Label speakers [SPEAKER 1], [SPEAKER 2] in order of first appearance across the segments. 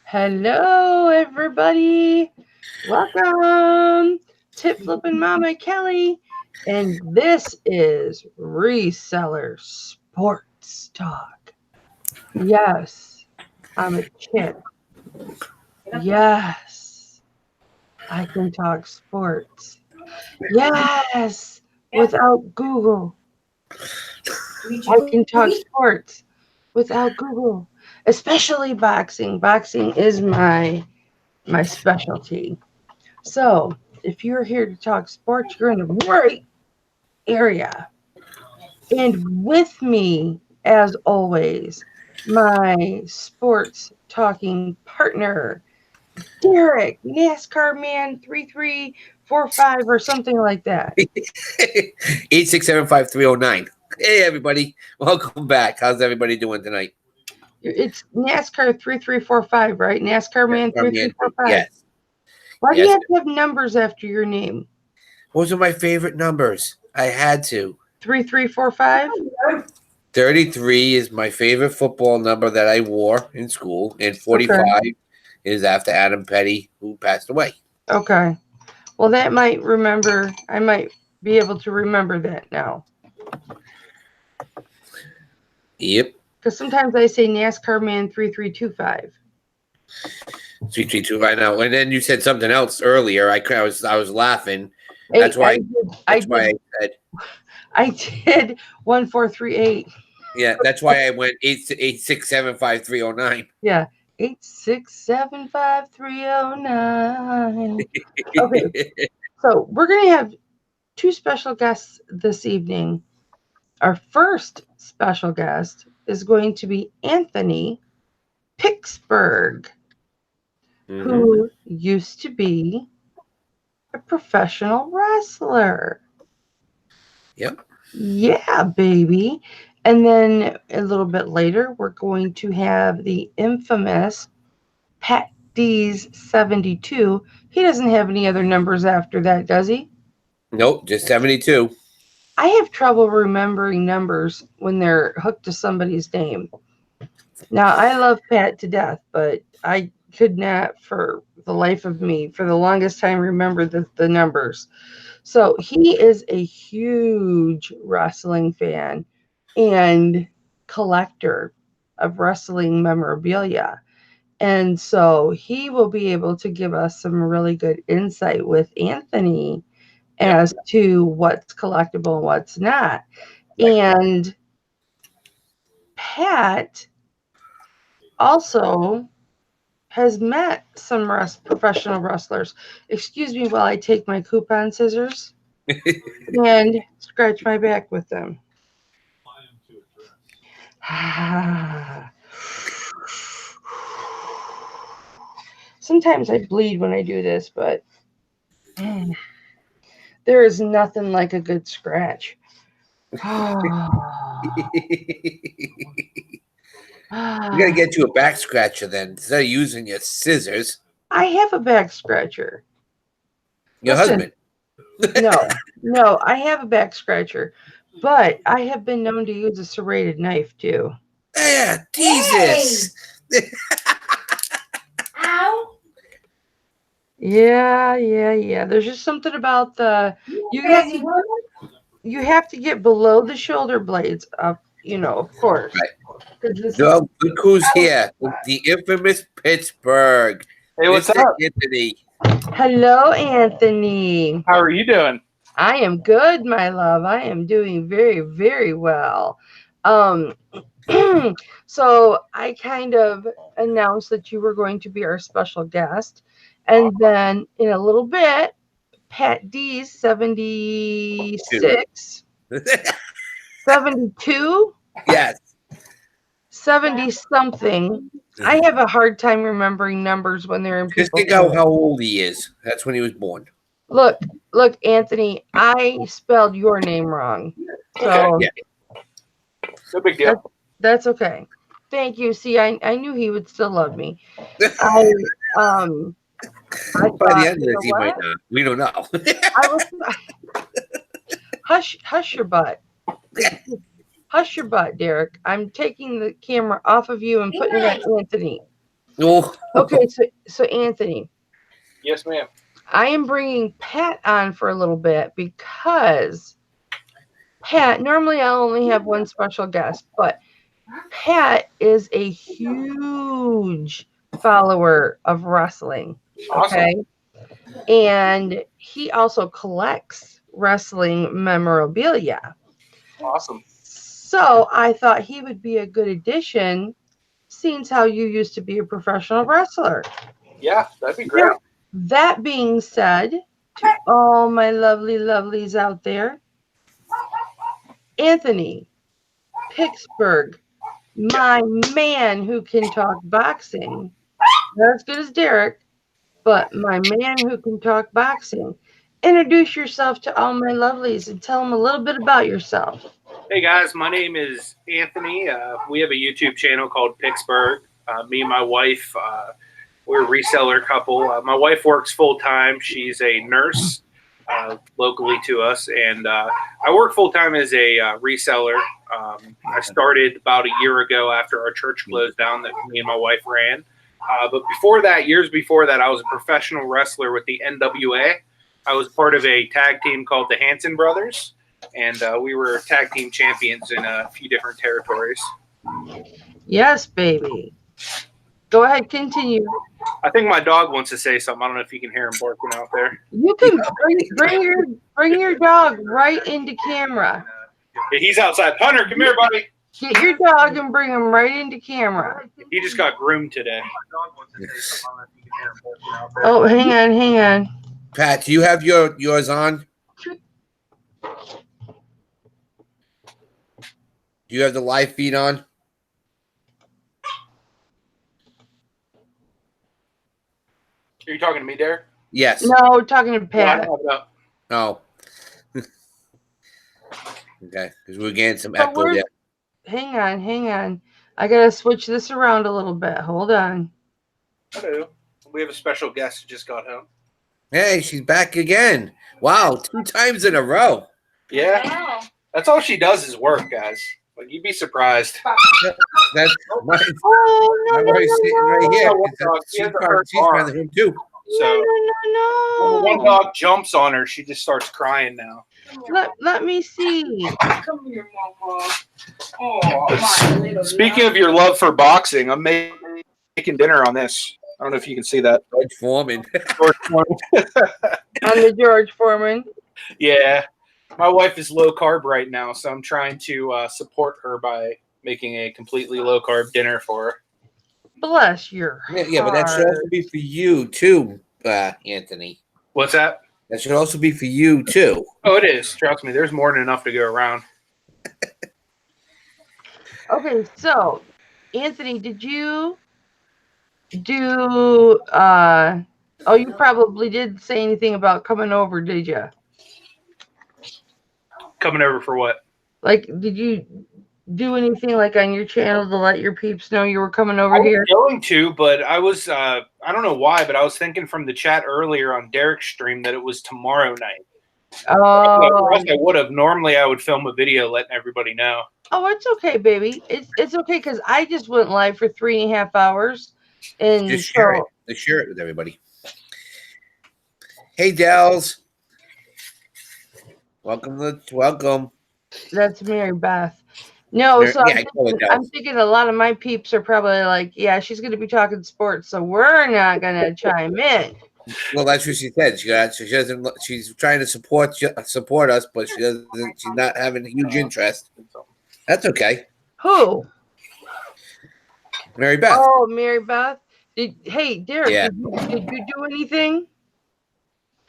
[SPEAKER 1] Hello, everybody. Welcome, Tip Flippin' Mama Kelly, and this is Reseller Sports Talk. Yes, I'm a chick. Yes, I can talk sports. Yes, without Google, I can talk sports without Google, especially boxing. Boxing is my specialty. So, if you're here to talk sports, you're in the right area. And with me, as always, my sports talking partner, Derek, NASCAR Man 3345 or something like that.
[SPEAKER 2] 8675309. Hey everybody, welcome back. How's everybody doing tonight?
[SPEAKER 1] It's NASCAR 3345, right? NASCAR Man 3345.
[SPEAKER 2] Yes.
[SPEAKER 1] Why do you have to have numbers after your name?
[SPEAKER 2] Those are my favorite numbers. I had to.
[SPEAKER 1] 3345?
[SPEAKER 2] 33 is my favorite football number that I wore in school, and 45 is after Adam Petty, who passed away.
[SPEAKER 1] Okay. Well, I might be able to remember that now.
[SPEAKER 2] Yep.
[SPEAKER 1] Because sometimes I say NASCAR Man 3325.
[SPEAKER 2] 3325 now. And then you said something else earlier. I was laughing. That's why I said
[SPEAKER 1] I did 1438.
[SPEAKER 2] Yeah, that's why I went 8675309.
[SPEAKER 1] Yeah. 8675309. Okay. So we're gonna have two special guests this evening. Our first special guest is going to be Anthony Pittsburgh, who used to be a professional wrestler.
[SPEAKER 2] Yep.
[SPEAKER 1] Yeah, baby. And then a little bit later, we're going to have the infamous Pat D's 72. He doesn't have any other numbers after that, does he?
[SPEAKER 2] Nope, just 72.
[SPEAKER 1] I have trouble remembering numbers when they're hooked to somebody's name. Now, I love Pat to death, but I could not for the life of me, for the longest time, remember the numbers. So he is a huge wrestling fan and collector of wrestling memorabilia. And so he will be able to give us some really good insight with Anthony as to what's collectible and what's not. And Pat also has met some professional wrestlers. Excuse me while I take my coupon scissors and scratch my back with them. Sometimes I bleed when I do this, but there is nothing like a good scratch.
[SPEAKER 2] You gotta get you a back scratcher then, instead of using your scissors.
[SPEAKER 1] I have a back scratcher.
[SPEAKER 2] Your husband?
[SPEAKER 1] No, I have a back scratcher, but I have been known to use a serrated knife too.
[SPEAKER 2] Yeah, Jesus. Hey.
[SPEAKER 1] Ow. Yeah. There's just something about you have to get below the shoulder blades up, of course.
[SPEAKER 2] Right. No, look who's here. The infamous Pittsburgh.
[SPEAKER 3] Hey, what's up?
[SPEAKER 2] Anthony.
[SPEAKER 1] Hello, Anthony.
[SPEAKER 3] How are you doing?
[SPEAKER 1] I am good, my love. I am doing very, very well. So I kind of announced that you were going to be our special guest. And then in a little bit, Pat D's 76. 72?
[SPEAKER 2] Yes.
[SPEAKER 1] 70 something. I have a hard time remembering numbers when they're in people's
[SPEAKER 2] Just think how old he is. That's when he was born.
[SPEAKER 1] Look, Anthony, I spelled your name wrong. So
[SPEAKER 3] no big deal.
[SPEAKER 1] That's okay. Thank you. See, I knew he would still love me. I
[SPEAKER 2] By the end of this, he might not. We don't know.
[SPEAKER 1] Hush your butt. Hush your butt, Derek. I'm taking the camera off of you and putting it on Anthony.
[SPEAKER 2] Oh.
[SPEAKER 1] Okay, so Anthony.
[SPEAKER 3] Yes, ma'am.
[SPEAKER 1] I am bringing Pat on for a little bit because Pat, normally I only have one special guest, but Pat is a huge follower of wrestling. Okay.
[SPEAKER 3] Awesome.
[SPEAKER 1] And he also collects wrestling memorabilia.
[SPEAKER 3] Awesome.
[SPEAKER 1] So I thought he would be a good addition, seeing how you used to be a professional wrestler.
[SPEAKER 3] Yeah, that'd be great.
[SPEAKER 1] Now, that being said, to all my lovely lovelies out there, Anthony, Pittsburgh, my man who can talk boxing, not as good as Derek, but my man who can talk boxing. Introduce yourself to all my lovelies and tell them a little bit about yourself.
[SPEAKER 3] Hey guys, my name is Anthony. We have a YouTube channel called Pittsburgh. Me and my wife, we're a reseller couple. My wife works full time. She's a nurse locally to us, and I work full time as a reseller. I started about a year ago after our church closed down that me and my wife ran. But before that, years before that, I was a professional wrestler with the NWA. I was part of a tag team called the Hanson Brothers, and we were tag team champions in a few different territories.
[SPEAKER 1] Yes, baby. Go ahead, continue.
[SPEAKER 3] I think my dog wants to say something. I don't know if you can hear him barking out there.
[SPEAKER 1] You can bring your dog right into camera.
[SPEAKER 3] Yeah, he's outside. Hunter, come here, buddy.
[SPEAKER 1] Get your dog and bring him right into camera.
[SPEAKER 3] He just got groomed today.
[SPEAKER 1] Oh, hang on.
[SPEAKER 2] Pat, do you have yours on? Do you have the live feed on?
[SPEAKER 3] Are you talking to me, Derek?
[SPEAKER 2] Yes.
[SPEAKER 1] No, talking to Pat.
[SPEAKER 2] Oh. Okay, because we're getting some echo there.
[SPEAKER 1] Hang on. I gotta switch this around a little bit. Hold on.
[SPEAKER 3] Hello. We have a special guest who just got home.
[SPEAKER 2] Hey, she's back again. Wow, 2 times in a row.
[SPEAKER 3] Yeah. That's all she does is work, guys. Like, you'd be surprised.
[SPEAKER 2] That's my
[SPEAKER 1] Oh, no,
[SPEAKER 2] sitting right here.
[SPEAKER 3] She's
[SPEAKER 2] She's around the room too.
[SPEAKER 3] So
[SPEAKER 1] No.
[SPEAKER 3] when one dog jumps on her, she just starts crying now.
[SPEAKER 1] Let me see.
[SPEAKER 4] Come here, Mama. Oh, my little
[SPEAKER 3] Speaking of your love for boxing, I'm making dinner on this. I don't know if you can see that.
[SPEAKER 2] George Foreman.
[SPEAKER 1] On the George Foreman.
[SPEAKER 3] Yeah. My wife is low carb right now, so I'm trying to support her by making a completely low carb dinner for her.
[SPEAKER 1] Bless your heart.
[SPEAKER 2] Yeah, but that should also be for you too, Anthony.
[SPEAKER 3] What's that?
[SPEAKER 2] That should also be for you too.
[SPEAKER 3] Oh, it is. Trust me, there's more than enough to go around.
[SPEAKER 1] Okay, so Anthony, did you do you probably did say anything about coming over, did you?
[SPEAKER 3] Coming over for what?
[SPEAKER 1] Like, did you do anything like on your channel to let your peeps know you were coming over here?
[SPEAKER 3] I was going to, but I was I don't know why, but I was thinking from the chat earlier on Derek's stream that it was tomorrow night.
[SPEAKER 1] Oh,
[SPEAKER 3] I would have. Normally I would film a video letting everybody know.
[SPEAKER 1] oh, it's okay, baby. It's okay because I just went live for 3.5 hours, and
[SPEAKER 2] Just share it. Just share it with everybody. Hey, Dells. Welcome.
[SPEAKER 1] That's Mary Beth. No,
[SPEAKER 2] Mary,
[SPEAKER 1] so
[SPEAKER 2] yeah,
[SPEAKER 1] I'm thinking a lot of my peeps are probably like, yeah, she's going to be talking sports, so we're not going to chime in.
[SPEAKER 2] Well, that's what she said. She doesn't. She's trying to support us, but she doesn't. She's not having a huge interest. That's okay.
[SPEAKER 1] Who?
[SPEAKER 2] Mary Beth.
[SPEAKER 1] Oh, Mary Beth. Hey, Derek,
[SPEAKER 2] Yeah.
[SPEAKER 1] did you do anything?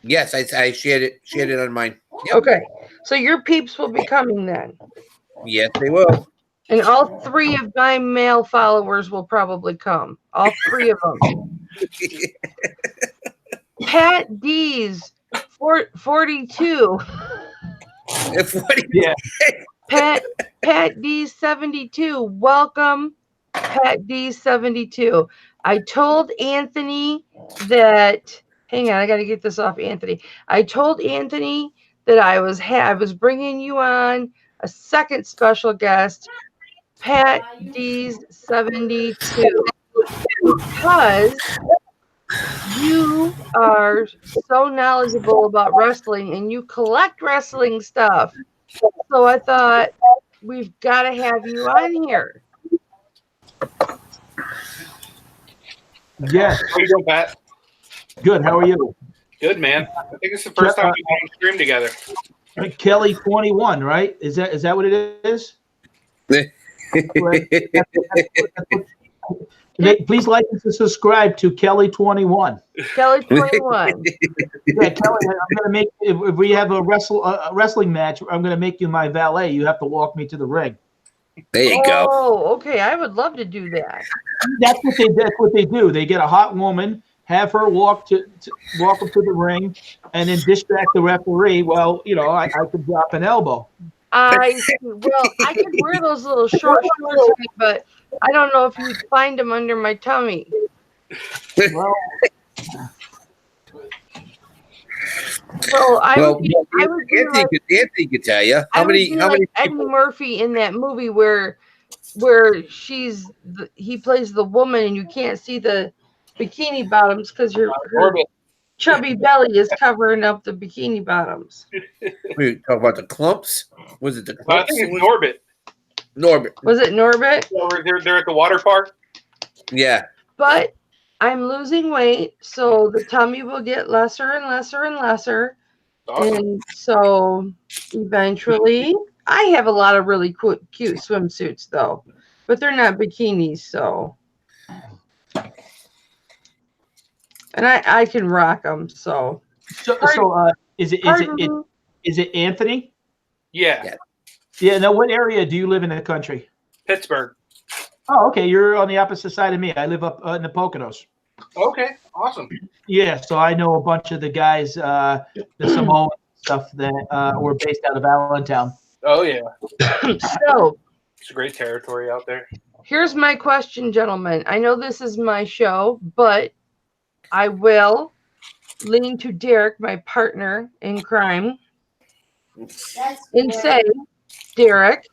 [SPEAKER 2] Yes, I shared it on mine. Yep.
[SPEAKER 1] Okay, so your peeps will be coming then.
[SPEAKER 2] Yes, they will.
[SPEAKER 1] And all 3 of my male followers will probably come. All 3 of them. Pat D's 42.
[SPEAKER 3] Yeah.
[SPEAKER 1] Pat D's 72. Welcome, Pat D's 72. I told Anthony that. Hang on, I got to get this off Anthony. I told Anthony that I was bringing you on a second special guest, Pat D's 72, because you are so knowledgeable about wrestling and you collect wrestling stuff. So I thought we've got to have you on here.
[SPEAKER 5] Yes.
[SPEAKER 3] How you doing, Pat?
[SPEAKER 5] Good. How are you?
[SPEAKER 3] Good, man. I think it's the first time we've been on stream together.
[SPEAKER 5] Kelly 21, right? Is that what it is? Please like and subscribe to Kelly 21.
[SPEAKER 1] Kelly 21.
[SPEAKER 5] Yeah, Kelly, I'm gonna make if we have a wrestling match, I'm gonna make you my valet. You have to walk me to the ring.
[SPEAKER 2] There you go.
[SPEAKER 1] Oh, okay. I would love to do that.
[SPEAKER 5] That's what they do. They get a hot woman, have her walk up to the ring, and then distract the referee. Well, I could drop an elbow.
[SPEAKER 1] I could wear those little short shorts, but I don't know if you'd find them under my tummy.
[SPEAKER 5] Well,
[SPEAKER 2] Anthony could tell you how many
[SPEAKER 1] Eddie Murphy in that movie where he plays the woman and you can't see the bikini bottoms because her chubby belly is covering up the bikini bottoms.
[SPEAKER 2] We talk about the clumps. Was it the clumps?
[SPEAKER 3] I think it's Norbit.
[SPEAKER 2] Norbit.
[SPEAKER 1] Was it Norbit?
[SPEAKER 3] They're at the water park.
[SPEAKER 2] Yeah.
[SPEAKER 1] But I'm losing weight, so the tummy will get lesser and lesser and lesser. Awesome. And so eventually, I have a lot of really cute swimsuits, though. But they're not bikinis, so. And I can rock them, so.
[SPEAKER 5] Is it Anthony?
[SPEAKER 3] Yeah.
[SPEAKER 5] Yeah. Now, what area do you live in the country?
[SPEAKER 3] Pittsburgh.
[SPEAKER 5] Oh, okay. You're on the opposite side of me. I live up in the Poconos.
[SPEAKER 3] Okay, awesome.
[SPEAKER 5] Yeah, so I know a bunch of the guys, the Samoan stuff that were based out of Allentown.
[SPEAKER 3] Oh yeah.
[SPEAKER 1] So
[SPEAKER 3] it's a great territory out there.
[SPEAKER 1] Here's my question, gentlemen. I know this is my show, but I will lean to Derek, my partner in crime, and say, Derek,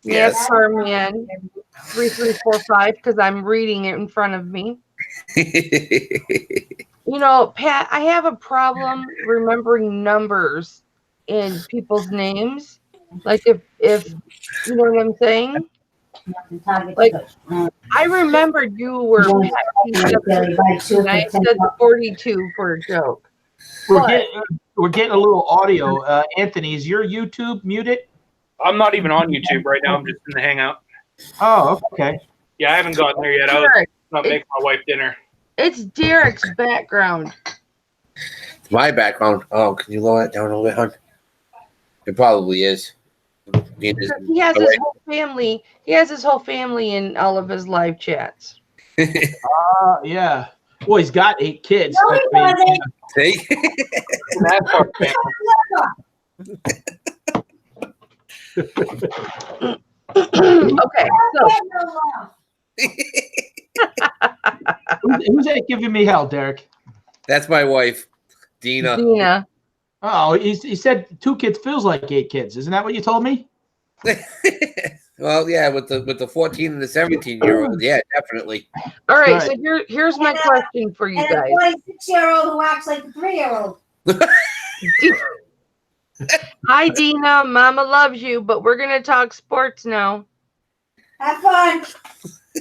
[SPEAKER 2] yes,
[SPEAKER 1] NASCAR 3345, because I'm reading it in front of me. Pat, I have a problem remembering numbers in people's names. Like if you know what I'm saying? Like I remembered you were Pat, and I said 42 for a joke.
[SPEAKER 5] We're getting a little audio. Anthony, is your YouTube muted?
[SPEAKER 3] I'm not even on YouTube right now. I'm just in the Hangout.
[SPEAKER 5] Oh, okay.
[SPEAKER 3] Yeah, I haven't gotten there yet. I was not making my wife dinner.
[SPEAKER 1] It's Derek's background.
[SPEAKER 2] My background. Oh, can you lower that down a little bit, hon? It probably is.
[SPEAKER 1] He has his whole family. He has his whole family in all of his live chats.
[SPEAKER 5] Yeah. Well, he's got 8 kids.
[SPEAKER 2] See?
[SPEAKER 1] Okay, so
[SPEAKER 5] who's that giving me hell, Derek?
[SPEAKER 2] That's my wife, Dina.
[SPEAKER 1] Dina.
[SPEAKER 5] Oh, he said 2 kids feels like 8 kids. Isn't that what you told me?
[SPEAKER 2] Well, yeah, with the 14 and the 17-year-old, yeah, definitely.
[SPEAKER 1] All right, so here's my question for you guys.
[SPEAKER 6] And a 26-year-old who acts like a 3-year-old.
[SPEAKER 1] Hi, Dina. Mama loves you, but we're gonna talk sports now.
[SPEAKER 6] Have fun.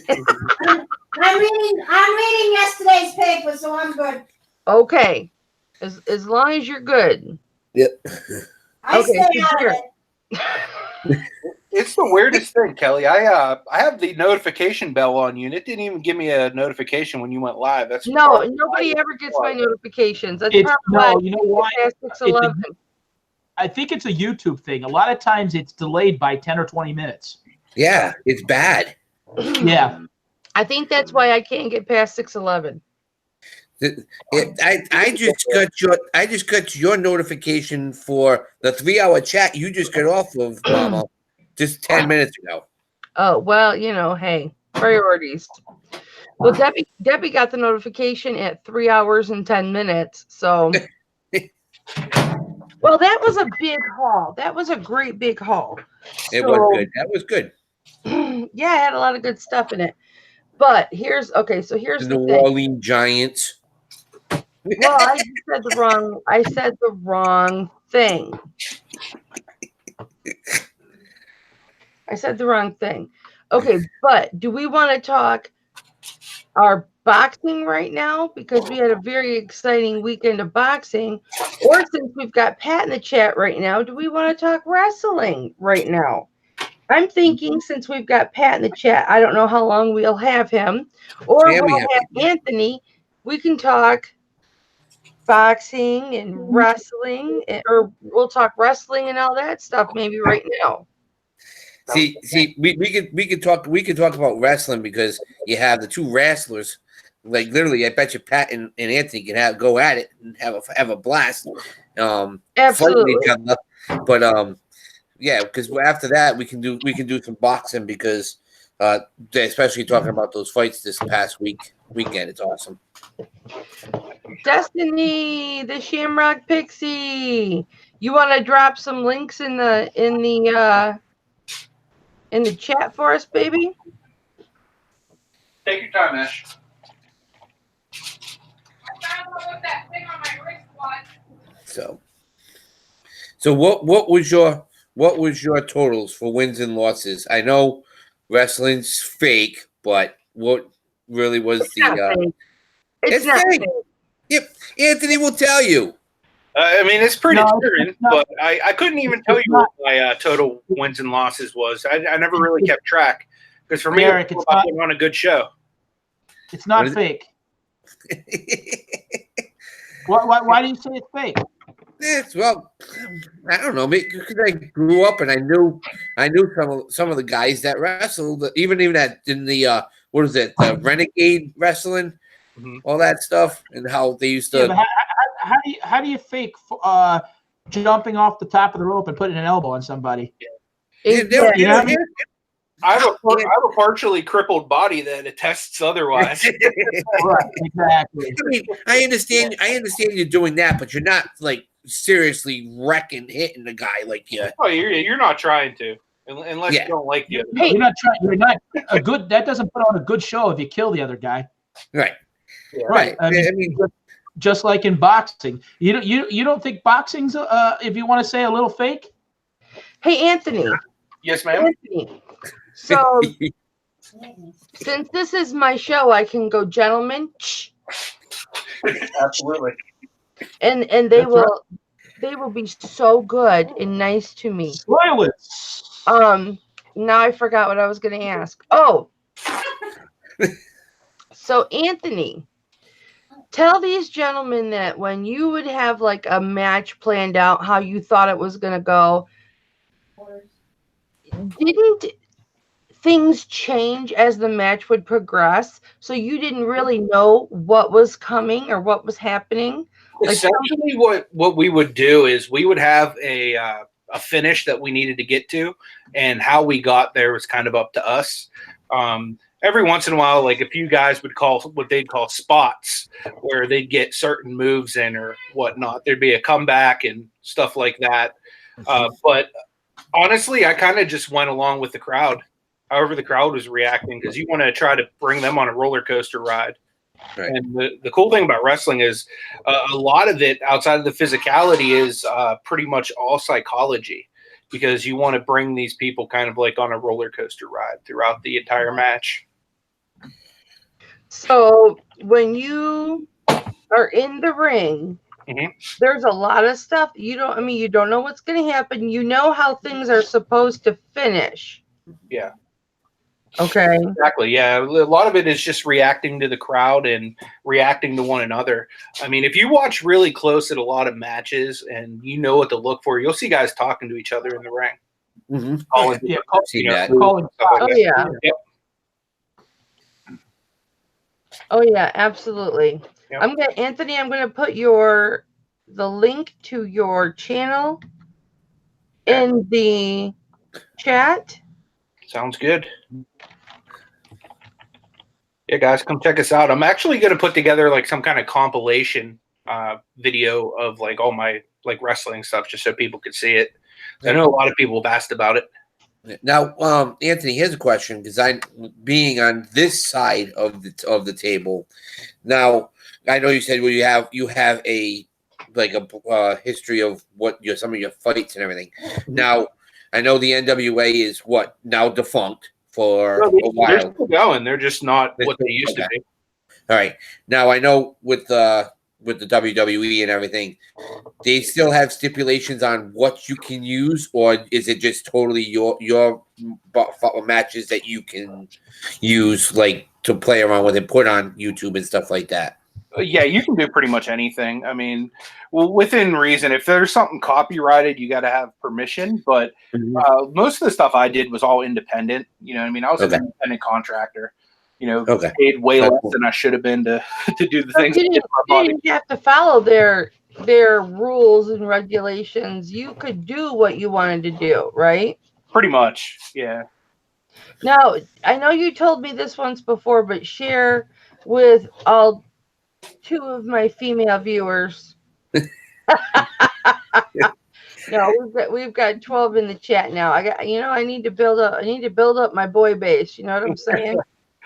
[SPEAKER 6] I'm reading yesterday's paper, so I'm good.
[SPEAKER 1] Okay, as long as you're good.
[SPEAKER 2] Yep.
[SPEAKER 6] I stay out of it.
[SPEAKER 3] It's the weirdest thing, Kelly. I have the notification bell on you, and it didn't even give me a notification when you went live. That's
[SPEAKER 1] nobody ever gets my notifications. That's probably
[SPEAKER 5] you know why? I think it's a YouTube thing. A lot of times it's delayed by 10 or 20 minutes.
[SPEAKER 2] Yeah, it's bad.
[SPEAKER 5] Yeah.
[SPEAKER 1] I think that's why I can't get past 611.
[SPEAKER 2] I just got your notification for the 3-hour chat you just got off of, Mama, just 10 minutes ago.
[SPEAKER 1] Oh, well, hey, priorities. Well, Debbie got the notification at 3 hours and 10 minutes. So, Well, that was a big haul. That was a great big haul.
[SPEAKER 2] It was good. That was good.
[SPEAKER 1] Yeah, it had a lot of good stuff in it. But here's
[SPEAKER 2] The
[SPEAKER 1] the
[SPEAKER 2] New
[SPEAKER 1] thing.
[SPEAKER 2] Orleans Giants.
[SPEAKER 1] Well, I said the wrong thing. I said the wrong thing. Okay, but do we want to talk our boxing right now? Because we had a very exciting weekend of boxing. Or since we've got Pat in the chat right now, do we want to talk wrestling right now? I'm thinking since we've got Pat in the chat, I don't know how long we'll have him. Or
[SPEAKER 2] Yeah,
[SPEAKER 1] we'll have Anthony. We can talk boxing and wrestling, or we'll talk wrestling and all that stuff maybe right now.
[SPEAKER 2] See, we could talk about wrestling because you have the two wrestlers. Like literally, I bet you Pat and Anthony can go at it and have a blast.
[SPEAKER 1] Absolutely.
[SPEAKER 2] Fighting each other. But yeah, because after that we can do some boxing because especially talking about those fights this past weekend. It's awesome.
[SPEAKER 1] Destiny, the Shamrock Pixie. You want to drop some links in the chat for us, baby?
[SPEAKER 3] Take your time, Ash.
[SPEAKER 2] So what was your totals for wins and losses? I know wrestling's fake, but what really was
[SPEAKER 1] It's not
[SPEAKER 2] fake.
[SPEAKER 1] fake.
[SPEAKER 2] Yep, Anthony will tell you.
[SPEAKER 3] I mean, it's pretty
[SPEAKER 5] No,
[SPEAKER 3] certain,
[SPEAKER 5] it's not.
[SPEAKER 3] but I couldn't even tell you what my total wins and losses was. I never really kept track because for me,
[SPEAKER 5] Eric,
[SPEAKER 3] it's about putting on a good show.
[SPEAKER 5] It's not fake. Why do you say it's fake?
[SPEAKER 2] Well, I don't know, because I grew up and I knew some of the guys that wrestled, even that in the what is it, the Renegade wrestling, all that stuff, and how they used to.
[SPEAKER 5] Yeah, but how do you fake jumping off the top of the rope and putting an elbow on somebody?
[SPEAKER 3] I have a partially crippled body that attests otherwise.
[SPEAKER 5] Right, exactly.
[SPEAKER 2] I mean, I understand you're doing that, but you're not like seriously hitting the guy like you.
[SPEAKER 3] Oh, you're not trying to, unless you don't like the other.
[SPEAKER 5] Hey, you're not trying. You're not a good. That doesn't put on a good show if you kill the other guy.
[SPEAKER 2] Right.
[SPEAKER 5] Yeah, right. I mean, just like in boxing, you don't think boxing's if you want to say a little fake?
[SPEAKER 1] Hey, Anthony.
[SPEAKER 3] Yes, ma'am.
[SPEAKER 1] Anthony. So, since this is my show, I can go, gentlemen.
[SPEAKER 3] Absolutely.
[SPEAKER 1] And they will be so good and nice to me.
[SPEAKER 5] Silence.
[SPEAKER 1] Now I forgot what I was going to ask. Oh. So, Anthony, tell these gentlemen that when you would have like a match planned out, how you thought it was going to go, didn't things change as the match would progress? So you didn't really know what was coming or what was happening?
[SPEAKER 3] Essentially, what we would do is we would have a finish that we needed to get to, and how we got there was kind of up to us. Every once in a while, like a few guys would call what they'd call spots, where they'd get certain moves in or whatnot. There'd be a comeback and stuff like that. But honestly, I kind of just went along with the crowd, however the crowd was reacting, because you want to try to bring them on a roller coaster ride. Right. And the cool thing about wrestling is a lot of it outside of the physicality is pretty much all psychology, because you want to bring these people kind of like on a roller coaster ride throughout the entire match.
[SPEAKER 1] So when you are in the ring, there's a lot of stuff you don't know what's going to happen. You know how things are supposed to finish.
[SPEAKER 3] Yeah.
[SPEAKER 1] Okay.
[SPEAKER 3] Exactly. Yeah. A lot of it is just reacting to the crowd and reacting to one another. I mean, if you watch really close at a lot of matches and you know what to look for, you'll see guys talking to each other in the ring.
[SPEAKER 2] Calling,
[SPEAKER 1] Yep. Oh yeah, absolutely. Yep. Anthony, I'm gonna put the link to your channel in the chat.
[SPEAKER 3] Sounds good. Yeah, guys, come check us out. I'm actually going to put together like some kind of compilation video of like all my like wrestling stuff, just so people could see it. I know a lot of people have asked about it.
[SPEAKER 2] Now, Anthony, here's a question because I'm being on this side of the table. Now, I know you said you have a history of some of your fights and everything. Now, I know the NWA is now defunct for a while.
[SPEAKER 3] They're still going. They're just not what they used to be.
[SPEAKER 2] All right. Now I know with the WWE and everything, they still have stipulations on what you can use, or is it just totally your matches that you can use, like to play around with and put on YouTube and stuff like that?
[SPEAKER 3] Yeah, you can do pretty much anything. I mean, well, within reason. If there's something copyrighted, you got to have permission. But most of the stuff I did was all independent. You know what I mean? I was an independent contractor. You know, paid way less than I should have been to do the things.
[SPEAKER 1] You didn't have to follow their rules and regulations. You could do what you wanted to do, right?
[SPEAKER 3] Pretty much, yeah.
[SPEAKER 1] Now, I know you told me this once before, but share with all 2 of my female viewers. No, we've got 12 in the chat now. I need to build up my boy base. You know what I'm saying?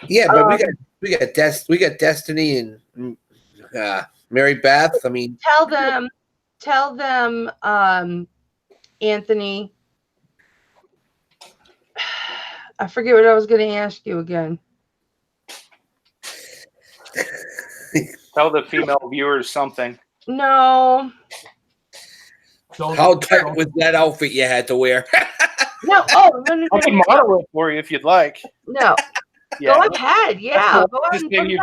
[SPEAKER 2] Yeah, but we got Destiny and Mary Beth. I mean,
[SPEAKER 1] tell them, Anthony. I forget what I was going to ask you again.
[SPEAKER 3] Tell the female viewers something.
[SPEAKER 1] No.
[SPEAKER 2] How tight was that outfit you had to wear?
[SPEAKER 1] No. No.
[SPEAKER 3] I can model it for you if you'd like.
[SPEAKER 1] No. Yeah. Go ahead. Yeah. Go ahead.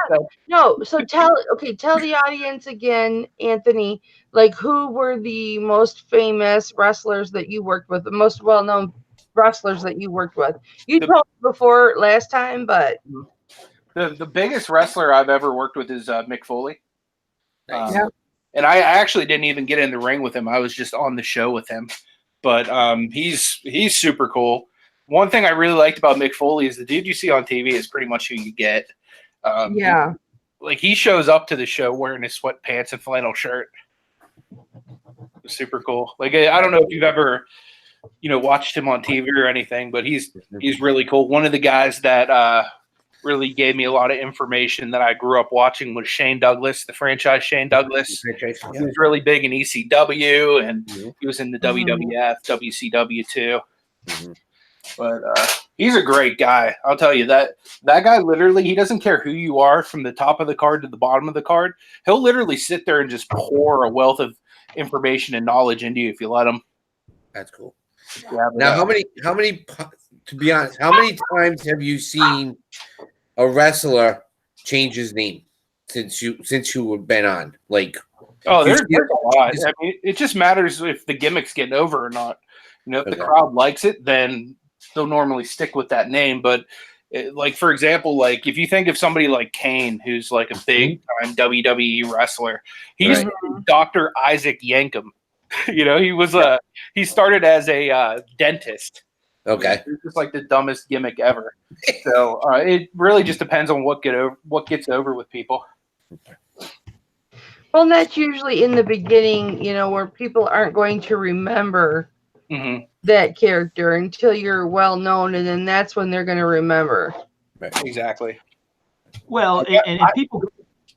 [SPEAKER 1] No. So tell the audience again, Anthony, like who were the most famous wrestlers that you worked with, the most well-known wrestlers that you worked with? You told me before last time, but
[SPEAKER 3] the biggest wrestler I've ever worked with is Mick Foley.
[SPEAKER 2] Nice.
[SPEAKER 3] And I actually didn't even get in the ring with him. I was just on the show with him. But he's super cool. One thing I really liked about Mick Foley is the dude you see on TV is pretty much who you get.
[SPEAKER 1] Yeah.
[SPEAKER 3] Like he shows up to the show wearing his sweatpants and flannel shirt. Super cool. Like I don't know if you've ever, watched him on TV or anything, but he's really cool. One of the guys that really gave me a lot of information that I grew up watching was Shane Douglas, the franchise Shane Douglas. He was really big in ECW, and he was in the WWF, WCW too. But he's a great guy. I'll tell you that guy literally, he doesn't care who you are from the top of the card to the bottom of the card. He'll literally sit there and just pour a wealth of information and knowledge into you if you let him.
[SPEAKER 2] That's cool.
[SPEAKER 3] Yeah,
[SPEAKER 2] now, how many, to be honest, how many times have you seen a wrestler change his name since you've been on? Like,
[SPEAKER 3] there's a lot. I mean, it just matters if the gimmick's getting over or not. If the crowd likes it, then they'll normally stick with that name. But like, for example, like if you think of somebody like Kane, who's like a big time WWE wrestler, he's Dr. Isaac Yankem. He started as a dentist.
[SPEAKER 2] Okay.
[SPEAKER 3] It's just like the dumbest gimmick ever. So it really just depends on what gets over with people.
[SPEAKER 1] Well, that's usually in the beginning, where people aren't going to remember that character until you're well known, and then that's when they're going to remember.
[SPEAKER 2] Right.
[SPEAKER 3] Exactly.
[SPEAKER 5] Well, and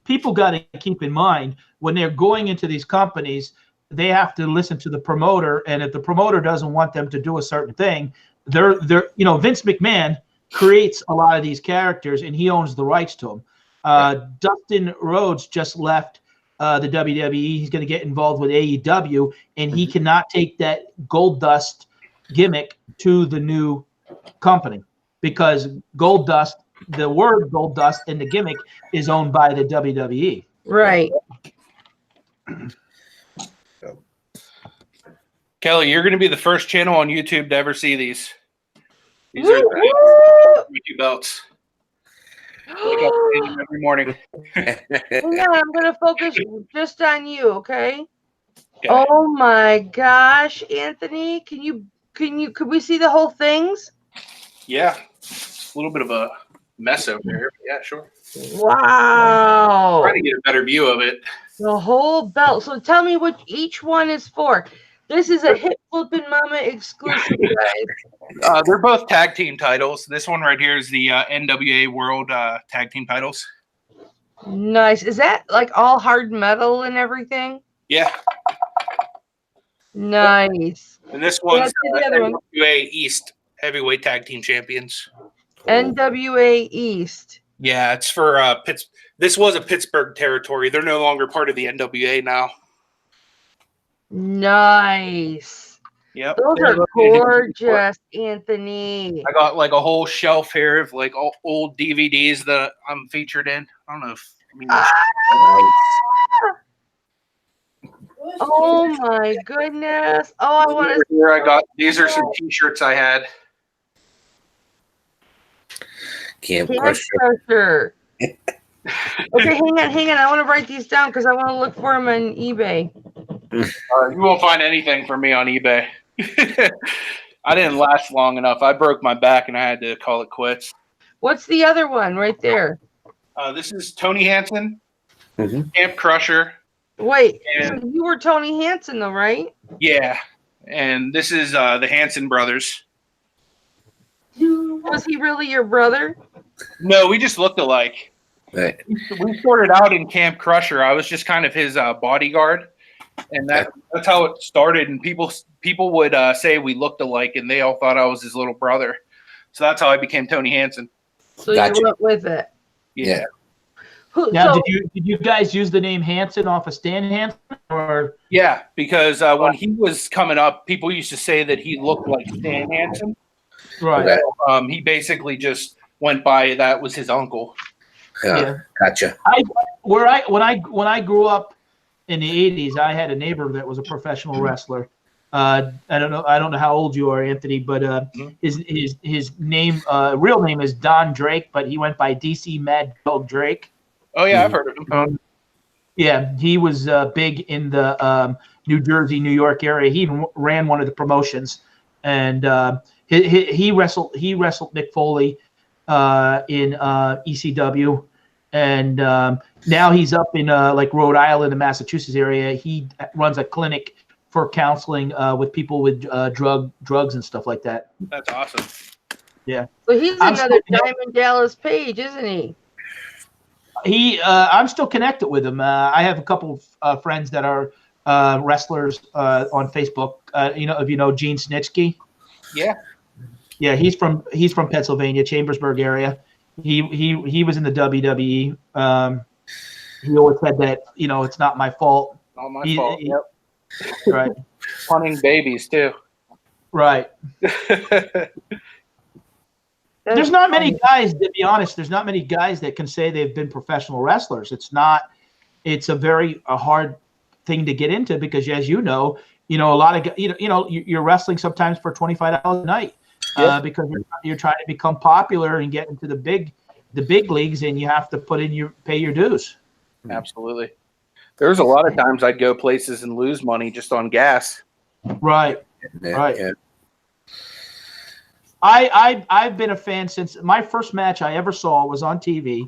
[SPEAKER 5] people got to keep in mind when they're going into these companies, they have to listen to the promoter, and if the promoter doesn't want them to do a certain thing, they're Vince McMahon creates a lot of these characters, and he owns the rights to them. Dustin Rhodes just left the WWE. He's going to get involved with AEW, and he cannot take that Gold Dust gimmick to the new company because Gold Dust, the word Gold Dust and the gimmick is owned by the WWE.
[SPEAKER 1] Right.
[SPEAKER 3] Kelly, you're going to be the first channel on YouTube to ever see these. These are YouTube belts. Wake up every morning.
[SPEAKER 1] Yeah, I'm going to focus just on you, okay? Oh my gosh, Anthony, could we see the whole things?
[SPEAKER 3] Yeah, it's a little bit of a mess over here. Yeah, sure.
[SPEAKER 1] Wow.
[SPEAKER 3] Trying to get a better view of it.
[SPEAKER 1] The whole belt. So tell me what each one is for. This is a hip flipping mama exclusive, guys.
[SPEAKER 3] They're both tag team titles. This one right here is the NWA World Tag Team titles.
[SPEAKER 1] Nice. Is that like all hard metal and everything?
[SPEAKER 3] Yeah.
[SPEAKER 1] Nice.
[SPEAKER 3] And this one's
[SPEAKER 1] the other one.
[SPEAKER 3] NWA East Heavyweight Tag Team Champions.
[SPEAKER 1] NWA East.
[SPEAKER 3] Yeah, it's for Pittsburgh. This was a Pittsburgh territory. They're no longer part of the NWA now.
[SPEAKER 1] Nice.
[SPEAKER 3] Yep.
[SPEAKER 1] Those are gorgeous, Anthony.
[SPEAKER 3] I got like a whole shelf here of like old DVDs that I'm featured in. I don't know if
[SPEAKER 1] Oh my goodness. Oh, I want to.
[SPEAKER 3] Here I got these are some t-shirts I had.
[SPEAKER 2] Camp
[SPEAKER 1] Camp
[SPEAKER 2] Crusher.
[SPEAKER 1] Crusher. Okay, hang on. I want to write these down because I want to look for them on eBay.
[SPEAKER 3] You won't find anything for me on eBay. I didn't last long enough. I broke my back and I had to call it quits.
[SPEAKER 1] What's the other one right there?
[SPEAKER 3] This is Tony Hansen, Camp Crusher.
[SPEAKER 1] Wait, so you were Tony Hansen though, right?
[SPEAKER 3] Yeah, and this is the Hansen brothers.
[SPEAKER 1] Was he really your brother?
[SPEAKER 3] No, we just looked alike.
[SPEAKER 2] Right.
[SPEAKER 3] We started out in Camp Crusher. I was just kind of his bodyguard, and that's how it started. And people would say we looked alike, and they all thought I was his little brother. So that's how I became Tony Hansen.
[SPEAKER 1] So you went with it.
[SPEAKER 3] Yeah.
[SPEAKER 5] Now, did you guys use the name Hansen off of Stan Hansen, or?
[SPEAKER 3] Yeah, because when he was coming up, people used to say that he looked like Stan Hansen.
[SPEAKER 5] Right.
[SPEAKER 3] So, he basically just went by that was his uncle.
[SPEAKER 2] Yeah. Gotcha.
[SPEAKER 5] When I grew up in the 80s, I had a neighbor that was a professional wrestler. I don't know how old you are, Anthony, but his name, real name is Don Drake, but he went by DC Mad Dog Drake.
[SPEAKER 3] Oh yeah, I've heard of him.
[SPEAKER 5] Yeah, he was big in the New Jersey, New York area. He even ran one of the promotions, and he wrestled Mick Foley in ECW, and now he's up in like Rhode Island and Massachusetts area. He runs a clinic for counseling with people with drugs and stuff like that.
[SPEAKER 3] That's awesome.
[SPEAKER 5] Yeah.
[SPEAKER 1] So he's another Diamond Dallas Page, isn't he?
[SPEAKER 5] I'm still connected with him. I have a couple of friends that are wrestlers on Facebook. If you know Gene Snitsky.
[SPEAKER 3] Yeah.
[SPEAKER 5] Yeah, he's from Pennsylvania, Chambersburg area. He was in the WWE. He always said that it's not my fault.
[SPEAKER 3] Not my fault. Yep.
[SPEAKER 5] Right.
[SPEAKER 3] Punning babies too.
[SPEAKER 5] Right. There's not many guys, to be honest. There's not many guys that can say they've been professional wrestlers. It's a very hard thing to get into because, as you know, a lot of you're wrestling sometimes for $25 a night because you're trying to become popular and get into the big leagues, and you have to pay your dues.
[SPEAKER 3] Absolutely. There's a lot of times I'd go places and lose money just on gas.
[SPEAKER 5] Right.
[SPEAKER 2] Yeah,
[SPEAKER 5] right.
[SPEAKER 2] yeah.
[SPEAKER 5] I've been a fan since my first match I ever saw was on TV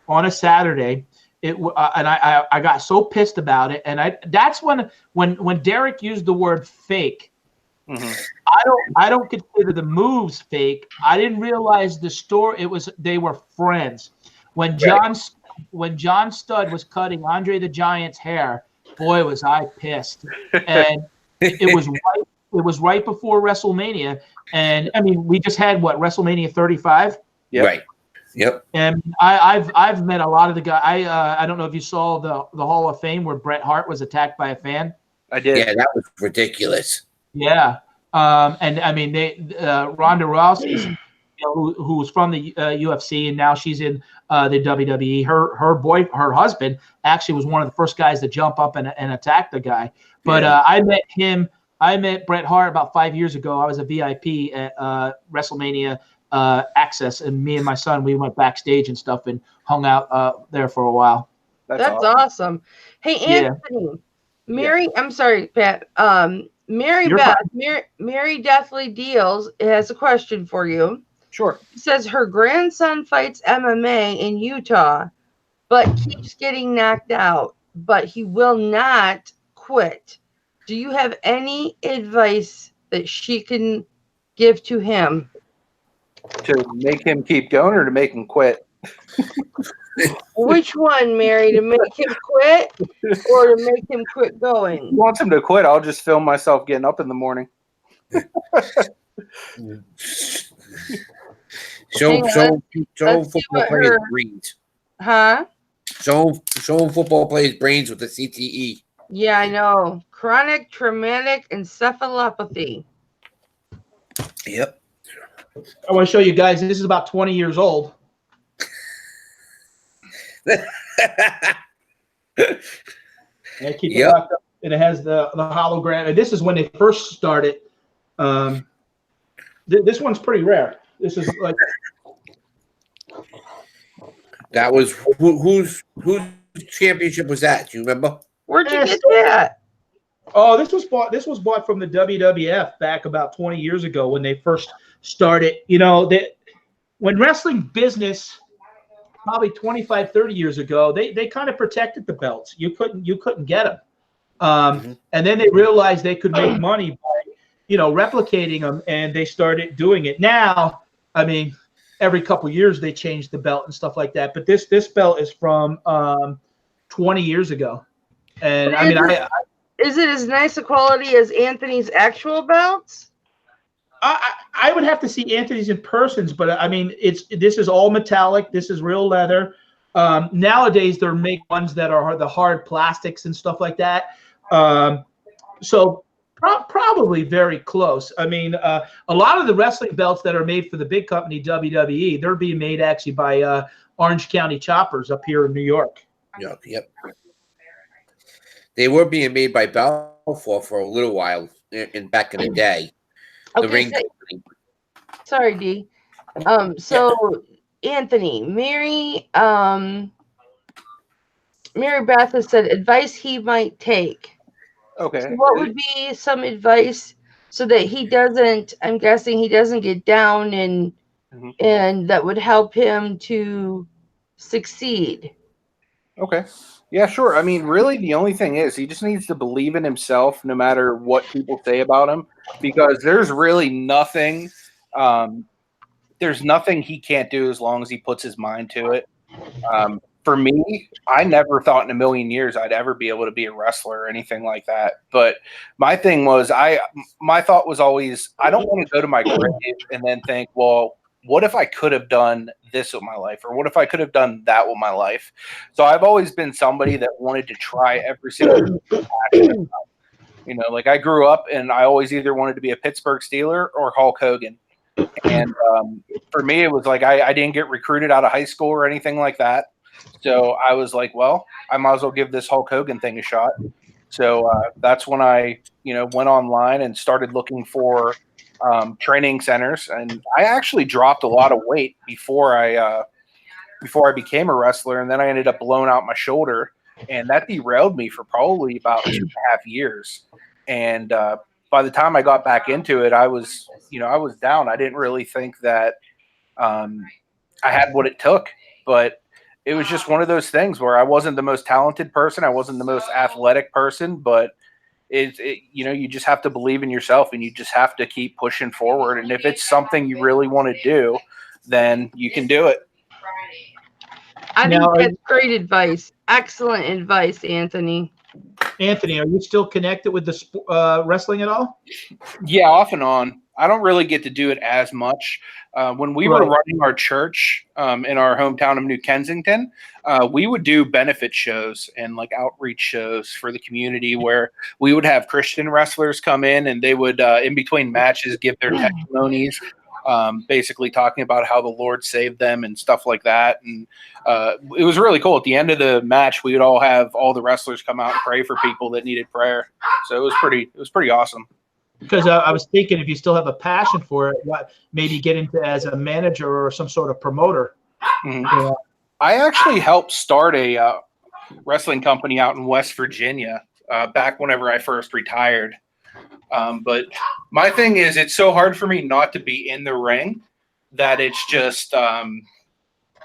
[SPEAKER 5] on a Saturday. And I got so pissed about it, and that's when Derek used the word fake.
[SPEAKER 3] Mm-hmm.
[SPEAKER 5] I don't consider the moves fake. I didn't realize the story. They were friends. When John Studd was cutting Andre the Giant's hair, boy was I pissed. And it was right before WrestleMania. And I mean, we just had WrestleMania 35.
[SPEAKER 3] Yep.
[SPEAKER 2] Right. Yep.
[SPEAKER 5] And I've met a lot of the guys. I don't know if you saw the Hall of Fame where Bret Hart was attacked by a fan.
[SPEAKER 3] I did.
[SPEAKER 2] Yeah, that was ridiculous.
[SPEAKER 5] Yeah. And I mean, Ronda Rousey, who was from the UFC, and now she's in the WWE. Her husband actually was one of the first guys to jump up and attack the guy. But I met Bret Hart about 5 years ago. I was a VIP at WrestleMania Access, and me and my son, we went backstage and stuff and hung out there for a while.
[SPEAKER 1] That's awesome. Hey, Anthony, I'm sorry, Pat. Mary Deathly Deals has a question for you.
[SPEAKER 3] Sure.
[SPEAKER 1] It says her grandson fights MMA in Utah, but keeps getting knocked out. but he will not quit. Do you have any advice that she can give to him?
[SPEAKER 7] To make him keep going or to make him quit?
[SPEAKER 1] Which one, Mary? To make him quit or to make him quit
[SPEAKER 7] If he
[SPEAKER 1] going?
[SPEAKER 7] wants him to quit, I'll just film myself getting up in the morning.
[SPEAKER 2] Show
[SPEAKER 1] Let's see
[SPEAKER 2] football
[SPEAKER 1] what
[SPEAKER 2] players
[SPEAKER 1] her-
[SPEAKER 2] brains.
[SPEAKER 1] Huh?
[SPEAKER 2] Show football players brains with the CTE.
[SPEAKER 1] Yeah, I know. Chronic traumatic encephalopathy.
[SPEAKER 2] Yep.
[SPEAKER 5] I want to show you guys. This is about 20 years old. And keep it
[SPEAKER 2] Yep.
[SPEAKER 5] locked up, and it has the hologram. And this is when they first started. This one's pretty rare. This is like
[SPEAKER 2] That was whose championship was that? Do you remember?
[SPEAKER 1] Where'd you
[SPEAKER 5] Yes.
[SPEAKER 1] get that?
[SPEAKER 5] oh, this was bought from the WWF back about 20 years ago when they first started. You know, when wrestling business probably 25, 30 years ago, they kind of protected the belts. You couldn't get them. And then they realized they could make money by, replicating them, and they started doing it. Now, I mean, every couple years they change the belt and stuff like that. But this belt is from 20 years ago, and I mean,
[SPEAKER 1] Is it as nice a quality as Anthony's actual belts?
[SPEAKER 5] I would have to see Anthony's in persons, but I mean, this is all metallic. This is real leather. Nowadays, they make ones that are the hard plastics and stuff like that. So probably very close. I mean, a lot of the wrestling belts that are made for the big company WWE, they're being made actually by Orange County Choppers up here in New York.
[SPEAKER 2] Yep. They were being made by Balfour for a little while back in the day. The
[SPEAKER 1] Okay,
[SPEAKER 2] ring
[SPEAKER 1] so-
[SPEAKER 2] company.
[SPEAKER 1] sorry, D. So Anthony, Mary Beth has said advice he might take.
[SPEAKER 7] Okay.
[SPEAKER 1] So what would be some advice so that he doesn't? I'm guessing he doesn't get down and
[SPEAKER 7] Mhm.
[SPEAKER 1] and that would help him to succeed.
[SPEAKER 7] Okay. Yeah, sure. I mean, really, the only thing is he just needs to believe in himself no matter what people say about him, because there's really nothing. There's nothing he can't do as long as he puts his mind to it. For me, I never thought in a million years I'd ever be able to be a wrestler or anything like that. But my thing was, my thought was always, I don't want to go to my grave and then think, well, what if I could have done this with my life, or what if I could have done that with my life? So I've always been somebody that wanted to try every single thing. Like I grew up and I always either wanted to be a Pittsburgh Steeler or Hulk Hogan. And for me, it was like I didn't get recruited out of high school or anything like that. So I was like, well, I might as well give this Hulk Hogan thing a shot. So that's when I, went online and started looking for training centers. And I actually dropped a lot of weight before I became a wrestler. And then I ended up blowing out my shoulder, and that derailed me for probably about 2.5 years. And by the time I got back into it, I was down. I didn't really think that I had what it took, but it was just one of those things where I wasn't the most talented person. I wasn't the most athletic person, but you just have to believe in yourself, and you just have to keep pushing forward. And if it's something you really want to do, then you can do it.
[SPEAKER 1] I think
[SPEAKER 5] Now,
[SPEAKER 1] that's great advice. Excellent advice, Anthony.
[SPEAKER 5] Anthony, are you still connected with the wrestling at all?
[SPEAKER 7] Yeah, off and on. I don't really get to do it as much. When we were running our church in our hometown of New Kensington, we would do benefit shows and like outreach shows for the community where we would have Christian wrestlers come in, and they would, in between matches, give their testimonies, basically talking about how the Lord saved them and stuff like that. And it was really cool. At the end of the match, we would all have all the wrestlers come out and pray for people that needed prayer. So it was pretty awesome.
[SPEAKER 5] Because I was thinking, if you still have a passion for it, maybe get into as a manager or some sort of promoter.
[SPEAKER 7] Mm-hmm.
[SPEAKER 5] Yeah.
[SPEAKER 7] I actually helped start a wrestling company out in West Virginia back whenever I first retired. But my thing is, it's so hard for me not to be in the ring that it's just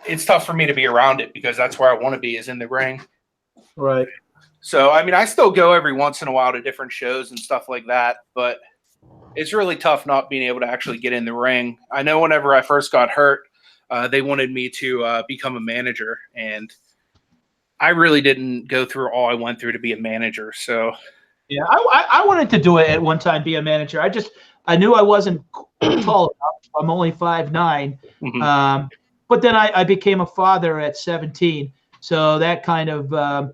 [SPEAKER 7] it's tough for me to be around it, because that's where I want to be, is in the ring.
[SPEAKER 5] Right.
[SPEAKER 7] So, I mean, I still go every once in a while to different shows and stuff like that, but it's really tough not being able to actually get in the ring. I know whenever I first got hurt, they wanted me to become a manager, and I really didn't go through all I went through to be a manager. So,
[SPEAKER 5] yeah, I wanted to do it at one time, be a manager. I knew I wasn't tall enough. I'm only 5'9". But then I became a father at 17. So that kind of,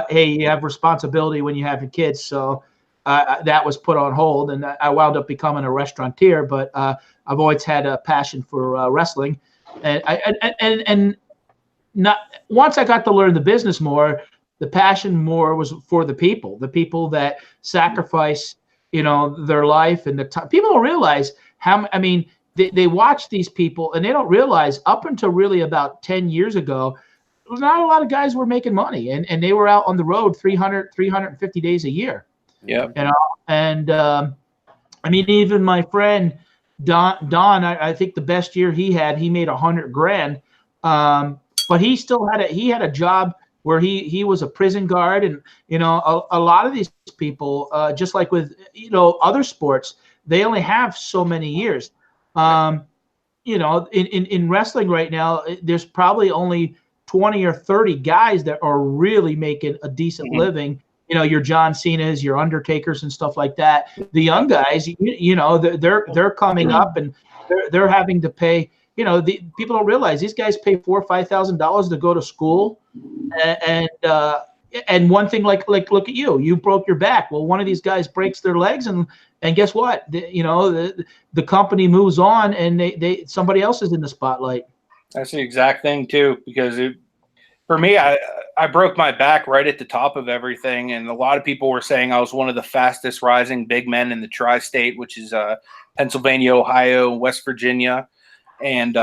[SPEAKER 5] hey, you have responsibility when you have your kids. So that was put on hold, and I wound up becoming a restaurateur. But I've always had a passion for wrestling, and not once I got to learn the business more, the passion more was for the people that sacrifice, their life and the time. People don't realize how. I mean, they watch these people and they don't realize up until really about 10 years ago, not a lot of guys were making money, and they were out on the road 350 days a year.
[SPEAKER 7] yeah.
[SPEAKER 5] And I mean, even my friend Don, I think the best year he made $100,000. But he still had a job where he was a prison guard, and a lot of these people, just like with other sports, they only have so many years. In wrestling right now, there's probably only 20 or 30 guys that are really making a decent living. Your John Cena's, your Undertakers, and stuff like that. The young guys, they're coming up, and they're having to pay. The people don't realize these guys pay $4,000 or $5,000 to go to school, and one thing like look at you broke your back. Well, one of these guys breaks their legs, and guess what? The company moves on, and they somebody else is in the spotlight.
[SPEAKER 7] That's the exact thing too, because for me, I broke my back right at the top of everything, and a lot of people were saying I was one of the fastest rising big men in the tri-state, which is Pennsylvania, Ohio, West Virginia. And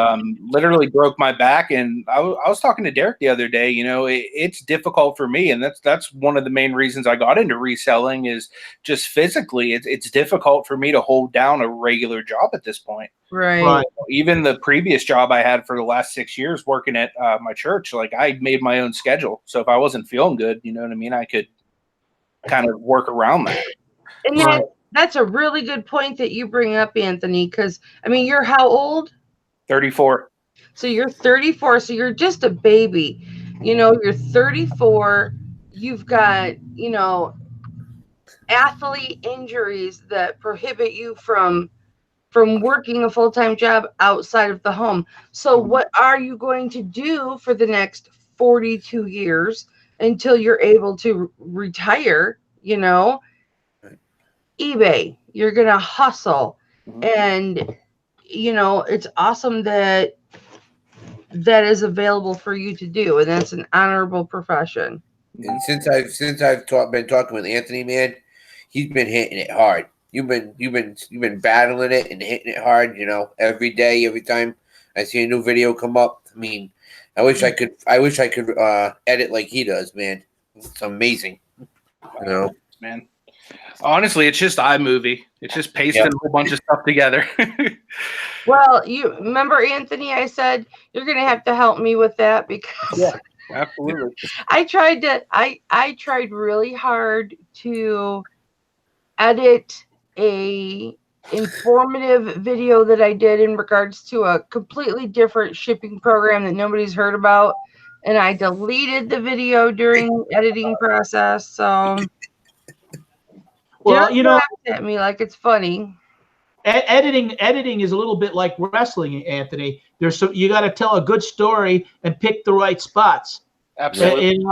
[SPEAKER 7] literally broke my back. And I was talking to Derek the other day. It's difficult for me, and that's one of the main reasons I got into reselling is just physically. It's difficult for me to hold down a regular job at this point.
[SPEAKER 1] Right.
[SPEAKER 7] Even the previous job I had for the last 6 years working at my church, like I made my own schedule. So if I wasn't feeling good, you know what I mean, I could kind of work around that.
[SPEAKER 1] And that's a really good point that you bring up, Anthony, because I mean, you're how old?
[SPEAKER 7] 34.
[SPEAKER 1] So you're 34, so you're just a baby. You're 34. You've got, athlete injuries that prohibit you from working a full-time job outside of the home. So what are you going to do for the next 42 years until you're able to retire? eBay. You're going to hustle. And it's awesome that is available for you to do, and that's an honorable profession.
[SPEAKER 2] And since I've been talking with Anthony, man, he's been hitting it hard. You've been battling it and hitting it hard. Every day, every time I see a new video come up. I mean, I wish I could edit like he does, man. It's amazing.
[SPEAKER 7] Man. Honestly, it's just iMovie. It's just pasting a whole bunch of stuff together.
[SPEAKER 1] Well, you remember, Anthony, I said you're going to have to help me with that because
[SPEAKER 7] absolutely.
[SPEAKER 1] I tried really hard to edit a informative video that I did in regards to a completely different shipping program that nobody's heard about, and I deleted the video during the editing process. So
[SPEAKER 5] well,
[SPEAKER 1] at me like it's funny.
[SPEAKER 5] Editing is a little bit like wrestling, Anthony. You got to tell a good story and pick the right spots.
[SPEAKER 7] Absolutely.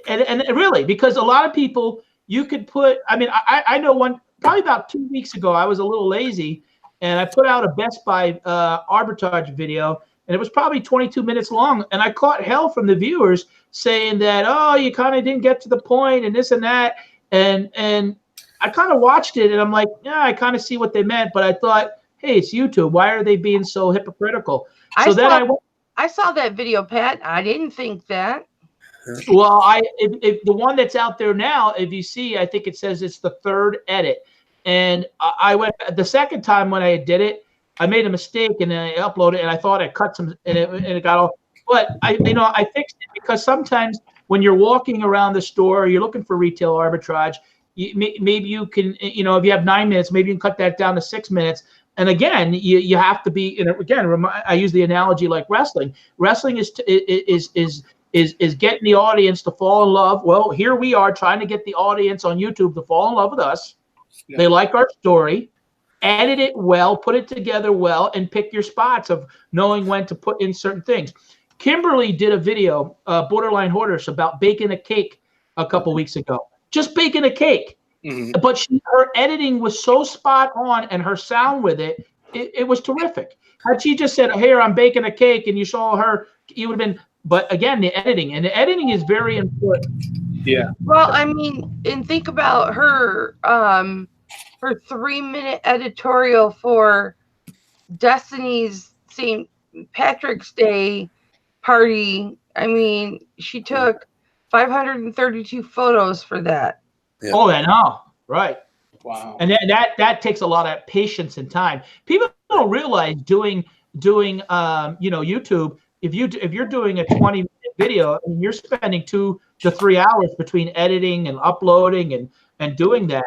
[SPEAKER 5] And really, because a lot of people, you could put. I mean, I know probably about 2 weeks ago, I was a little lazy, and I put out a Best Buy arbitrage video, and it was probably 22 minutes long, and I caught hell from the viewers saying that, oh, you kind of didn't get to the point and this and that, and I kind of watched it, and I'm like, yeah, I kind of see what they meant, but I thought, hey, it's YouTube. Why are they being so hypocritical? I
[SPEAKER 1] saw that video, Pat. I didn't think that.
[SPEAKER 5] Well, if the one that's out there now, if you see, I think it says it's the third edit, and I went the second time when I did it, I made a mistake and then I uploaded it, and I thought I cut some, and it got all. But I fixed it because sometimes when you're walking around the store, you're looking for retail arbitrage. Maybe you can, you know, if you have 9 minutes, maybe you can cut that down to 6 minutes. And again, you have to be. And again, I use the analogy like wrestling. Wrestling is getting the audience to fall in love. Well, here we are trying to get the audience on YouTube to fall in love with us. Yeah. They like our story. Edit it well, put it together well, and pick your spots of knowing when to put in certain things. Kimberly did a video, Borderline Hoarders, about baking a cake a couple weeks ago. Just baking a cake. Mm-hmm. But her editing was so spot on, and her sound with it was terrific. Had she just said, "Here, I'm baking a cake," and you saw her, you would have been. But again, the editing is very important.
[SPEAKER 7] Yeah.
[SPEAKER 1] Well, I mean, and think about her 3-minute editorial for Destiny's St. Patrick's Day party. I mean, she took 532 photos for that.
[SPEAKER 5] Yeah. Oh, I know. Right.
[SPEAKER 7] Wow.
[SPEAKER 5] And that takes a lot of patience and time. People don't realize doing YouTube, if you're doing a 20-minute video, and you're spending 2 to 3 hours between editing and uploading and doing that.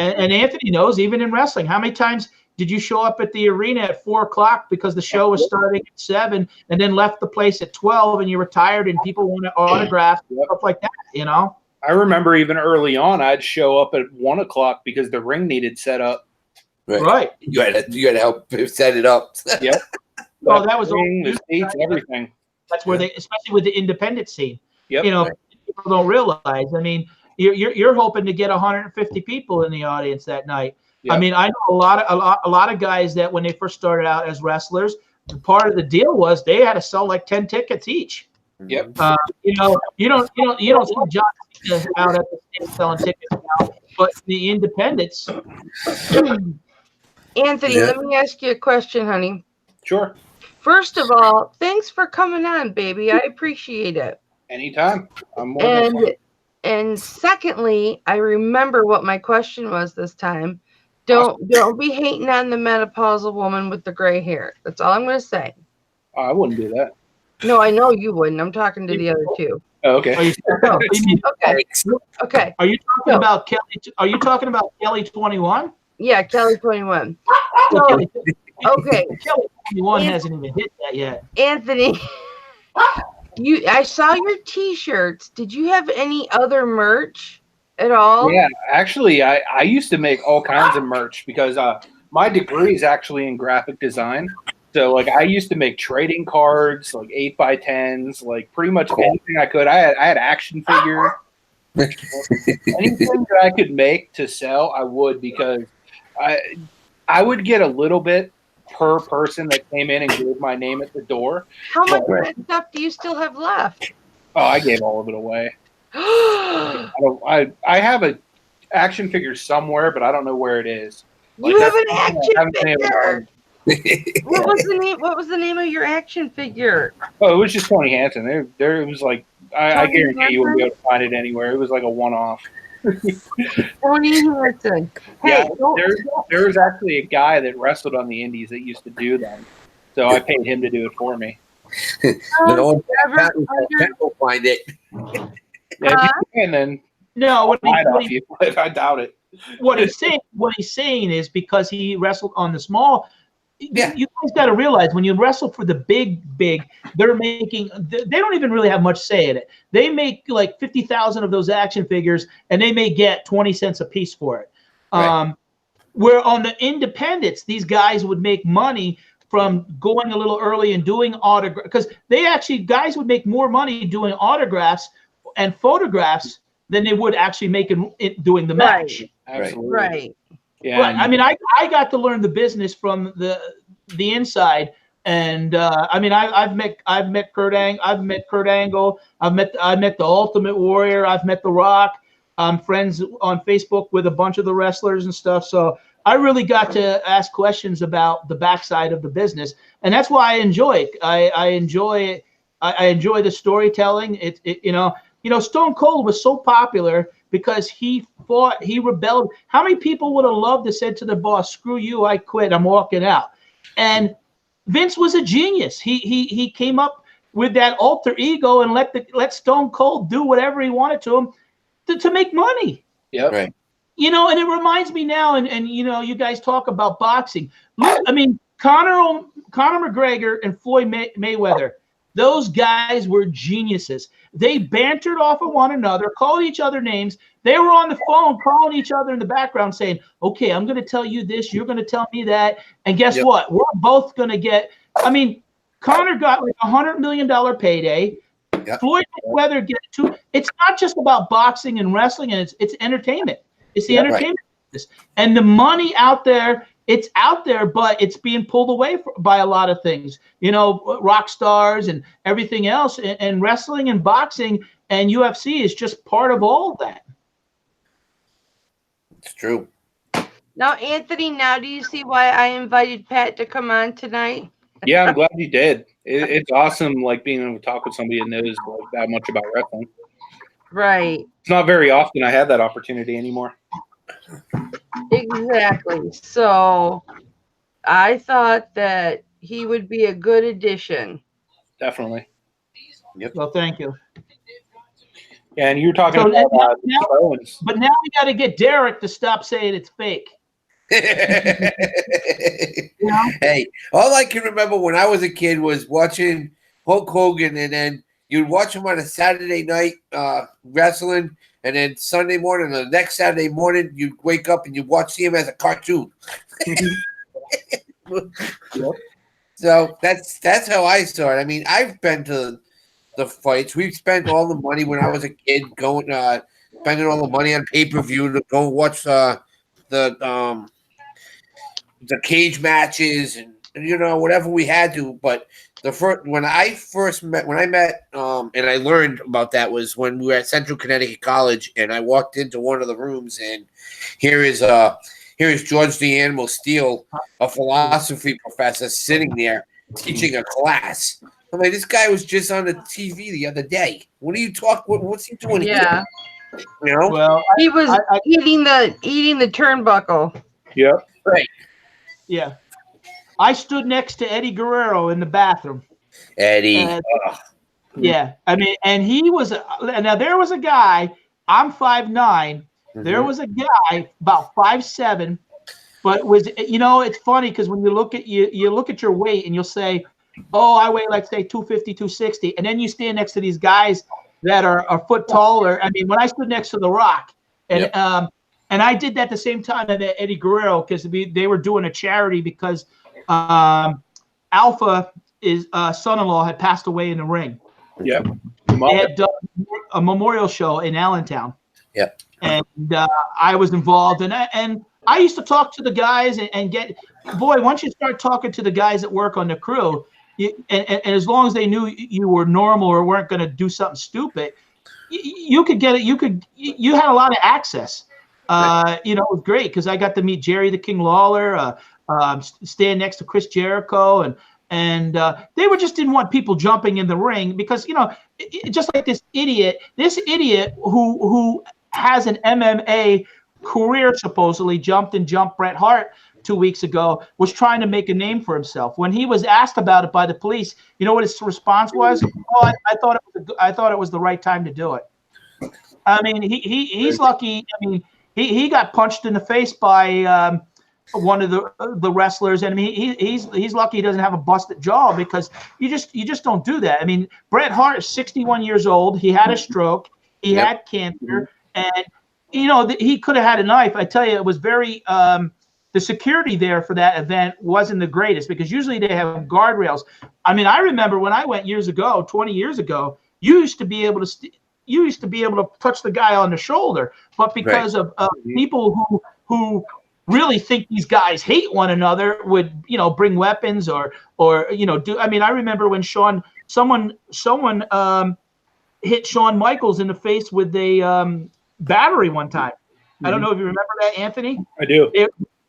[SPEAKER 5] And Anthony knows, even in wrestling, how many times did you show up at the arena at 4 o'clock because the show was starting at 7, and then left the place at 12, and you were tired and people wanted autographs, stuff like that, you know?
[SPEAKER 7] I remember even early on, I'd show up at 1 o'clock because the ring needed set up.
[SPEAKER 5] Right.
[SPEAKER 2] You had to help set it up.
[SPEAKER 7] Yep.
[SPEAKER 5] Oh, that was
[SPEAKER 7] the seats, everything.
[SPEAKER 5] That's where they, especially with the independent scene.
[SPEAKER 7] Yep.
[SPEAKER 5] You know, people don't realize. I mean, you're hoping to get 150 people in the audience that night. Yep. I mean, I know a lot of guys that when they first started out as wrestlers, part of the deal was they had to sell like 10 tickets each.
[SPEAKER 7] Yep.
[SPEAKER 5] You don't see John Cena out at the stand selling tickets now, but the independents.
[SPEAKER 1] Anthony, let me ask you a question, honey.
[SPEAKER 7] Sure.
[SPEAKER 1] First of all, thanks for coming on, baby. I appreciate it.
[SPEAKER 7] Anytime. I'm more
[SPEAKER 1] and secondly, I remember what my question was this time. Don't be hating on the menopausal woman with the gray hair. That's all I'm going to say.
[SPEAKER 7] I wouldn't do that.
[SPEAKER 1] No, I know you wouldn't. I'm talking to the other two.
[SPEAKER 7] Oh, okay.
[SPEAKER 1] Okay.
[SPEAKER 5] Are you talking about Kelly? Are you talking about Kelly 21?
[SPEAKER 1] Yeah, Kelly 21. So, okay.
[SPEAKER 5] Kelly 21 hasn't even hit that yet.
[SPEAKER 1] Anthony, I saw your T-shirts. Did you have any other merch at all?
[SPEAKER 7] Yeah, actually, I used to make all kinds of merch because my degree is actually in graphic design. So, like, I used to make trading cards, like 8x10s, like pretty much anything I could. I had action figures. Anything that I could make to sell, I would, because I would get a little bit per person that came in and gave my name at the door.
[SPEAKER 1] How much of that stuff do you still have left?
[SPEAKER 7] Oh, I gave all of it away. I have an action figure somewhere, but I don't know where it is.
[SPEAKER 1] You have an action figure. What was the name of your action figure?
[SPEAKER 7] Oh, it was just Tony Hansen. There it was like I guarantee you wouldn't be able to find it anywhere. It was like a one-off.
[SPEAKER 1] Tony Hansen. Hey,
[SPEAKER 7] yeah, there was actually a guy that wrestled on the indies that used to do them, so I paid him to do it for me.
[SPEAKER 2] No one will find it.
[SPEAKER 7] Yeah, and then
[SPEAKER 5] no,
[SPEAKER 7] I doubt it.
[SPEAKER 5] What he's saying is because he wrestled on the small. Yeah. You guys got to realize when you wrestle for the big, they're making. They don't even really have much say in it. They make like 50,000 of those action figures, and they may get 20 cents a piece for it. Right. Where on the independents, these guys would make money from going a little early and doing autographs, because guys would make more money doing autographs and photographs than they would actually making doing the match.
[SPEAKER 7] Absolutely.
[SPEAKER 1] Right.
[SPEAKER 5] Yeah, right. I mean, I got to learn the business from the inside, and I mean, I've met Kurt Angle, I've met the Ultimate Warrior, I've met The Rock. I'm friends on Facebook with a bunch of the wrestlers and stuff. So I really got to ask questions about the backside of the business, and that's why I enjoy it. I enjoy the storytelling. Stone Cold was so popular because he rebelled. How many people would have loved to said to the boss, "Screw you, I quit, I'm walking out"? And Vince was a genius. He came up with that alter ego and let Stone Cold do whatever he wanted to him to make money.
[SPEAKER 7] Yep.
[SPEAKER 2] Right.
[SPEAKER 5] You know, and it reminds me now, and you know, you guys talk about boxing. Look, I mean, Conor McGregor and Floyd Mayweather, those guys were geniuses. They bantered off of one another, called each other names. They were on the phone calling each other in the background saying, okay, I'm going to tell you this, you're going to tell me that. And guess what? We're both going to get, I mean, Conor got like $100 million payday.
[SPEAKER 2] Yep.
[SPEAKER 5] Floyd Mayweather get two. It's not just about boxing and wrestling, and it's entertainment. It's the entertainment business. And the money out there, it's out there, but it's being pulled away by a lot of things. You know, rock stars and everything else. And wrestling and boxing and UFC is just part of all of that.
[SPEAKER 2] It's true.
[SPEAKER 1] Now, Anthony, now do you see why I invited Pat to come on tonight?
[SPEAKER 7] Yeah, I'm glad you did. It's awesome, like being able to talk with somebody that knows like that much about wrestling.
[SPEAKER 1] Right.
[SPEAKER 7] It's not very often I have that opportunity anymore.
[SPEAKER 1] Exactly. So I thought that he would be a good addition.
[SPEAKER 7] Definitely.
[SPEAKER 5] Well, thank you.
[SPEAKER 7] Yeah, and you were talking
[SPEAKER 5] So
[SPEAKER 7] about
[SPEAKER 5] now,
[SPEAKER 7] Owens.
[SPEAKER 5] but now we got to get Derek to stop saying it's fake.
[SPEAKER 2] Hey, all I can remember when I was a kid was watching Hulk Hogan, and then you'd watch him on a Saturday night wrestling, and then Sunday morning, the next Saturday morning, you'd wake up and you'd see him as a cartoon. So that's how I saw it. I mean, I've been to the fights. We've spent all the money when I was a kid going, spending all the money on pay-per-view to go watch the cage matches and you know whatever we had to. But when I met and I learned about that was when we were at Central Connecticut College, and I walked into one of the rooms, and here is George the Animal Steele, a philosophy professor, sitting there teaching a class. I'm like, this guy was just on the TV the other day. What are you talking? What's he doing?
[SPEAKER 1] Yeah.
[SPEAKER 2] Here? You know.
[SPEAKER 5] Well,
[SPEAKER 1] He was eating the turnbuckle.
[SPEAKER 7] Yep.
[SPEAKER 2] Right.
[SPEAKER 5] yeah. I stood next to Eddie Guerrero in the bathroom.
[SPEAKER 2] Eddie.
[SPEAKER 5] Yeah. I mean, and he was now there was a guy, I'm 5'9". There was a guy about 5'7", but was, you know, it's funny because when you look at you look at your weight and you'll say, oh, I weigh like say 250, 260, and then you stand next to these guys that are a foot taller. I mean, when I stood next to The Rock, and and I did that the same time that Eddie Guerrero, because they were doing a charity because Alpha is son-in-law had passed away in the ring.
[SPEAKER 7] Yep.
[SPEAKER 5] They had done a memorial show in Allentown.
[SPEAKER 2] Yep.
[SPEAKER 5] And I was involved, and I used to talk to the guys and get, boy, once you start talking to the guys that work on the crew, and as long as they knew you were normal or weren't going to do something stupid, you could get it. You had a lot of access. You know, it was great because I got to meet Jerry the King Lawler, stand next to Chris Jericho, and they just didn't want people jumping in the ring because, you know, just like this idiot who has an MMA career supposedly jumped Bret Hart 2 weeks ago, was trying to make a name for himself. When he was asked about it by the police, you know what his response was? Oh, I thought it was the right time to do it. I mean, he's lucky. I mean, he got punched in the face by one of the wrestlers, and I mean, he's lucky he doesn't have a busted jaw because you just don't do that. I mean, Bret Hart is 61 years old. He had a stroke. He had cancer, and you know he could have had a knife. I tell you, it was very. The security there for that event wasn't the greatest because usually they have guardrails. I mean, I remember when I went years ago, 20 years ago, you used to be able to touch the guy on the shoulder, but because of people who really think these guys hate one another would, you know, bring weapons or you know, do. I mean, I remember when someone hit Shawn Michaels in the face with a battery one time. I don't know if you remember that, Anthony.
[SPEAKER 7] I do.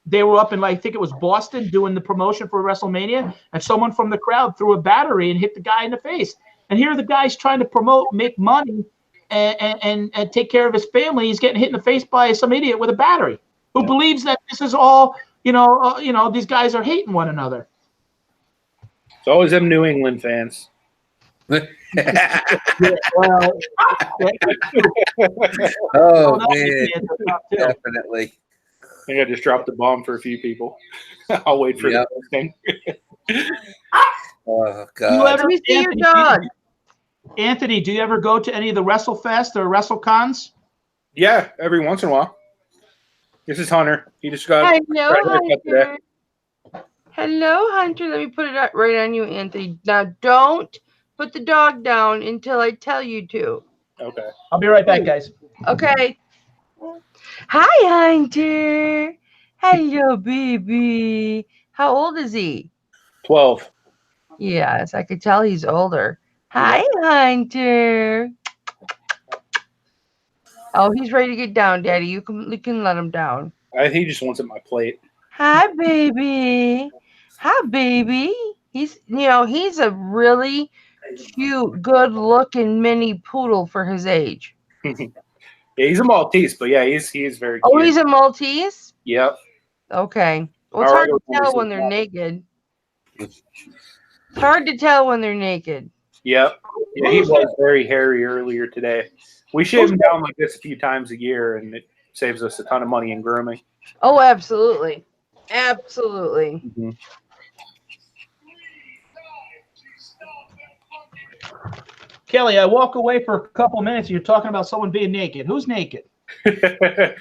[SPEAKER 5] They were up in, like, I think it was Boston doing the promotion for WrestleMania, and someone from the crowd threw a battery and hit the guy in the face. And here are the guys trying to promote, make money, and take care of his family. He's getting hit in the face by some idiot with a battery who believes that this is all, you know, these guys are hating one another.
[SPEAKER 7] It's always them New England fans.
[SPEAKER 5] Well,
[SPEAKER 2] Oh
[SPEAKER 5] no,
[SPEAKER 2] man,
[SPEAKER 5] it's tough too.
[SPEAKER 2] definitely.
[SPEAKER 7] I think I just dropped a bomb for a few people. I'll wait for
[SPEAKER 2] Yep.
[SPEAKER 7] the thing.
[SPEAKER 2] Oh
[SPEAKER 5] Do you
[SPEAKER 2] God.
[SPEAKER 5] ever,
[SPEAKER 1] Let me see your
[SPEAKER 5] Anthony,
[SPEAKER 1] dog.
[SPEAKER 5] Anthony, do you ever go to any of the WrestleFest or WrestleCons?
[SPEAKER 7] Yeah, every once in a while. This is Hunter. He just got
[SPEAKER 1] Hello,
[SPEAKER 7] a haircut today.
[SPEAKER 1] Hunter. Hello, Hunter. Let me put it up right on you, Anthony. Now, don't put the dog down until I tell you to.
[SPEAKER 7] Okay.
[SPEAKER 5] I'll be right back, guys.
[SPEAKER 1] Okay. Hi, Hunter. Hello, baby. How old is he?
[SPEAKER 7] 12.
[SPEAKER 1] Yes, I could tell he's older. Hi, Hunter. Oh, he's ready to get down, Daddy. You can let him down.
[SPEAKER 7] He just wants at my plate.
[SPEAKER 1] Hi, baby. Hi, baby. He's a really cute, good-looking mini poodle for his age.
[SPEAKER 7] Yeah, he's a Maltese, but yeah, he's very cute.
[SPEAKER 1] Oh, he's a Maltese?
[SPEAKER 7] Yep.
[SPEAKER 1] Okay. Well, it's
[SPEAKER 7] Our
[SPEAKER 1] hard
[SPEAKER 7] other
[SPEAKER 1] to
[SPEAKER 7] one
[SPEAKER 1] tell
[SPEAKER 7] is
[SPEAKER 1] when
[SPEAKER 7] a
[SPEAKER 1] they're
[SPEAKER 7] dog.
[SPEAKER 1] naked. It's hard to tell when they're naked.
[SPEAKER 7] Yep. Yeah, he was very hairy earlier today. We shave him down like this a few times a year, and it saves us a ton of money in grooming.
[SPEAKER 1] Oh, absolutely. Absolutely.
[SPEAKER 7] Mm-hmm.
[SPEAKER 5] Kelly, I walk away for a couple minutes. You're talking about someone being naked. Who's naked?
[SPEAKER 2] The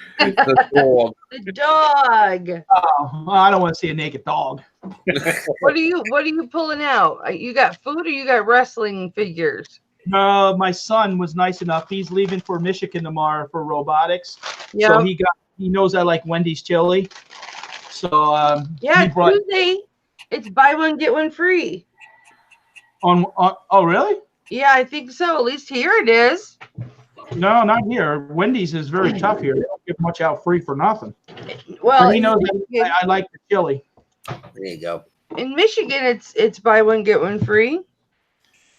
[SPEAKER 2] dog.
[SPEAKER 1] The dog.
[SPEAKER 5] Oh, well, I don't want to see a naked dog.
[SPEAKER 1] What are you pulling out? You got food or you got wrestling figures?
[SPEAKER 5] My son was nice enough. He's leaving for Michigan tomorrow for robotics.
[SPEAKER 1] Yeah.
[SPEAKER 5] So he knows I like Wendy's chili. So
[SPEAKER 1] Yeah,
[SPEAKER 5] he brought
[SPEAKER 1] Tuesday. It's buy one get one free.
[SPEAKER 5] on. Oh, really?
[SPEAKER 1] Yeah, I think so. At least here it is.
[SPEAKER 5] No, not here. Wendy's is very tough here. They don't give much out free for nothing.
[SPEAKER 1] Well,
[SPEAKER 5] But he
[SPEAKER 1] in
[SPEAKER 5] knows
[SPEAKER 1] Michigan,
[SPEAKER 5] I like the chili.
[SPEAKER 2] There you go.
[SPEAKER 1] in Michigan, it's buy one get one free.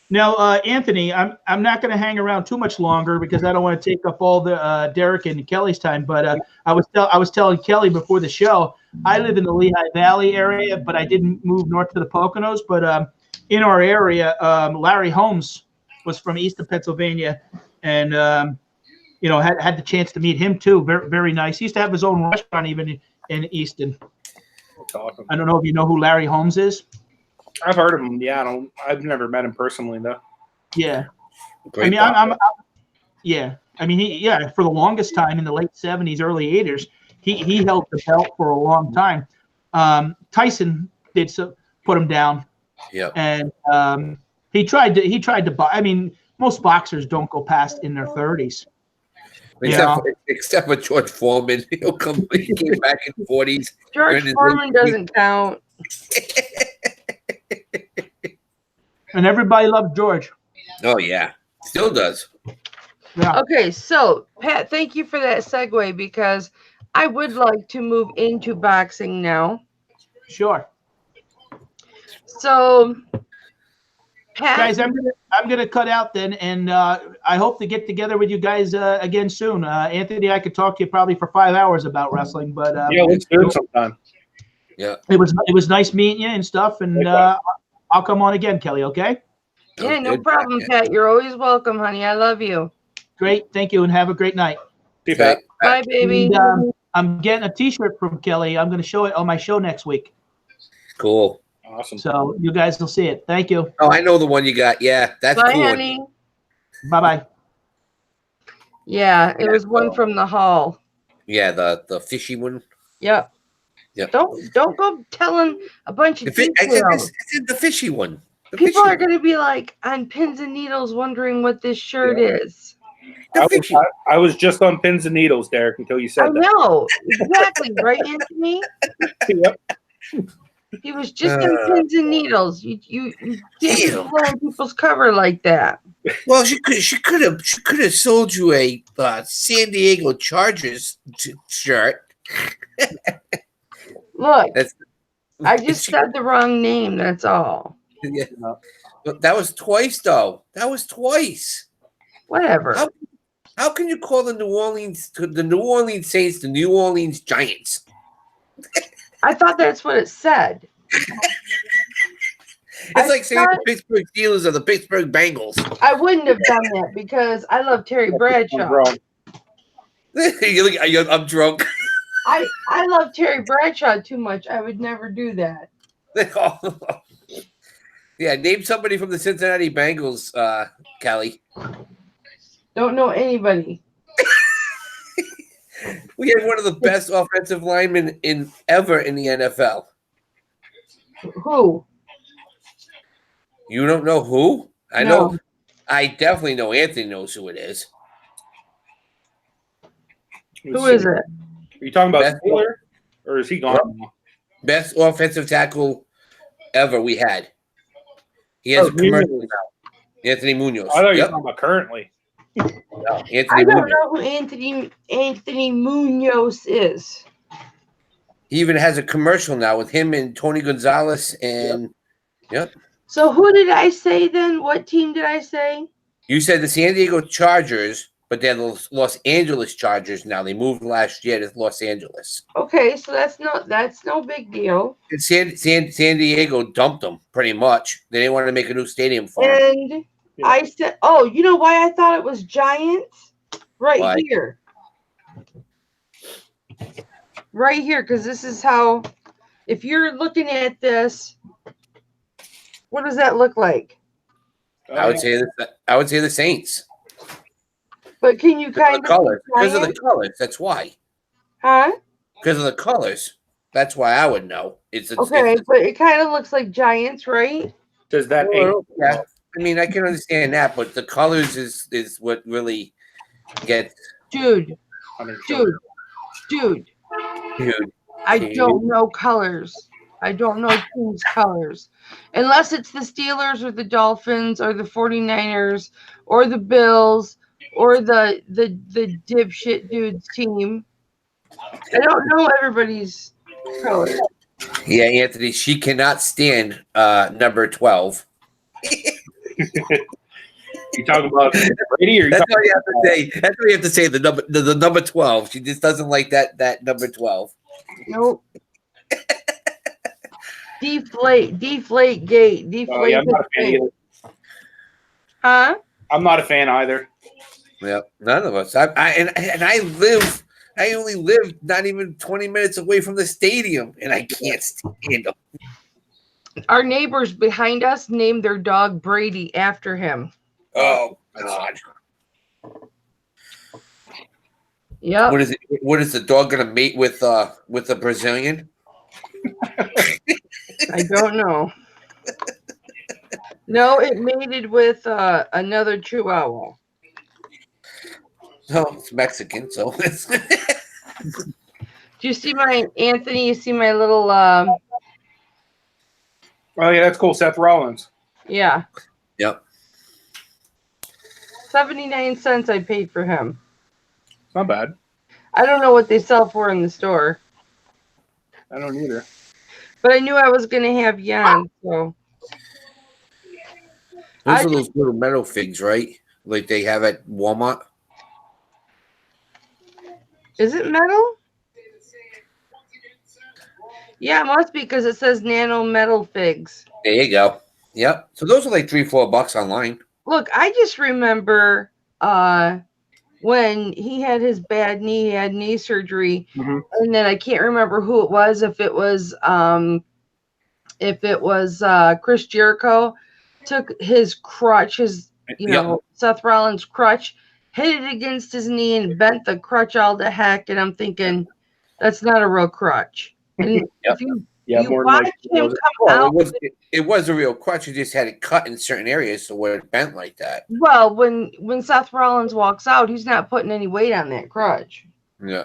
[SPEAKER 5] Now, Anthony, I'm not going to hang around too much longer because I don't want to take up all the Derek and Kelly's time. But I was telling Kelly before the show, I live in the Lehigh Valley area, but I didn't move north to the Poconos. But in our area, Larry Holmes was from Easton, Pennsylvania, and had the chance to meet him too. Very, very nice. He used to have his own restaurant even in Easton.
[SPEAKER 7] That's awesome.
[SPEAKER 5] I don't know if you know who Larry Holmes is.
[SPEAKER 7] I've heard of him. Yeah, I've never met him personally though.
[SPEAKER 5] Yeah.
[SPEAKER 2] Great
[SPEAKER 5] I mean,
[SPEAKER 2] dog.
[SPEAKER 5] yeah. I mean, for the longest time in the late 70s, early 80s, he held the belt for a long time. Tyson did put him down,
[SPEAKER 2] Yep.
[SPEAKER 5] and he tried to buy. I mean, most boxers don't go past in their 30s.
[SPEAKER 2] Except for George Foreman, he came back in 40s.
[SPEAKER 1] George Foreman doesn't count.
[SPEAKER 5] And everybody loved George.
[SPEAKER 2] Oh yeah, still does.
[SPEAKER 5] Yeah.
[SPEAKER 1] Okay, so Pat, thank you for that segue because I would like to move into boxing now.
[SPEAKER 5] Sure.
[SPEAKER 1] So, Pat,
[SPEAKER 5] Guys, I'm gonna cut out then, and I hope to get together with you guys again soon. Anthony, I could talk to you probably for 5 hours about wrestling, but
[SPEAKER 7] Yeah, let's do it sometime.
[SPEAKER 2] Yeah.
[SPEAKER 5] it was nice meeting you and stuff, and I'll come on again, Kelly. Okay.
[SPEAKER 1] yeah, no problem, Pat. You're always welcome, honey. I love you.
[SPEAKER 5] Great, thank you, and have a great night.
[SPEAKER 7] See you, Pat.
[SPEAKER 1] Bye, baby.
[SPEAKER 5] And, I'm getting a T-shirt from Kelly. I'm going to show it on my show next week,
[SPEAKER 2] Cool.
[SPEAKER 7] Awesome.
[SPEAKER 5] so you guys will see it. Thank you.
[SPEAKER 2] Oh, I know the one you got. Yeah, that's
[SPEAKER 1] Bye,
[SPEAKER 2] cool.
[SPEAKER 1] honey.
[SPEAKER 5] Bye bye.
[SPEAKER 1] Yeah, it was one from the hall.
[SPEAKER 2] Yeah, the fishy one.
[SPEAKER 1] Yep.
[SPEAKER 2] Yep.
[SPEAKER 1] Don't go telling a bunch of
[SPEAKER 2] I said
[SPEAKER 1] details.
[SPEAKER 2] the fishy one. The
[SPEAKER 1] People
[SPEAKER 2] fishy
[SPEAKER 1] are going to be like on pins and needles wondering what this shirt is.
[SPEAKER 7] I was just on pins and needles, Derek, until you
[SPEAKER 1] I
[SPEAKER 7] said that.
[SPEAKER 1] know. Exactly. Right, Anthony?
[SPEAKER 7] Yep.
[SPEAKER 1] He was just on pins and needles. You can't be blowing people's cover like that.
[SPEAKER 2] Well, she could have sold you a San Diego Chargers shirt.
[SPEAKER 1] Look,
[SPEAKER 2] That's
[SPEAKER 1] I just said the wrong name. That's all.
[SPEAKER 2] yeah. But that was twice though. That was twice.
[SPEAKER 1] Whatever.
[SPEAKER 2] How can you call the New Orleans Saints the New Orleans Giants?
[SPEAKER 1] I thought that's what it said.
[SPEAKER 2] It's like saying the Pittsburgh Steelers are the Pittsburgh Bengals.
[SPEAKER 1] I wouldn't have done that because I love Terry Bradshaw.
[SPEAKER 2] I'm drunk.
[SPEAKER 1] I love Terry Bradshaw too much. I would never do that.
[SPEAKER 2] Yeah, name somebody from the Cincinnati Bengals, Kelly.
[SPEAKER 1] Don't know anybody.
[SPEAKER 2] We had one of the best offensive linemen ever in the NFL.
[SPEAKER 1] Who?
[SPEAKER 2] You don't know who? I
[SPEAKER 1] No.
[SPEAKER 2] know. I definitely know. Anthony knows who it is.
[SPEAKER 1] Who is it?
[SPEAKER 7] Are you talking about
[SPEAKER 2] Best-
[SPEAKER 7] Steeler, or is he gone?
[SPEAKER 2] Best offensive tackle ever we had. He has a commercial
[SPEAKER 7] Munoz.
[SPEAKER 2] now. Anthony Munoz.
[SPEAKER 7] I thought you were
[SPEAKER 2] Yep.
[SPEAKER 7] talking about currently.
[SPEAKER 2] Anthony
[SPEAKER 1] I don't
[SPEAKER 2] Munoz.
[SPEAKER 1] know who Anthony Munoz is.
[SPEAKER 2] He even has a commercial now with him and Tony Gonzalez and yep.
[SPEAKER 1] So who did I say then? What team did I say?
[SPEAKER 2] You said the San Diego Chargers, but they're the Los Angeles Chargers now. They moved last year to Los Angeles.
[SPEAKER 1] Okay, so that's no big deal.
[SPEAKER 2] And San Diego dumped them pretty much. They didn't want to make a new stadium for them.
[SPEAKER 1] And I said, oh, you know why I thought it was Giants? Right
[SPEAKER 2] Why?
[SPEAKER 1] here. Right here, because this is how, if you're looking at this, what does that look like?
[SPEAKER 2] I would say the Saints.
[SPEAKER 1] But can you kind of
[SPEAKER 2] Colors. Because of the
[SPEAKER 1] Giants?
[SPEAKER 2] colors. That's why.
[SPEAKER 1] Huh?
[SPEAKER 2] Because of the colors. That's why I would know.
[SPEAKER 1] Okay, but it kind of looks like Giants, right?
[SPEAKER 7] Does that
[SPEAKER 2] yeah. I mean, I can understand that, but the colors is what really gets
[SPEAKER 1] Dude,
[SPEAKER 2] dude.
[SPEAKER 1] I don't know colors. I don't know teams' colors. Unless it's the Steelers or the Dolphins or the 49ers or the Bills or the dipshit dude's team. I don't know everybody's colors.
[SPEAKER 2] Yeah, Anthony, she cannot stand number 12.
[SPEAKER 7] You talking about Brady, or
[SPEAKER 2] That's all you have to say. That's all you have to say. The number 12. She just doesn't like that number 12.
[SPEAKER 1] Nope. Deflate gate. Deflate
[SPEAKER 7] I'm not a fan either.
[SPEAKER 1] Huh?
[SPEAKER 7] I'm not a fan either.
[SPEAKER 2] Yep, none of us. I only live not even 20 minutes away from the stadium, and I can't stand them.
[SPEAKER 1] Our neighbors behind us named their dog Brady after him.
[SPEAKER 2] Oh God!
[SPEAKER 1] Yep.
[SPEAKER 2] What is it? What is the dog gonna mate with a Brazilian?
[SPEAKER 1] I don't know. No, it mated with another Chihuahua.
[SPEAKER 2] No, it's Mexican, so it's.
[SPEAKER 1] Do you see my Anthony? You see my little
[SPEAKER 7] Oh yeah, that's cool. Seth Rollins.
[SPEAKER 1] yeah.
[SPEAKER 2] Yep.
[SPEAKER 1] 79 cents I paid for him.
[SPEAKER 7] It's not bad.
[SPEAKER 1] I don't know what they sell for in the store,
[SPEAKER 7] I don't either.
[SPEAKER 1] but I knew I was gonna have Jan, so
[SPEAKER 2] Those are those little metal figs, right? Like they have at Walmart.
[SPEAKER 1] is it metal? Yeah, it must be because it says nano metal figs.
[SPEAKER 2] There you go. Yep. So those are like $3-4 online.
[SPEAKER 1] Look, I just remember when he had his bad knee, he had knee surgery, and then I can't remember who it was, if it was Chris Jericho, took his crutch, Seth Rollins' crutch, hit it against his knee and bent the crutch all to heck, and I'm thinking, that's not a real crutch. And if you watch him come out.
[SPEAKER 2] It was a real crutch. You just had it cut in certain areas, so where it bent like that.
[SPEAKER 1] Well, when Seth Rollins walks out, he's not putting any weight on that crutch.
[SPEAKER 2] Yeah.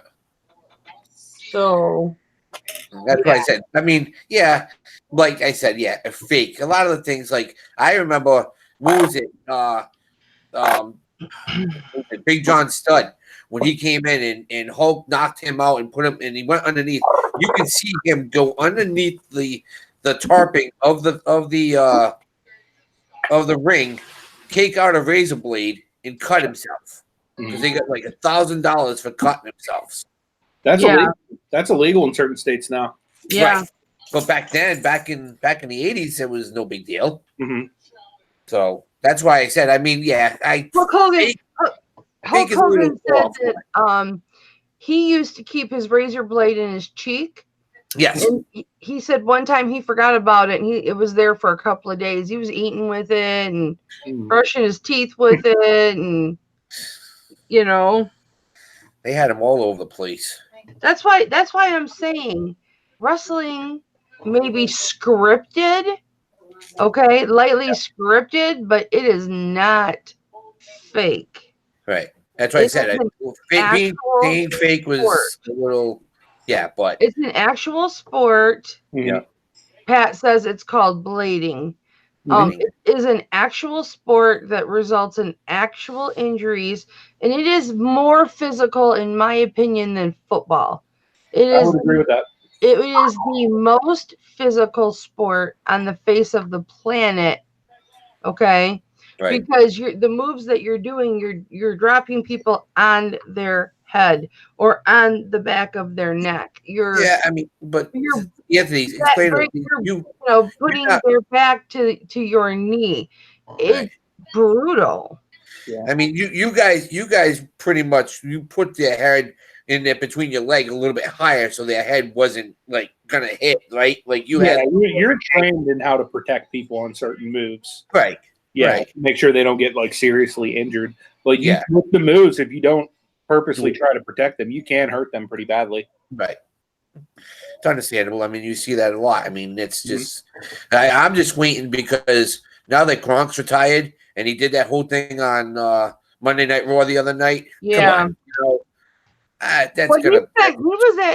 [SPEAKER 1] So
[SPEAKER 2] that's why I said. I mean, yeah, like I said, yeah, a fake. A lot of the things, like I remember, what was it? Big John Studd. When he came in and Hulk knocked him out and put him, and he went underneath. You can see him go underneath the tarping of the ring, take out a razor blade and cut himself because they got like $1,000 for cutting themselves.
[SPEAKER 7] That's illegal. That's illegal in certain states now.
[SPEAKER 1] yeah,
[SPEAKER 2] Right. But back then, back in the 80s, it was no big deal.
[SPEAKER 7] Mhm.
[SPEAKER 2] So that's why I said, I mean, yeah,
[SPEAKER 1] Hulk Hogan, Hulk
[SPEAKER 2] fake is a little
[SPEAKER 1] Hogan said
[SPEAKER 2] off.
[SPEAKER 1] that he used to keep his razor blade in his cheek.
[SPEAKER 2] Yes.
[SPEAKER 1] And he said one time he forgot about it, and it was there for a couple of days. He was eating with it and brushing his teeth with it, and you know,
[SPEAKER 2] They had them all over the place.
[SPEAKER 1] that's why I'm saying wrestling may be scripted, okay, lightly scripted, but it is not fake.
[SPEAKER 2] Right. That's what I said. Being fake was
[SPEAKER 1] sport.
[SPEAKER 2] a little, yeah, but
[SPEAKER 1] It's an actual sport.
[SPEAKER 2] yeah.
[SPEAKER 1] Pat says it's called blading. It is an actual sport that results in actual injuries, and it is more physical, in my opinion, than football. I
[SPEAKER 7] would agree with that.
[SPEAKER 1] It is the most physical sport on the face of the planet. Okay,
[SPEAKER 2] Right.
[SPEAKER 1] because the moves that you're doing, you're dropping people on their head or on the back of their neck.
[SPEAKER 2] Yeah, I mean, but Anthony, explain
[SPEAKER 1] you know, putting their back to your knee. It's brutal.
[SPEAKER 7] Yeah.
[SPEAKER 2] I mean, you guys pretty much you put their head in there between your leg a little bit higher so their head wasn't like gonna hit, right? Like
[SPEAKER 7] you're trained in how to protect people on certain moves.
[SPEAKER 2] Right.
[SPEAKER 7] Yeah.
[SPEAKER 2] Right.
[SPEAKER 7] Make sure they don't get like seriously injured. But
[SPEAKER 2] Yeah.
[SPEAKER 7] with the moves, if you don't purposely try to protect them, you can hurt them pretty badly.
[SPEAKER 2] Right. It's understandable. I mean, you see that a lot. I mean, it's just I'm just waiting because now that Gronk's retired and he did that whole thing on Monday Night Raw the other night.
[SPEAKER 1] Yeah.
[SPEAKER 2] Come on, you know, that's
[SPEAKER 1] well,
[SPEAKER 2] gonna.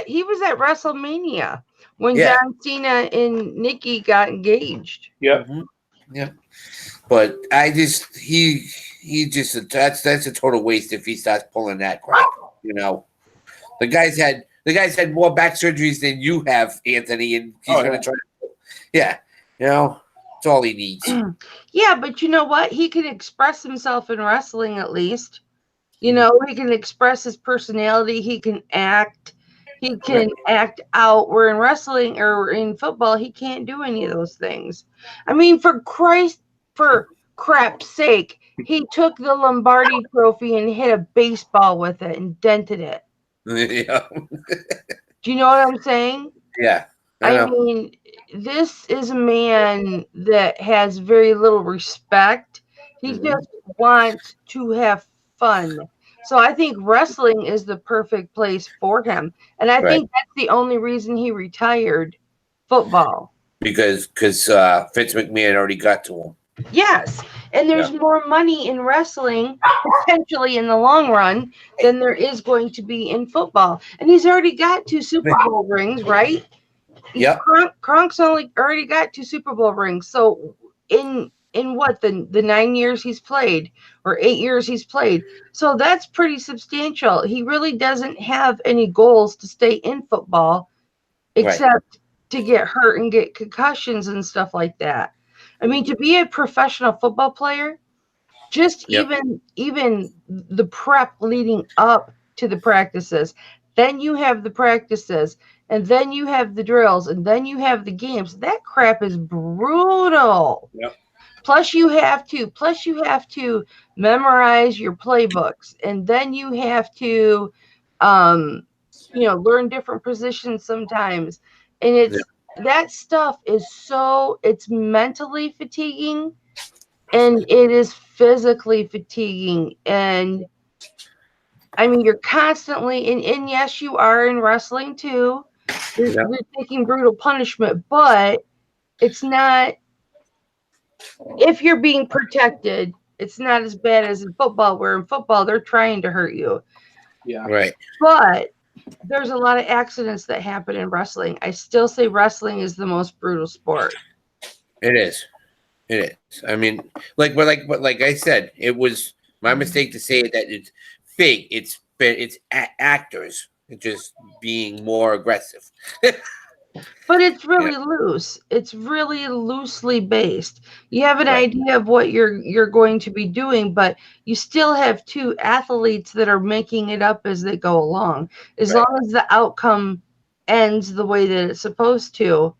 [SPEAKER 1] He was at WrestleMania when John Cena and Nikki got engaged.
[SPEAKER 7] Yeah.
[SPEAKER 2] Mm-hmm. Yeah. But I just he just that's a total waste if he starts pulling that crap. You know, the guy's had more back surgeries than you have, Anthony, and he's gonna try. Yeah, you know, it's all he needs.
[SPEAKER 1] Yeah, but you know what? He can express himself in wrestling at least. You know, he can express his personality. He can act. He can act out. Where in wrestling or in football, he can't do any of those things. I mean, for crap's sake, he took the Lombardi trophy and hit a baseball with it and dented it.
[SPEAKER 2] Yeah.
[SPEAKER 1] Do you know what I'm saying?
[SPEAKER 2] Yeah.
[SPEAKER 1] I mean, this is a man that has very little respect. He just wants to have fun. So I think wrestling is the perfect place for him. And I think that's the only reason he retired football.
[SPEAKER 2] Because Vince McMahon already got to him.
[SPEAKER 1] Yes. And there's more money in wrestling, potentially in the long run, than there is going to be in football. And he's already got 2 Super Bowl rings, right?
[SPEAKER 2] Yeah.
[SPEAKER 1] Kronk's already got 2 Super Bowl rings. So in what the 9 years he's played or 8 years he's played. So that's pretty substantial. He really doesn't have any goals to stay in football except to get hurt and get concussions and stuff like that. I mean, to be a professional football player, just even the prep leading up to the practices, then you have the practices, and then you have the drills, and then you have the games. That crap is brutal.
[SPEAKER 7] Yep.
[SPEAKER 1] Plus you have to memorize your playbooks, and then you have to learn different positions sometimes. And that stuff is it's mentally fatiguing and it is physically fatiguing. And I mean, you're constantly, and yes, you are in wrestling too. You're taking brutal punishment, but it's not, if you're being protected, it's not as bad as in football, where in football, they're trying to hurt you.
[SPEAKER 7] Yeah.
[SPEAKER 2] Right.
[SPEAKER 1] But there's a lot of accidents that happen in wrestling. I still say wrestling is the most brutal sport.
[SPEAKER 2] It is. It is. I mean, like I said, it was my mistake to say that it's fake. It's actors just being more aggressive.
[SPEAKER 1] But it's really loose. It's really loosely based. You have an idea of what you're going to be doing, but you still have 2 athletes that are making it up as they go along. As long as the outcome ends the way that it's supposed to,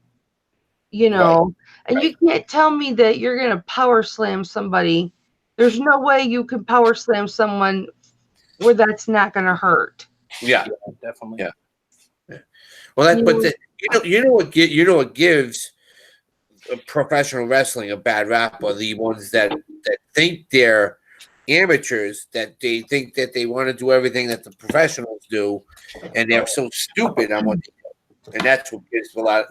[SPEAKER 1] you know, and you can't tell me that you're going to power slam somebody. There's no way you can power slam someone where that's not going to hurt.
[SPEAKER 2] Yeah,
[SPEAKER 7] definitely.
[SPEAKER 2] Yeah. Well, you know what gives professional wrestling a bad rap are the ones that think they're amateurs, that they think that they want to do everything that the professionals do, and they're so stupid on what they do. And that's what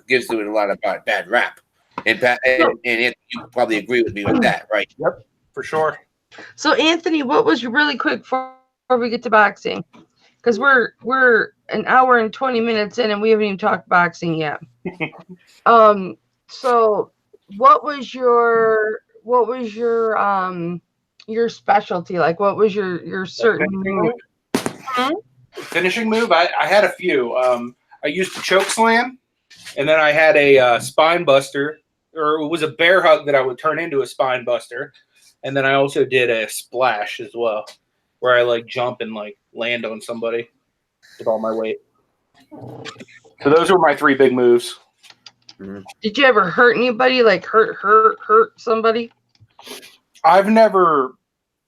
[SPEAKER 2] gives them a lot of bad rap. And Anthony, you probably agree with me with that, right?
[SPEAKER 7] Yep, for sure.
[SPEAKER 1] So Anthony, what was really quick before we get to boxing? Because we're an hour and 20 minutes in and we haven't even talked boxing yet. So what was your specialty? Like what was your certain move?
[SPEAKER 7] Finishing move? I had a few. I used a choke slam, and then I had a spine buster, or it was a bear hug that I would turn into a spine buster. And then I also did a splash as well, where I like jump and like land on somebody with all my weight. So those were my three big moves.
[SPEAKER 1] Did you ever hurt anybody? Like hurt somebody?
[SPEAKER 7] I've never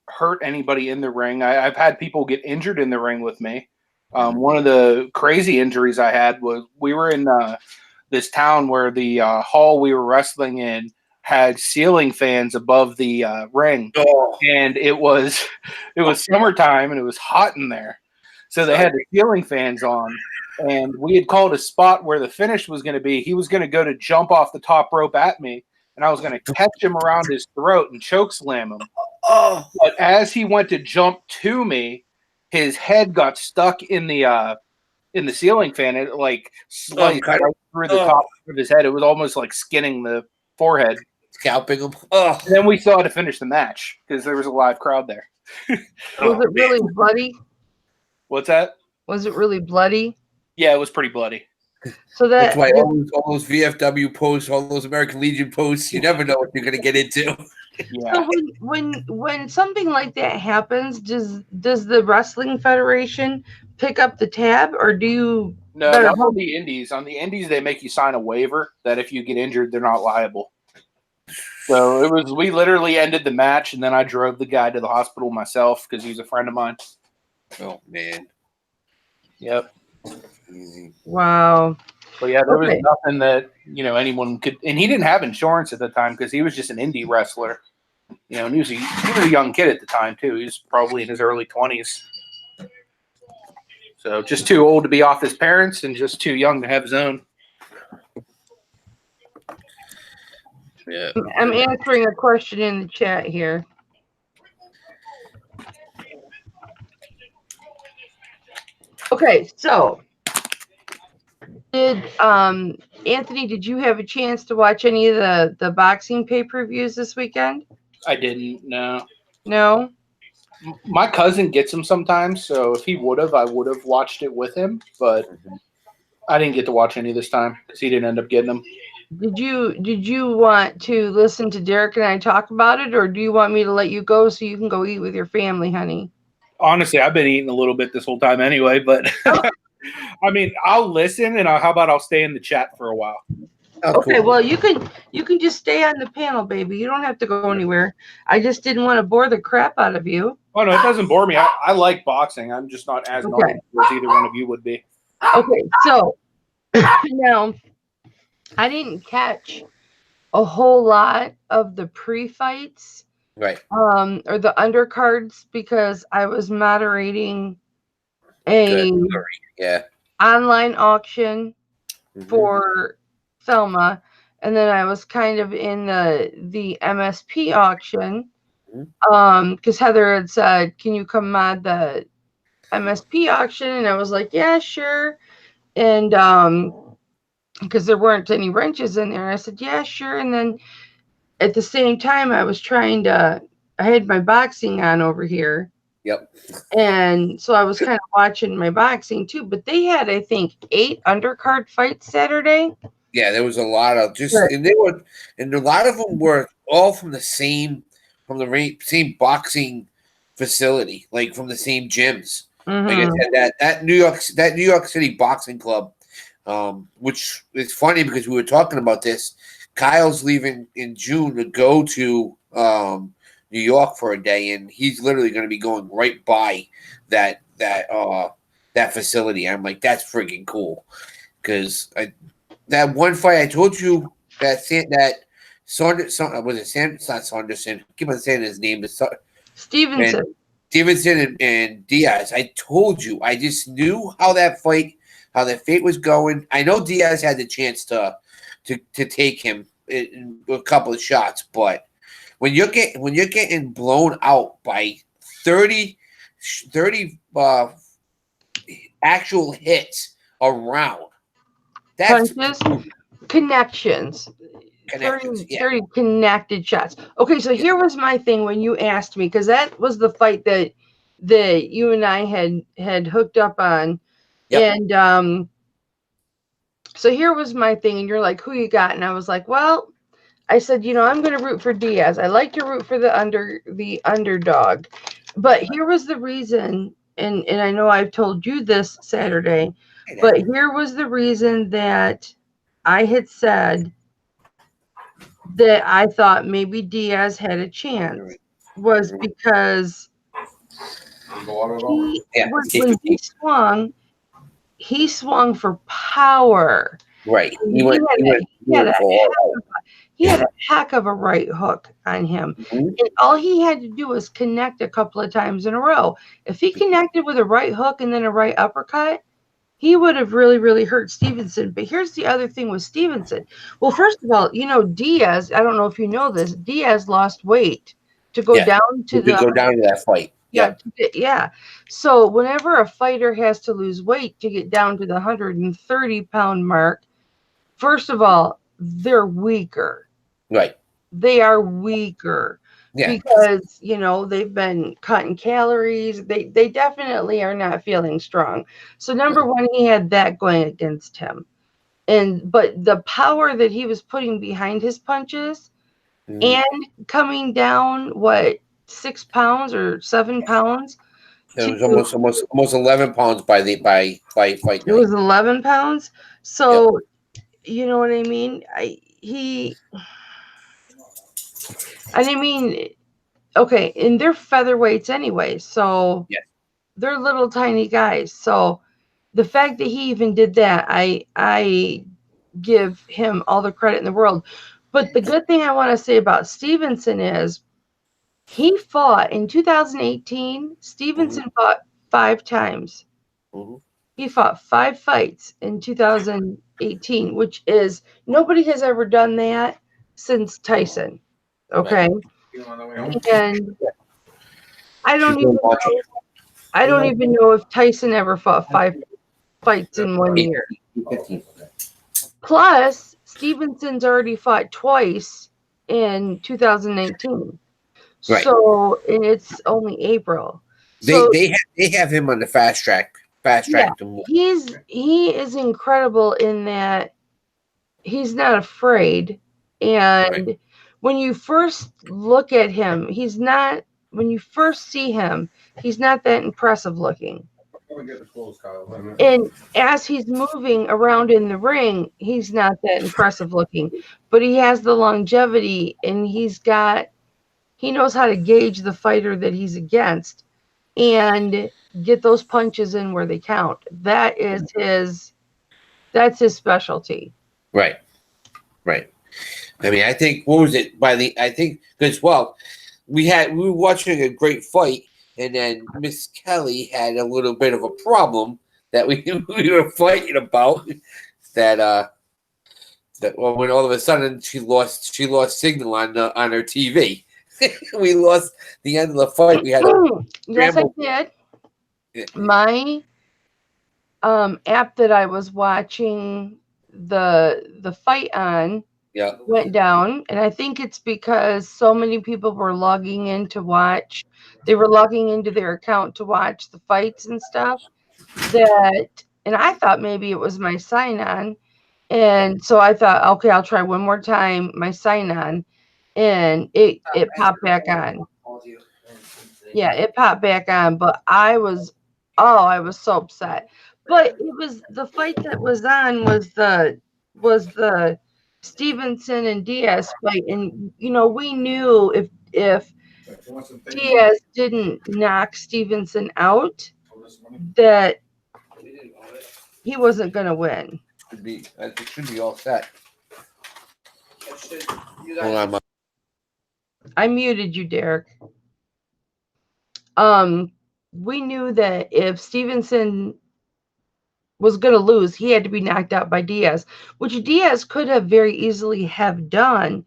[SPEAKER 7] hurt anybody in the ring. I've had people get injured in the ring with me. One of the crazy injuries I had was we were in this town where the hall we were wrestling in had ceiling fans above the ring, and it was summertime and it was hot in there, so they had the ceiling fans on, and we had called a spot where the finish was going to be. He was going to go to jump off the top rope at me, and I was going to catch him around his throat and choke slam him. But as he went to jump to me, his head got stuck in the ceiling fan. It like sliced right through the top of his head. It was almost like skinning the forehead,
[SPEAKER 2] scalping him.
[SPEAKER 7] And then we still had to finish the match because there was a live crowd there.
[SPEAKER 1] Was it really bloody?
[SPEAKER 7] What's that?
[SPEAKER 1] Was it really bloody?
[SPEAKER 7] Yeah, it was pretty bloody.
[SPEAKER 1] So
[SPEAKER 2] that's why all those VFW posts, all those American Legion posts, you never know what you're going to get into.
[SPEAKER 7] Yeah.
[SPEAKER 1] So when something like that happens, does the Wrestling Federation pick up the tab, or do you?
[SPEAKER 7] No, not on the indies. On the indies, they make you sign a waiver that if you get injured, they're not liable. So we literally ended the match, and then I drove the guy to the hospital myself because he was a friend of mine.
[SPEAKER 2] Oh man.
[SPEAKER 7] Yep.
[SPEAKER 2] Easy.
[SPEAKER 1] Wow.
[SPEAKER 7] But yeah, there was nothing that anyone could, and he didn't have insurance at the time because he was just an indie wrestler. And he was a young kid at the time too. He was probably in his early 20s. So just too old to be off his parents and just too young to have his own.
[SPEAKER 2] Yeah.
[SPEAKER 1] I'm answering a question in the chat here. Okay, so did Anthony, did you have a chance to watch any of the boxing pay-per-views this weekend?
[SPEAKER 7] I didn't, no.
[SPEAKER 1] No?
[SPEAKER 7] My cousin gets them sometimes, so if he would have, I would have watched it with him, but I didn't get to watch any this time because he didn't end up getting them.
[SPEAKER 1] Did you want to listen to Derek and I talk about it, or do you want me to let you go so you can go eat with your family, honey?
[SPEAKER 7] Honestly, I've been eating a little bit this whole time anyway, but I mean, I'll listen, and how about I'll stay in the chat for a while.
[SPEAKER 1] Okay, cool. Well, you can just stay on the panel, baby. You don't have to go anywhere. I just didn't want to bore the crap out of you.
[SPEAKER 7] Oh no, it doesn't bore me. I like boxing. I'm just not as knowledgeable as either one of you would be.
[SPEAKER 1] Okay, so now I didn't catch a whole lot of the pre-fights,
[SPEAKER 2] right?
[SPEAKER 1] Or the undercards because I was moderating a online auction for Thelma, and then I was kind of in the MSP auction because Heather had said, "Can you come mod the MSP auction?" And I was like, "Yeah, sure." And because there weren't any wrenches in there, I said, "Yeah, sure." And then at the same time, I had my boxing on over here.
[SPEAKER 2] Yep.
[SPEAKER 1] And so I was kind of watching my boxing too, but they had, I think, 8 undercard fights Saturday.
[SPEAKER 2] Yeah, there was a lot of and a lot of them were all from the same boxing facility, like from the same gyms. Like I said, that New York City boxing club, which is funny because we were talking about this Kyle's leaving in June to go to New York for a day, and he's literally going to be going right by that facility. I'm like, that's freaking cool, because that one fight I told you that Saunders, was it Sam? It's not Saunderson. I keep on saying his name.
[SPEAKER 1] Stevenson.
[SPEAKER 2] And Stevenson and Diaz. I told you. I just knew how that fate was going. I know Diaz had the chance to take him in a couple of shots, but when you're getting blown out by 30 actual hits around, that's
[SPEAKER 1] Punches, connections. 30
[SPEAKER 2] yeah.
[SPEAKER 1] connected shots. Okay, so here was my thing when you asked me, because that was the fight that you and I had hooked up on.
[SPEAKER 2] Yep.
[SPEAKER 1] And so here was my thing, and you're like, who you got? And I was like, well, I said, I'm going to root for Diaz. I like to root for the underdog. But here was the reason, and I know I've told you this Saturday, but here was the reason that I had said that I thought maybe Diaz had a chance, was because when he swung for power.
[SPEAKER 2] Right.
[SPEAKER 1] He had a heck of a right hook on him.
[SPEAKER 2] Mm-hmm.
[SPEAKER 1] And all he had to do was connect a couple of times in a row. If he connected with a right hook and then a right uppercut, he would have really, really hurt Stevenson. But here's the other thing with Stevenson. Well, first of all, Diaz, I don't know if you know this, Diaz lost weight to go down to
[SPEAKER 2] that fight.
[SPEAKER 1] Yeah. So whenever a fighter has to lose weight to get down to the 130-pound mark, first of all, they're weaker.
[SPEAKER 2] Right.
[SPEAKER 1] They are weaker.
[SPEAKER 2] Yeah.
[SPEAKER 1] Because, they've been cutting calories. They definitely are not feeling strong. So number one, he had that going against him. But the power that he was putting behind his punches and coming down, 6 pounds or 7 pounds?
[SPEAKER 2] It was almost 11 pounds by fight night.
[SPEAKER 1] It was 11 pounds. So, you know what I mean? Okay, and they're featherweights anyway, so they're little tiny guys. So the fact that he even did that, I give him all the credit in the world. But the good thing I want to say about Stevenson is he fought in 2018. Stevenson fought 5 times.
[SPEAKER 2] Mm-hmm.
[SPEAKER 1] He fought 5 fights in 2018, which is nobody has ever done that since Tyson. Okay. Right. And I don't even know if Tyson ever fought 5 fights in 1 year. Plus, Stevenson's already fought twice in 2019. Right. So, and it's only April.
[SPEAKER 2] They have him on the fast track.
[SPEAKER 1] Yeah, he is incredible in that he's not afraid. And when you first look at him, when you first see him, he's not that impressive looking. And as he's moving around in the ring, he's not that impressive looking, but he has the longevity, and he knows how to gauge the fighter that he's against and get those punches in where they count. That's his specialty.
[SPEAKER 2] Right. I mean, I think, what was it? Because we were watching a great fight, and then Miss Kelly had a little bit of a problem that we were fighting about. That when all of a sudden she lost signal on her TV. We lost the end of the fight. We had
[SPEAKER 1] yes, I did. Yeah. My app that I was watching the fight on went down, and I think it's because so many people were logging in to watch. They were logging into their account to watch the fights and stuff. And I thought maybe it was my sign on, and so I thought, okay, I'll try one more time my sign on, and it popped back on. Yeah, it popped back on, but I was so upset. But it was the fight that was on was the Stevenson and Diaz fight, and we knew if Diaz didn't knock Stevenson out, that he wasn't going to win.
[SPEAKER 2] It should be all set. Hold on,
[SPEAKER 1] I muted you, Derek. We knew that if Stevenson was going to lose, he had to be knocked out by Diaz, which Diaz could have very easily have done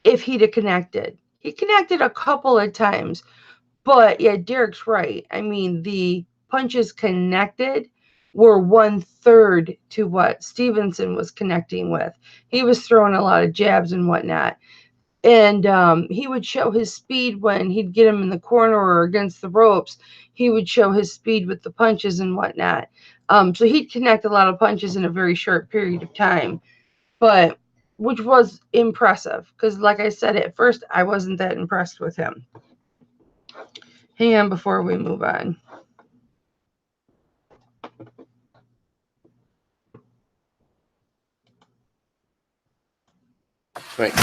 [SPEAKER 1] if he'd have connected. He connected a couple of times, but yeah, Derek's right. I mean, the punches connected were 1/3 to what Stevenson was connecting with. He was throwing a lot of jabs and whatnot. And he would show his speed when he'd get him in the corner or against the ropes. He would show his speed with the punches and whatnot. So he'd connect a lot of punches in a very short period of time, but which was impressive because, like I said, at first I wasn't that impressed with him. Hang on before we move on.
[SPEAKER 2] Right.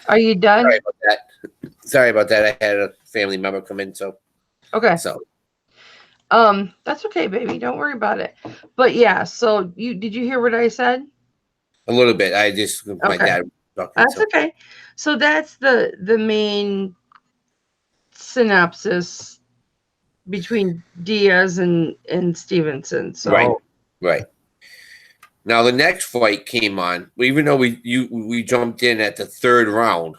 [SPEAKER 1] Are you done?
[SPEAKER 2] Sorry about that. I had a family member come in, so
[SPEAKER 1] Okay.
[SPEAKER 2] so
[SPEAKER 1] That's okay, baby. Don't worry about it. But yeah, so did you hear what I said?
[SPEAKER 2] a little bit. I just my
[SPEAKER 1] Okay.
[SPEAKER 2] dad was talking.
[SPEAKER 1] That's
[SPEAKER 2] So.
[SPEAKER 1] okay. So that's the main synopsis between Diaz and Stevenson. So
[SPEAKER 2] Right. Now the next fight came on. Even though we jumped in at the third round,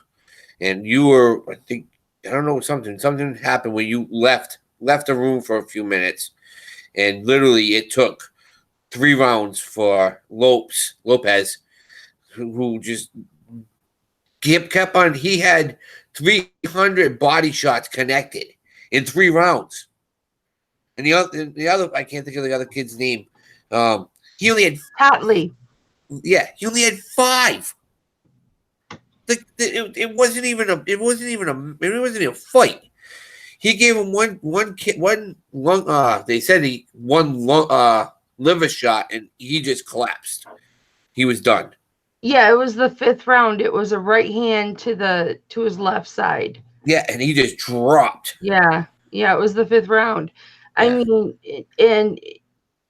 [SPEAKER 2] and you were, I think, I don't know, something happened when you left the room for a few minutes, and literally it took 3 rounds for Lopez, who just kept on. He had 300 body shots connected in 3 rounds, and the other I can't think of the other kid's name. He only had
[SPEAKER 1] Hatley.
[SPEAKER 2] Yeah, he only had 5. It wasn't even a fight. He gave him one lung. They said he one liver shot, and he just collapsed. He was done.
[SPEAKER 1] Yeah, it was the 5th round. It was a right hand to his left side.
[SPEAKER 2] Yeah, and he just dropped.
[SPEAKER 1] Yeah, it was the 5th round.
[SPEAKER 2] Yeah.
[SPEAKER 1] I mean, and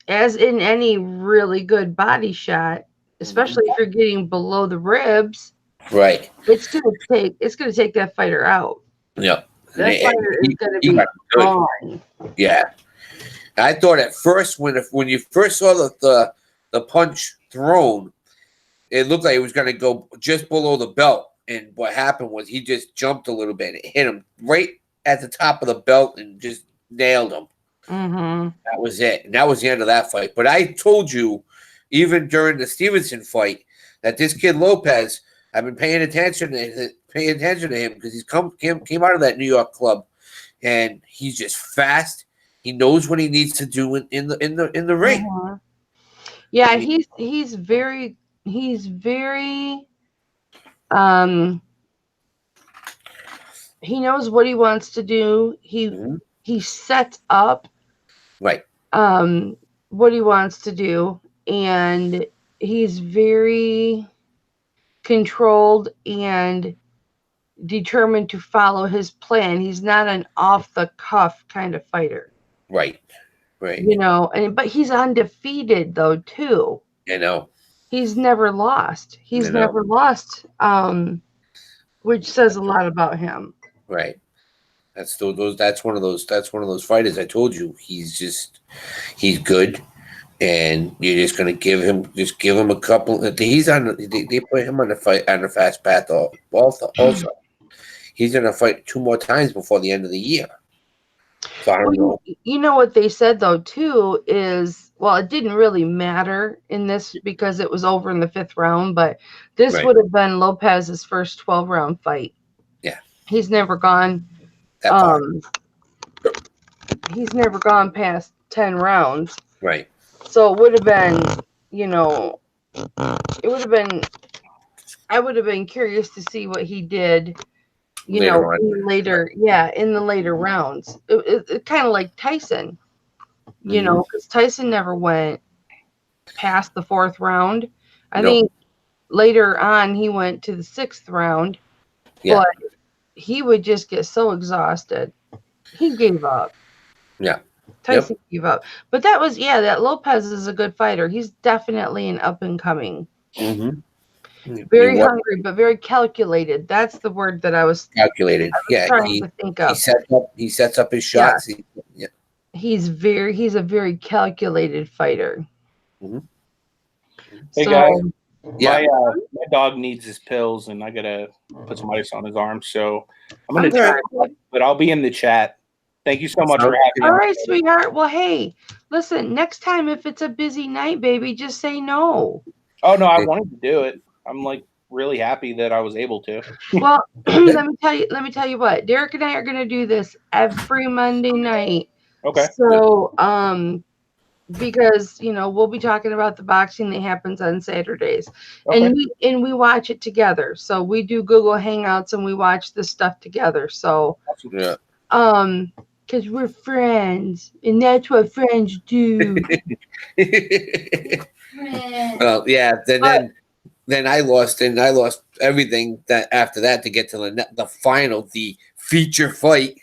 [SPEAKER 1] as in any really good body shot, especially if you're getting below the ribs,
[SPEAKER 2] right,
[SPEAKER 1] it's gonna take that fighter out.
[SPEAKER 2] Yeah,
[SPEAKER 1] That fighter is gonna be gone.
[SPEAKER 2] Yeah, I thought at first when you first saw the punch thrown, it looked like it was going to go just below the belt, and what happened was he just jumped a little bit and it hit him right at the top of the belt and just nailed him.
[SPEAKER 1] Mm-hmm.
[SPEAKER 2] That was it, and that was the end of that fight. But I told you, even during the Stevenson fight, that this kid Lopez, I've been paying attention to him because he's came out of that New York club, and he's just fast. He knows what he needs to do in the ring.
[SPEAKER 1] Mm-hmm. Yeah, he's very he knows what he wants to do. He sets up
[SPEAKER 2] right
[SPEAKER 1] what he wants to do, and he's very controlled and determined to follow his plan. He's not an off the cuff kind of fighter.
[SPEAKER 2] Right.
[SPEAKER 1] But he's undefeated though too.
[SPEAKER 2] I know.
[SPEAKER 1] He's never lost. Which says a lot about him.
[SPEAKER 2] Right. That's one of those fighters. I told you he's good, and you're just gonna give him a couple. He's on. They put him on the fast path. Also, he's gonna fight 2 more times before the end of the year. So I don't know.
[SPEAKER 1] You know what they said though too is, well, it didn't really matter in this because it was over in the 5th round, but this would have been Lopez's first 12-round fight.
[SPEAKER 2] Yeah,
[SPEAKER 1] he's never gone. He's never gone past 10 rounds.
[SPEAKER 2] Right.
[SPEAKER 1] So it would have been, I would have been curious to see what he did. In the later rounds, it kind of like Tyson, because Tyson never went past the 4th round. I think later on, he went to the 6th round,
[SPEAKER 2] Yeah.
[SPEAKER 1] but he would just get so exhausted. He gave up.
[SPEAKER 2] Yeah.
[SPEAKER 1] Tyson gave up. But that was, that Lopez is a good fighter. He's definitely an up and coming.
[SPEAKER 2] Mm-hmm.
[SPEAKER 1] Very hungry, but very calculated. That's the word that I was
[SPEAKER 2] calculated.
[SPEAKER 1] trying to think of.
[SPEAKER 2] He sets up his shots. Yeah.
[SPEAKER 1] He's a very calculated fighter.
[SPEAKER 2] Mm-hmm.
[SPEAKER 7] Hey
[SPEAKER 1] So,
[SPEAKER 7] guys,
[SPEAKER 2] Yeah.
[SPEAKER 7] my dog needs his pills, and I gotta put some ice on his arm. So I'm gonna try, but I'll be in the chat. Thank you so much for having me.
[SPEAKER 1] all right, sweetheart. Well, hey, listen, next time if it's a busy night, baby, just say no.
[SPEAKER 7] Oh no, I wanted to do it. I'm like really happy that I was able to.
[SPEAKER 1] Well, let me tell you what. Derek and I are gonna do this every Monday night.
[SPEAKER 7] Okay.
[SPEAKER 1] So, because we'll be talking about the boxing that happens on Saturdays,
[SPEAKER 7] Okay.
[SPEAKER 1] and we watch it together. So we do Google Hangouts and we watch this stuff together. So,
[SPEAKER 2] Yeah.
[SPEAKER 1] because we're friends, and that's what friends do.
[SPEAKER 2] Well, yeah. Then I lost, and I lost everything that after that to get to the final, the feature fight.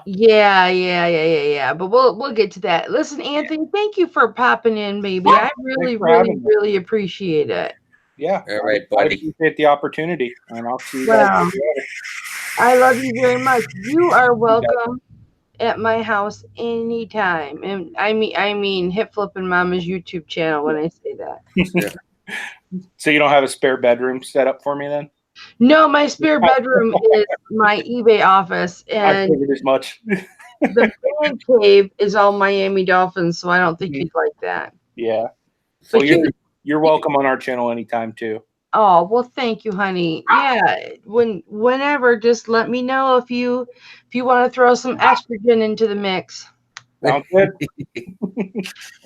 [SPEAKER 1] Yeah. But we'll get to that. Listen, Anthony, thank you for popping in, baby. I really appreciate it.
[SPEAKER 7] Yeah.
[SPEAKER 2] All right,
[SPEAKER 7] I
[SPEAKER 2] buddy.
[SPEAKER 7] appreciate the opportunity, and I'll see you
[SPEAKER 1] Wow.
[SPEAKER 7] guys later.
[SPEAKER 1] I love you very much. You are welcome at my house anytime. And I mean Hip Flippin' Mama's YouTube channel when I say that.
[SPEAKER 7] So you don't have a spare bedroom set up for me then?
[SPEAKER 1] No, my spare bedroom is my eBay office,
[SPEAKER 7] I
[SPEAKER 1] and
[SPEAKER 7] figured as much.
[SPEAKER 1] the fan cave is all Miami Dolphins, so I don't think you'd like that.
[SPEAKER 7] Yeah.
[SPEAKER 1] But
[SPEAKER 7] Well, you're welcome on our channel anytime too.
[SPEAKER 1] Oh, well, thank you, honey. Yeah, whenever, just let me know if you want to throw some estrogen into the mix.
[SPEAKER 7] Sounds good.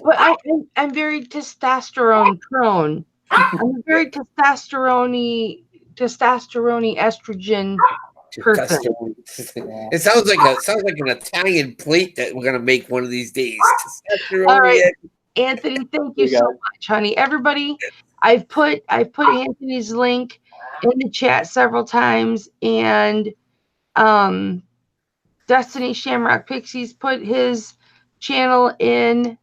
[SPEAKER 1] But I'm very testosterone prone. I'm a very testosterone estrogen person.
[SPEAKER 2] It sounds like an Italian plate that we're gonna make one of these days.
[SPEAKER 1] All right, Anthony, thank you so much, honey. Everybody, I've put Anthony's link in the chat several times, and Destiny Shamrock Pixies put his channel in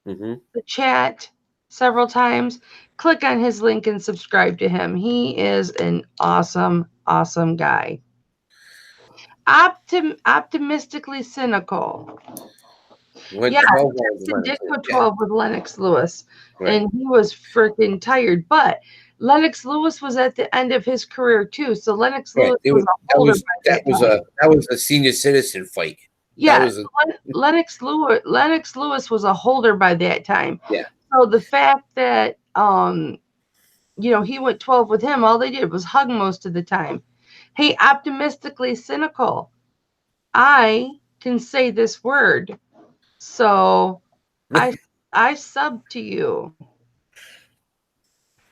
[SPEAKER 1] the chat several times. Click on his link and subscribe to him. He is an awesome guy. Optimistically cynical. Yeah, did put 12 with Lennox Lewis, and he was freaking tired. But Lennox Lewis was at the end of his career too, so Lennox Lewis was a holder.
[SPEAKER 2] That was a senior citizen fight.
[SPEAKER 1] Yeah, Lennox Lewis was a holder by that time.
[SPEAKER 2] Yeah.
[SPEAKER 1] So the fact that he went 12 with him, all they did was hug most of the time. Hey, optimistically cynical. I can say this word. So I sub to you.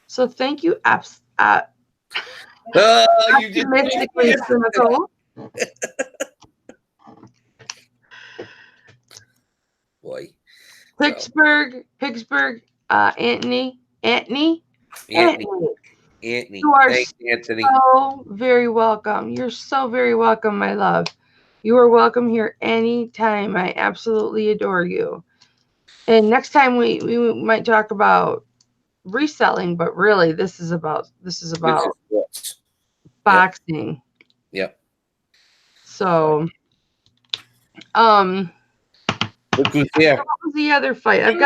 [SPEAKER 1] So thank you, optimistically cynical.
[SPEAKER 2] Boy.
[SPEAKER 1] Pittsburgh, Anthony. You are
[SPEAKER 2] Anthony.
[SPEAKER 1] so very welcome. You're so very welcome, my love. You are welcome here anytime. I absolutely adore you. And next time we might talk about reselling, but really this is about boxing.
[SPEAKER 2] Yep.
[SPEAKER 1] So
[SPEAKER 2] look who's here.
[SPEAKER 1] What was the other fight? I've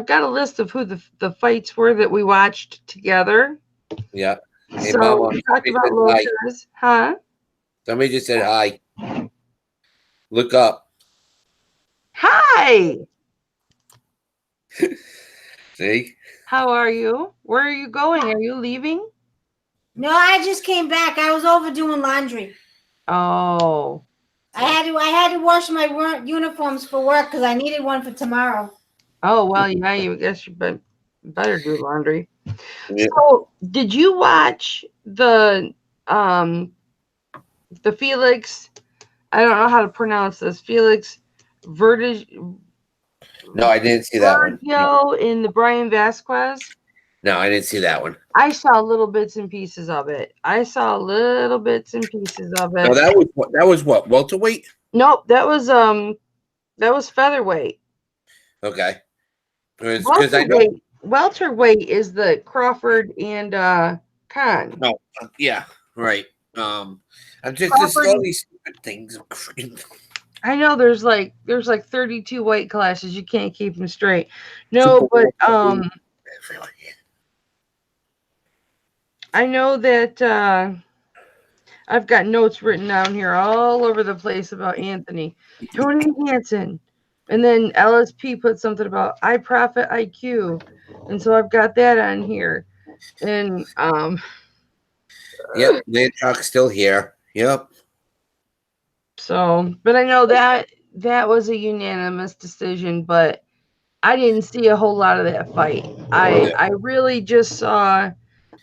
[SPEAKER 1] got a list of who the fights were that we watched together.
[SPEAKER 2] Yeah. Hey,
[SPEAKER 1] so
[SPEAKER 2] Mama,
[SPEAKER 1] we talked about Lopez, huh?
[SPEAKER 2] Somebody just said hi. Look up.
[SPEAKER 1] Hi.
[SPEAKER 2] See?
[SPEAKER 1] How are you? Where are you going? Are you leaving?
[SPEAKER 6] No, I just came back. I was over doing laundry.
[SPEAKER 1] Oh.
[SPEAKER 6] I had to wash my uniforms for work because I needed one for tomorrow.
[SPEAKER 1] Oh well, yeah. I guess you better do laundry. Yeah. So, did you watch the Felix? I don't know how to pronounce this. Felix
[SPEAKER 2] No, I didn't see that one.
[SPEAKER 1] No. In the Brian Vasquez.
[SPEAKER 2] No, I didn't see that one.
[SPEAKER 1] I saw little bits and pieces of it.
[SPEAKER 2] No, that was what, welterweight?
[SPEAKER 1] Nope, that was featherweight.
[SPEAKER 2] Okay. Because I know.
[SPEAKER 1] Welterweight is the Crawford and Khan.
[SPEAKER 2] No, yeah, right. I'm just
[SPEAKER 1] Crawford-
[SPEAKER 2] all these stupid things.
[SPEAKER 1] I know there's like 32 weight classes. You can't keep them straight. No, but I know that I've got notes written down here all over the place about Anthony, Tony Hansen, and then LSP put something about I Profit IQ, and so I've got that on here. And
[SPEAKER 2] Yep, Landchuck's still here. Yep.
[SPEAKER 1] So, but I know that was a unanimous decision, but I didn't see a whole lot of that fight. I really just saw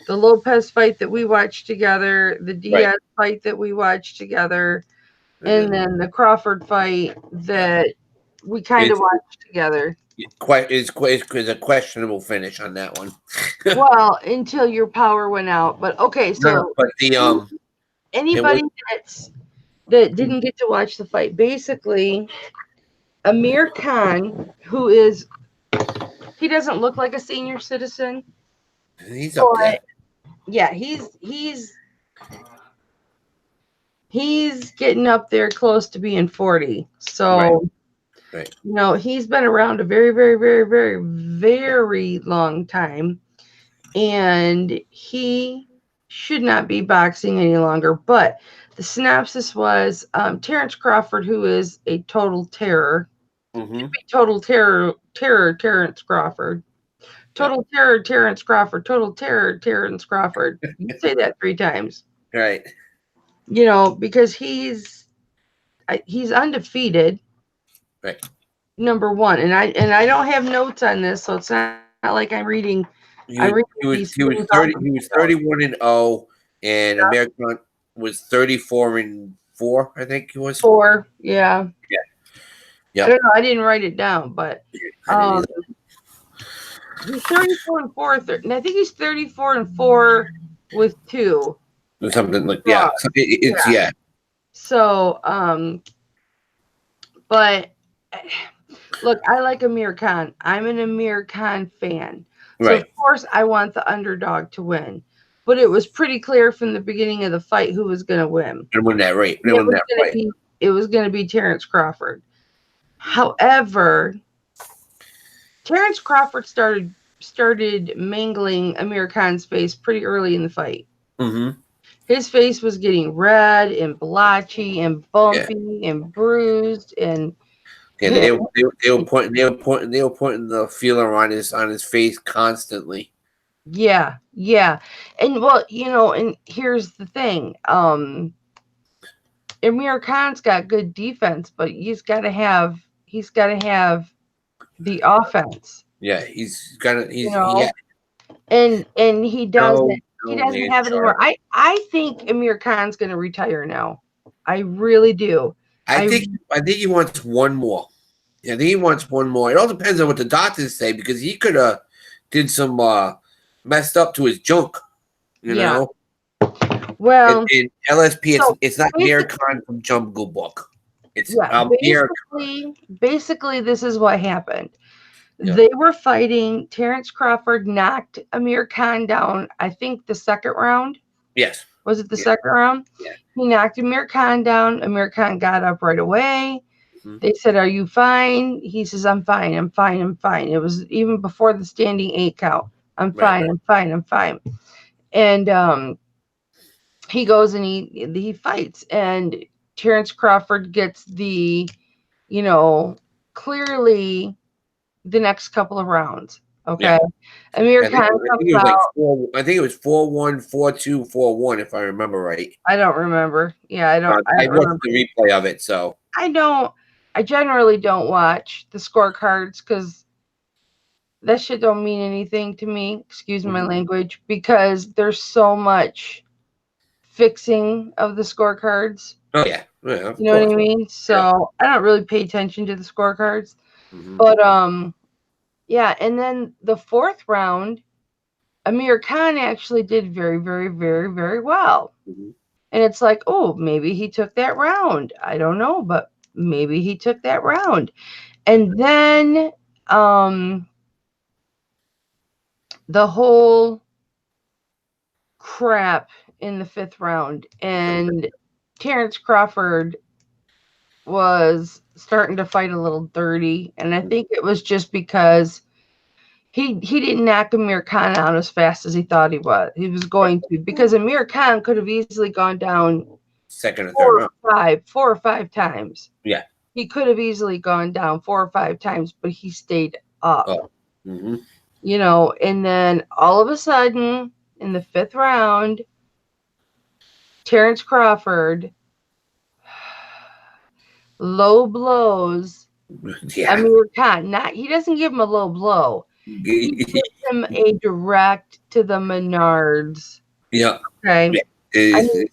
[SPEAKER 1] the Lopez fight that we watched together, the Diaz fight that we watched together, and then the Crawford fight that we kind of watched together.
[SPEAKER 2] It's a questionable finish on that one.
[SPEAKER 1] Well, until your power went out. But okay, so
[SPEAKER 2] No, but the
[SPEAKER 1] anybody that didn't get to watch the fight, basically Amir Khan, he doesn't look like a senior citizen.
[SPEAKER 2] He's up there.
[SPEAKER 1] Yeah, he's getting up there close to being 40. So,
[SPEAKER 2] right.
[SPEAKER 1] He's been around a very, very, very, very, very long time. And he should not be boxing any longer. But the synopsis was Terrence Crawford, who is a total terror.
[SPEAKER 2] Mm-hmm.
[SPEAKER 1] Total terror, Terrence Crawford. Total terror, Terrence Crawford. Total terror, Terrence Crawford. You say that 3 times.
[SPEAKER 2] Right.
[SPEAKER 1] Because he's undefeated.
[SPEAKER 2] Right.
[SPEAKER 1] Number one, and I don't have notes on this, so it's not like I'm reading.
[SPEAKER 2] He was 31-0, and American was 34-4. I think he was
[SPEAKER 1] 4. Yeah.
[SPEAKER 2] Yeah.
[SPEAKER 1] I don't know. I didn't write it down, but he's 34-4, and I think he's 34-4 with 2.
[SPEAKER 2] Something like it's.
[SPEAKER 1] So, but look, I like Amir Khan. I'm an Amir Khan fan. So of course I want the underdog to win. But it was pretty clear from the beginning of the fight who was going to win.
[SPEAKER 2] And win that rate.
[SPEAKER 1] It was going to be Terrence Crawford. However, Terrence Crawford started mangling Amir Khan's face pretty early in the fight.
[SPEAKER 2] Mm-hmm.
[SPEAKER 1] His face was getting red and blotchy and bumpy and bruised and
[SPEAKER 2] they were pointing the feeler on his face constantly.
[SPEAKER 1] Yeah. And and here's the thing. Amir Khan's got good defense, but he's got to have the offense.
[SPEAKER 2] Yeah,
[SPEAKER 1] and he doesn't have it anymore. I think Amir Khan's going to retire now. I really do.
[SPEAKER 2] I think he wants one more. I think he wants one more. It all depends on what the doctors say, because he could have did some messed up to his junk. You know.
[SPEAKER 1] Well,
[SPEAKER 2] in LSP, it's not Amir Khan from Jungle Book. It's
[SPEAKER 1] basically this is what happened. Yeah. They were fighting. Terrence Crawford knocked Amir Khan down, I think the second round.
[SPEAKER 2] Yes.
[SPEAKER 1] Was it the second round?
[SPEAKER 2] Yeah.
[SPEAKER 1] He knocked Amir Khan down. Amir Khan got up right away. Mm-hmm. They said, "Are you fine?" He says, "I'm fine. I'm fine. I'm fine." It was even before the standing 8 count. I'm fine. Right. I'm fine. I'm fine. And he goes and he fights, and Terrence Crawford gets the, clearly the next couple of rounds. Okay. Yeah. Amir Khan comes out.
[SPEAKER 2] I think it was 4-1, 4-2, 4-1, if I remember right.
[SPEAKER 1] I don't remember. Yeah, I don't.
[SPEAKER 2] I watched the replay of it, so
[SPEAKER 1] I generally don't watch the scorecards because that shit don't mean anything to me. Excuse my language, because there's so much fixing of the scorecards.
[SPEAKER 2] Oh yeah,
[SPEAKER 1] you know what I mean. So I don't really pay attention to the scorecards, but yeah. And then the fourth round, Amir Khan actually did very, very, very, very well.
[SPEAKER 2] Mhm.
[SPEAKER 1] And it's like, oh, maybe he took that round. I don't know, but maybe he took that round. And then the whole crap in the 5th round, and Terrence Crawford was starting to fight a little dirty, and I think it was just because he didn't knock Amir Khan out as fast as he thought he was going to, because Amir Khan could have easily gone down
[SPEAKER 2] Second or third round.
[SPEAKER 1] 4 or 5 times.
[SPEAKER 2] Yeah.
[SPEAKER 1] He could have easily gone down 4 or 5 times, but he stayed up.
[SPEAKER 2] Oh. Mm-hmm.
[SPEAKER 1] You know, and then all of a sudden in the 5th round, Terrence Crawford low blows
[SPEAKER 2] Yeah.
[SPEAKER 1] Amir Khan. He doesn't give him a low blow. He gives him a direct to the Menards.
[SPEAKER 2] Yeah.
[SPEAKER 1] Okay.
[SPEAKER 2] Yeah.
[SPEAKER 1] I mean,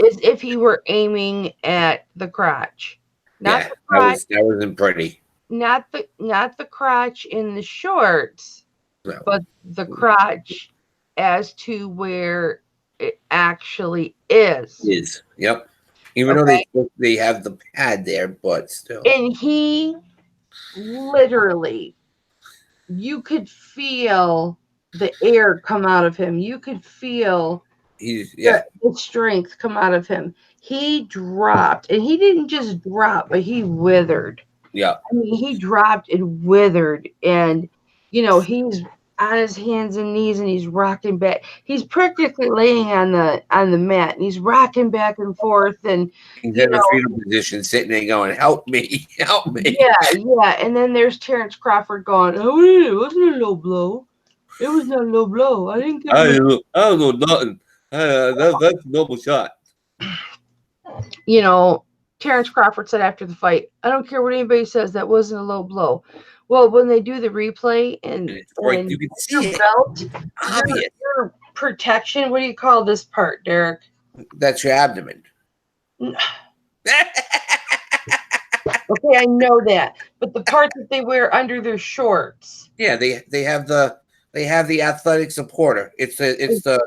[SPEAKER 1] as if he were aiming at the crotch. Not
[SPEAKER 2] Yeah,
[SPEAKER 1] the crotch.
[SPEAKER 2] that wasn't pretty.
[SPEAKER 1] Not the crotch in the shorts,
[SPEAKER 2] No.
[SPEAKER 1] but the crotch as to where it actually is.
[SPEAKER 2] Yep. Even though they have the pad there, but still.
[SPEAKER 1] And he literally, you could feel the air come out of him. You could feel the strength come out of him. He dropped, and he didn't just drop, but he withered.
[SPEAKER 2] Yeah.
[SPEAKER 1] I mean, he dropped and withered, and he's on his hands and knees, and he's rocking back. He's practically laying on the mat, and he's rocking back and forth, and
[SPEAKER 2] he's in a fetal position, sitting there going, "Help me, help me."
[SPEAKER 1] Yeah. And then there's Terrence Crawford going, "Oh, it wasn't a low blow. It was not a low blow. I didn't get.
[SPEAKER 2] I don't know nothing. That's a double shot."
[SPEAKER 1] Terrence Crawford said after the fight, "I don't care what anybody says, that wasn't a low blow." Well, when they do the replay and
[SPEAKER 2] you can see
[SPEAKER 1] your belt,
[SPEAKER 2] obvious.
[SPEAKER 1] Your protection, what do you call this part, Derek?
[SPEAKER 2] That's your abdomen.
[SPEAKER 1] Okay, I know that, but the part that they wear under their shorts.
[SPEAKER 2] Yeah, they have the athletic supporter. It's the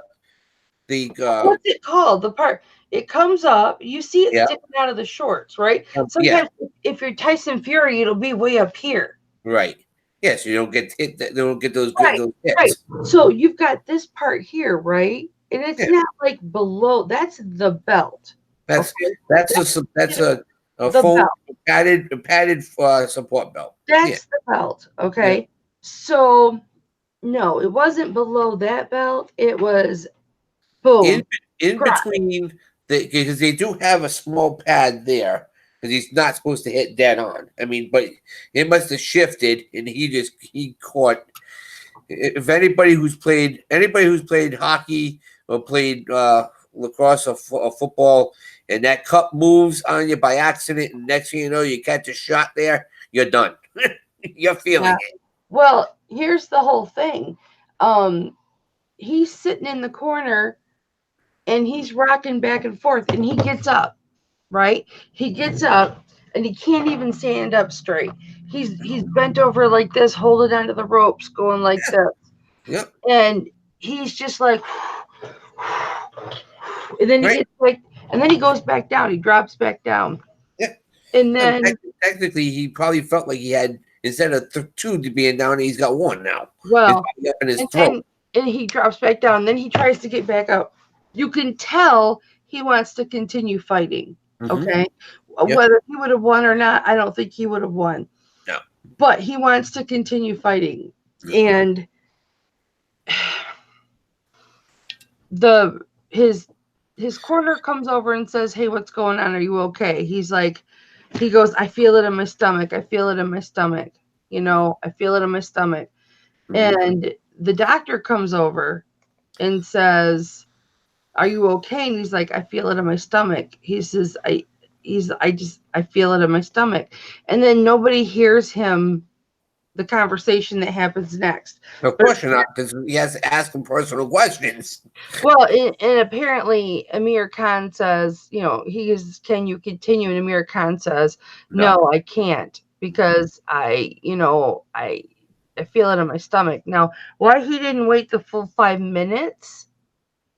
[SPEAKER 1] what's it called? The part it comes up. You see it sticking out of the shorts, right? Sometimes if you're Tyson Fury, it'll be way up here.
[SPEAKER 2] Right. Yes, you don't get hit. They don't get those
[SPEAKER 1] those hits. Right. So you've got this part here, right? And it's not like below. That's the belt.
[SPEAKER 2] That's a full padded support belt.
[SPEAKER 1] That's the belt. Okay. Yeah. So no, it wasn't below that belt. It was boom.
[SPEAKER 2] In between, because they do have a small pad there, because he's not supposed to hit dead on. I mean, but it must have shifted, and he caught. If anybody who's played hockey or played lacrosse or football, and that cup moves on you by accident, and next thing you know, you catch a shot there, you're done. You're feeling it.
[SPEAKER 1] Well, here's the whole thing. He's sitting in the corner, and he's rocking back and forth, and he gets up, right? He gets up, and he can't even stand up straight. He's bent over like this, holding onto the ropes, going like this.
[SPEAKER 2] Yep.
[SPEAKER 1] And he's just like, and then he gets like, and then he goes back down. He drops back down.
[SPEAKER 2] Yeah.
[SPEAKER 1] And then
[SPEAKER 2] technically, he probably felt like he had, instead of 2 to being down, he's got 1 now.
[SPEAKER 1] Well,
[SPEAKER 2] up in his throat.
[SPEAKER 1] And he drops back down. And then he tries to get back up. You can tell he wants to continue fighting. Mm-hmm. Okay. Yep. Whether he would have won or not, I don't think he would have won.
[SPEAKER 2] No.
[SPEAKER 1] But he wants to continue fighting. And his corner comes over and says, "Hey, what's going on? Are you okay?" He goes, "I feel it in my stomach. I feel it in my stomach. I feel it in my stomach." Mm-hmm. And the doctor comes over and says, "Are you okay?" And he's like, "I feel it in my stomach." He says, I feel it in my stomach. And then nobody hears him, the conversation that happens next.
[SPEAKER 2] Of course not, because he has to ask him personal questions.
[SPEAKER 1] Well, and apparently Amir Khan says, he is, "Can you continue?" And Amir Khan says, "No, I can't, because I feel it in my stomach. Now, why he didn't wait the full 5 minutes?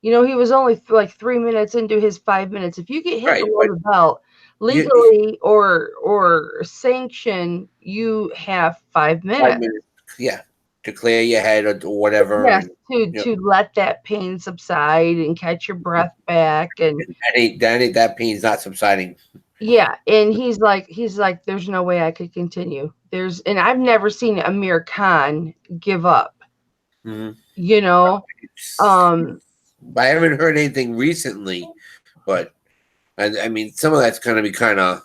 [SPEAKER 1] You know, he was only like 3 minutes into his 5 minutes. If you get hit
[SPEAKER 2] Right,
[SPEAKER 1] below the belt, legally or sanction, you have 5
[SPEAKER 2] 5
[SPEAKER 1] minutes.
[SPEAKER 2] minutes, yeah, to clear your head or whatever.
[SPEAKER 1] Yes,
[SPEAKER 2] And,
[SPEAKER 1] to let that pain subside and catch your breath back, and
[SPEAKER 2] that pain's not subsiding.
[SPEAKER 1] yeah, and he's like, there's no way I could continue. And I've never seen Amir Khan give up.
[SPEAKER 2] Mhm.
[SPEAKER 1] You know,
[SPEAKER 2] I haven't heard anything recently, but I mean, some of that's going to be kind of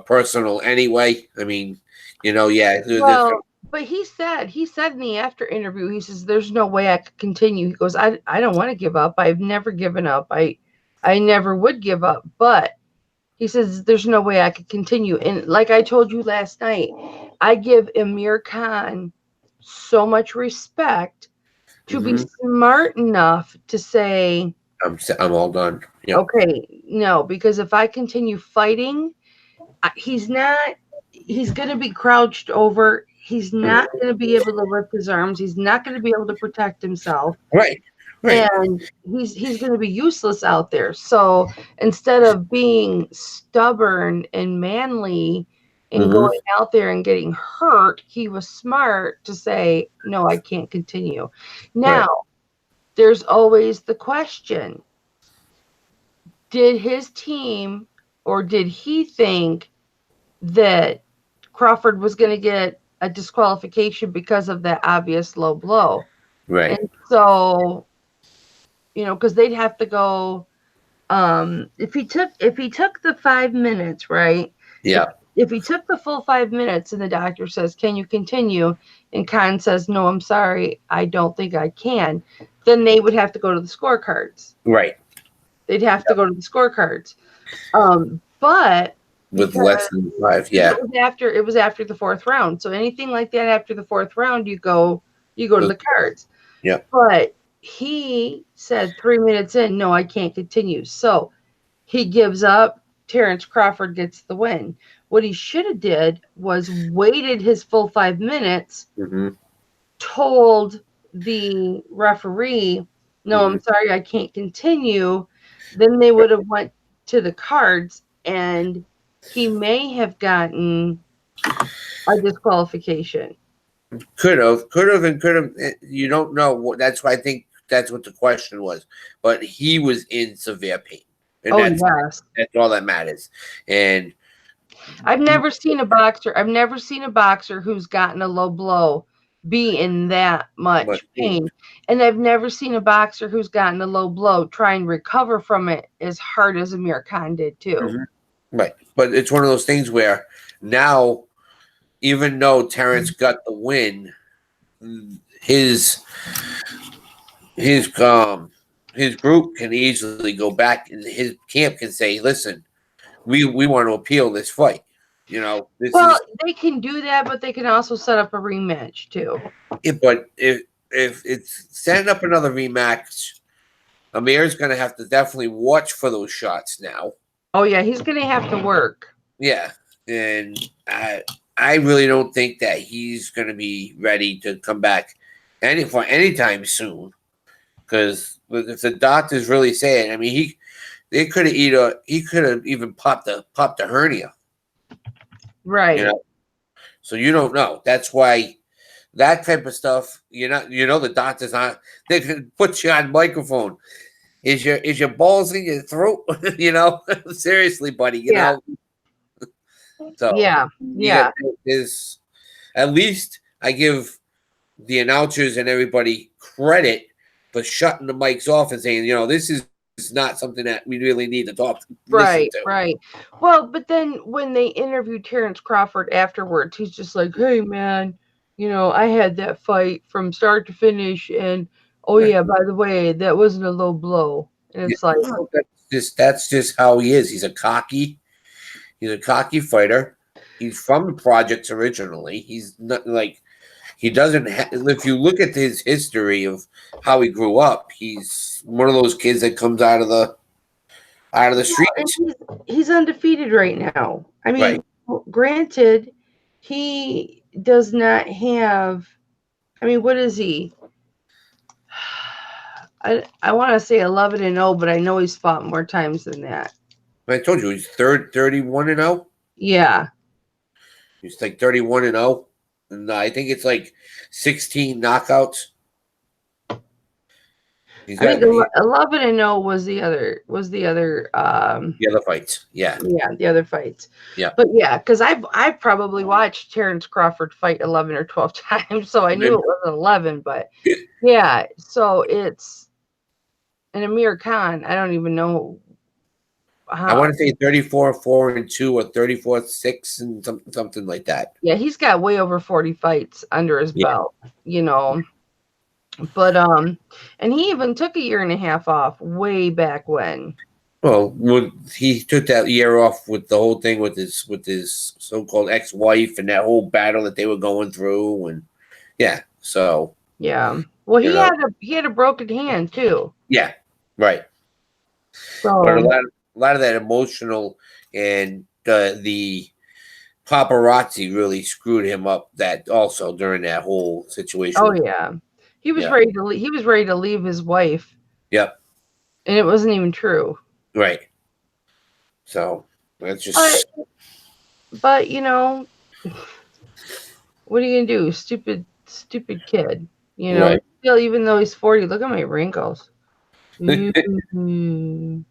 [SPEAKER 2] personal anyway. I mean, yeah.
[SPEAKER 1] well, but he said in the after interview, he says, "There's no way I could continue." He goes, "I don't want to give up. I've never given up. I never would give up." But he says, "There's no way I could continue." And like I told you last night, I give Amir Khan so much respect to be smart enough to say,
[SPEAKER 2] I'm all done. Yep.
[SPEAKER 1] okay, no, because if I continue fighting, he's going to be crouched over. He's not going to be able to lift his arms. He's not going to be able to protect himself.
[SPEAKER 2] Right.
[SPEAKER 1] And he's going to be useless out there. So instead of being stubborn and manly and going out there and getting hurt, he was smart to say, no, I can't continue. Now, there's always the question, did his team or did he think that Crawford was going to get a disqualification because of that obvious low blow?
[SPEAKER 2] Right.
[SPEAKER 1] And so, because they'd have to go, if he took the 5 minutes, right?
[SPEAKER 2] Yeah.
[SPEAKER 1] If he took the full 5 minutes and the doctor says, "Can you continue?" and Khan says, "No, I'm sorry, I don't think I can," then they would have to go to the scorecards.
[SPEAKER 2] Right.
[SPEAKER 1] They'd have to go to the scorecards. But
[SPEAKER 2] with less than 5, yeah.
[SPEAKER 1] It was after the 4th round. So anything like that after the 4th round, you go to the cards.
[SPEAKER 2] Yeah.
[SPEAKER 1] But he said 3 minutes in, no, I can't continue. So he gives up. Terrence Crawford gets the win. What he should have did was waited his full 5 minutes, told the referee, no, I'm sorry, I can't continue. Then they would have went to the cards, and he may have gotten a disqualification.
[SPEAKER 2] Could have. You don't know. That's why I think that's what the question was. But he was in severe pain. And that's all that matters. And
[SPEAKER 1] I've never seen a boxer who's gotten a low blow be in that much pain. And I've never seen a boxer who's gotten a low blow try and recover from it as hard as Amir Khan did too.
[SPEAKER 2] Right. But it's one of those things where now, even though Terrence got the win, his group can easily go back, and his camp can say, "Listen, we want to appeal this fight." They
[SPEAKER 1] can do that, but they can also set up a rematch too.
[SPEAKER 2] Yeah, but if it's setting up another rematch, Amir's going to have to definitely watch for those shots now.
[SPEAKER 1] Oh yeah, he's going to have to work.
[SPEAKER 2] Yeah, and I really don't think that he's going to be ready to come back anytime soon. Because if the doctors really say it, I mean, he could have even popped a hernia.
[SPEAKER 1] Right.
[SPEAKER 2] So you don't know. That's why that type of stuff, the doctor's not. They can put you on microphone. Is your balls in your throat? Seriously, buddy. You know. So
[SPEAKER 1] yeah.
[SPEAKER 2] Is at least I give the announcers and everybody credit for shutting the mics off and saying, this is not something that we really need to talk to.
[SPEAKER 1] Right. Well, but then when they interviewed Terrence Crawford afterwards, he's just like, "Hey, man, I had that fight from start to finish, and yeah, by the way, that wasn't a low blow." And it's like,
[SPEAKER 2] that's just how he is. He's a cocky fighter. He's from the projects originally. He's not like. He doesn't. If you look at his history of how he grew up, he's one of those kids that comes out of the streets.
[SPEAKER 1] He's undefeated right now. I mean, granted, he does not have I mean, what is he? I want to say 11-0, but I know he's fought more times than that.
[SPEAKER 2] I told you he's 31-0.
[SPEAKER 1] Yeah.
[SPEAKER 2] He's like 31-0, and I think it's like 16 knockouts. He's
[SPEAKER 1] I
[SPEAKER 2] got
[SPEAKER 1] think 11-0 was the other
[SPEAKER 2] the other fights. Yeah,
[SPEAKER 1] the other fights.
[SPEAKER 2] Yeah.
[SPEAKER 1] But yeah, because I've probably watched Terrence Crawford fight 11 or 12 times, so I knew it wasn't 11. But yeah, so it's an Amir Khan. I don't even know
[SPEAKER 2] I
[SPEAKER 1] how.
[SPEAKER 2] want to say 34-4-2 or 34-6 and something like that.
[SPEAKER 1] Yeah, he's got way over 40 fights under his
[SPEAKER 2] Yeah.
[SPEAKER 1] belt, you know. But and he even took a year and a half off way back when.
[SPEAKER 2] Well, he took that year off with the whole thing with his so-called ex-wife and that whole battle that they were going through, and yeah, so
[SPEAKER 1] Yeah. Well,
[SPEAKER 2] You
[SPEAKER 1] he
[SPEAKER 2] know.
[SPEAKER 1] had a broken hand too.
[SPEAKER 2] yeah, right.
[SPEAKER 1] So
[SPEAKER 2] But a lot of that emotional and the paparazzi really screwed him up. That also during that whole situation.
[SPEAKER 1] oh yeah. He was
[SPEAKER 2] Yeah.
[SPEAKER 1] ready to leave. He was ready to leave his wife,
[SPEAKER 2] Yep.
[SPEAKER 1] and it wasn't even true.
[SPEAKER 2] Right. So that's just
[SPEAKER 1] But you know, what are you gonna do? Stupid kid. You know,
[SPEAKER 2] Right.
[SPEAKER 1] still, even though he's 40, look at my wrinkles. Mhm.